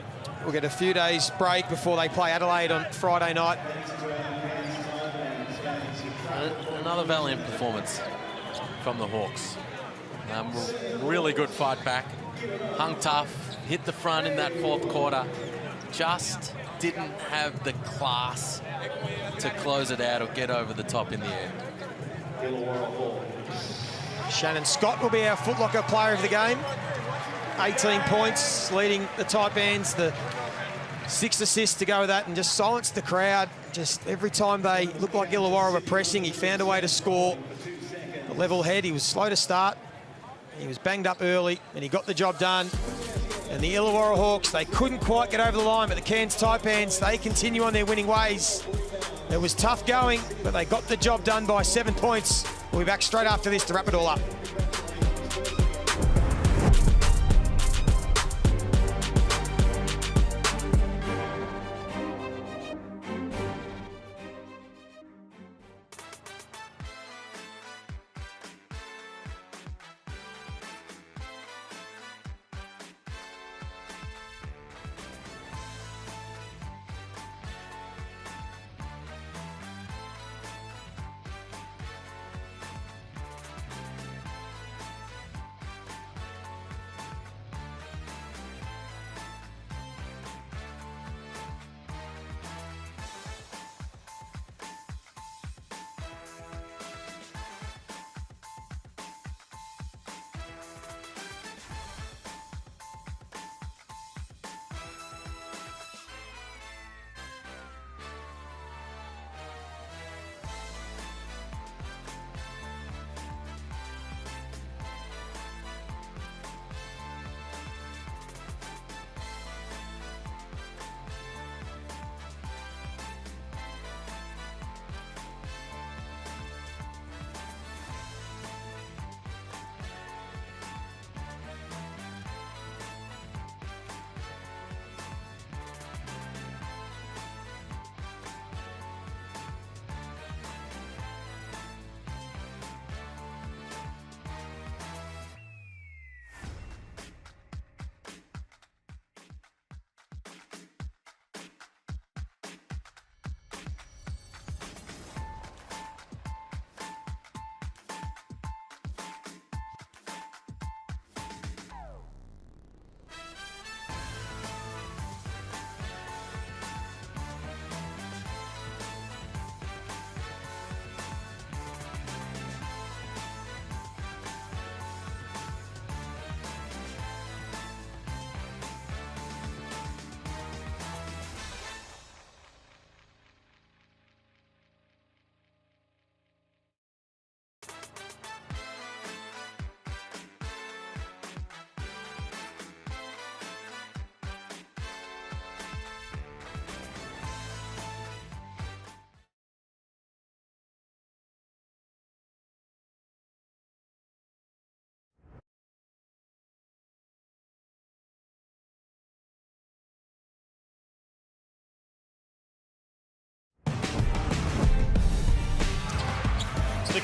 will get a few days break before they play Adelaide on Friday night. Another valiant performance from the Hawks. Really good fight back. Hung tough, hit the front in that 4th quarter. Just didn't have the class to close it out or get over the top in the end. Shannon Scott will be our Footlocker player of the game. 18 points, leading the Taipans, the 6 assists to go with that, and just silenced the crowd. Just every time they looked like Illawarra were pressing, he found a way to score. A level head, he was slow to start. He was banged up early, and he got the job done. And the Illawarra Hawks, they couldn't quite get over the line, but the Cairns Taipans, they continue on their winning ways. It was tough going, but they got the job done by 7 points. We'll be back straight after this to wrap it all up.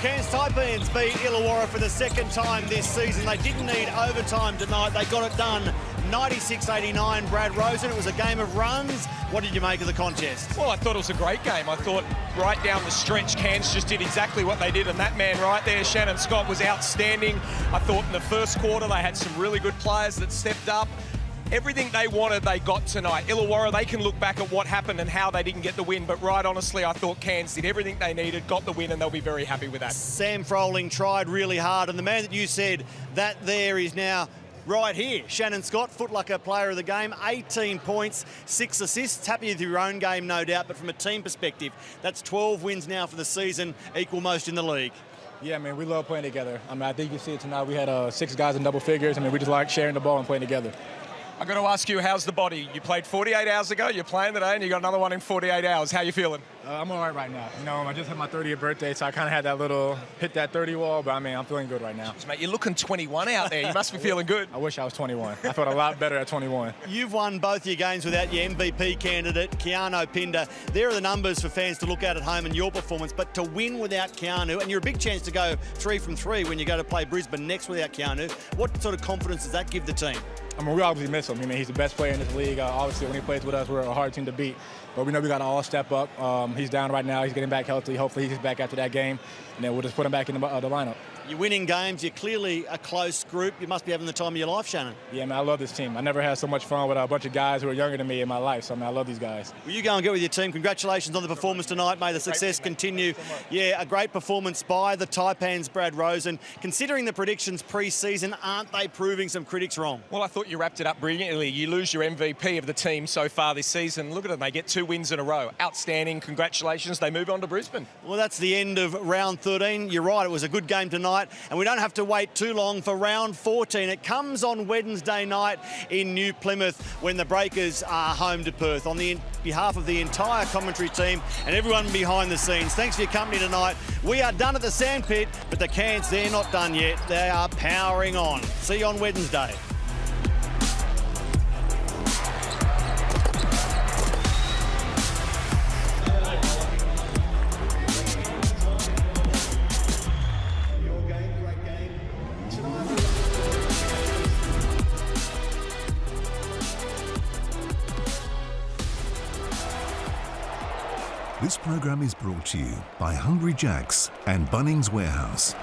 Cairns Taipans beat Illawarra for the second time this season. They didn't need overtime tonight. They got it done 96-89. Brad Rosen, it was a game of runs. What did you make of the contest? Well, I thought it was a great game. I thought right down the stretch, Cairns just did exactly what they did, and that man right there, Shannon Scott, was outstanding. I thought in the first quarter they had some really good players that stepped up. Everything they wanted, they got tonight. Illawarra, they can look back at what happened and how they didn't get the win, but right honestly, I thought Cairns did everything they needed, got the win, and they'll be very happy with that. Sam Froling tried really hard, and the man that you said, that there is now right here. Shannon Scott, Footlocker player of the game, 18 points, 6 assists. Happy with your own game, no doubt, but from a team perspective, that's 12 wins now for the season, equal most in the league. Yeah, man, we love playing together. I mean, I think you see it tonight. We had 6 guys in double figures. I mean, we just like sharing the ball and playing together. I've got to ask you, how's the body? You played 48 hours ago, you're playing today, and you got another one in 48 hours. How you feeling? I'm all right now. You know, I just had my 30th birthday, so I kind of had that little, hit that 30 wall, but I mean, I'm feeling good right now. Mate, you're looking 21 out there. You must be feeling good. I wish I was 21. I felt a lot better at 21. You've won both your games without your MVP candidate, Keanu Pinder. There are the numbers for fans to look at home in your performance, but to win without Keanu, and you're a big chance to go 3 from 3 when you go to play Brisbane next without Keanu, what sort of confidence does that give the team? I mean, we obviously miss him. I mean, he's the best player in this league. Obviously, when he plays with us, we're a hard team to beat. But we know we got to all step up. He's down right now. He's getting back healthy. Hopefully, he gets back after that game, and then we'll just put him back in the lineup. You're winning games. You're clearly a close group. You must be having the time of your life, Shannon. Yeah, man, I love this team. I never had so much fun with a bunch of guys who are younger than me in my life. So, I mean, I love these guys. Well, you go and get with your team. Congratulations on the performance tonight. May the success continue. Yeah, a great performance by the Taipans, Brad Rosen. Considering the predictions pre-season, aren't they proving some critics wrong? Well, I thought you wrapped it up brilliantly. You lose your MVP of the team so far this season. Look at them. They get 2 wins in a row. Outstanding. Congratulations. They move on to Brisbane. Well, that's the end of round 13. You're right. It was a good game tonight, and we don't have to wait too long for round 14. It comes on Wednesday night in New Plymouth when the Breakers are home to Perth. On the behalf of the entire commentary team and everyone behind the scenes, thanks for your company tonight. We are done at the sandpit, but the Cairns, they're not done yet. They are powering on. See you on Wednesday. This program is brought to you by Hungry Jack's and Bunnings Warehouse.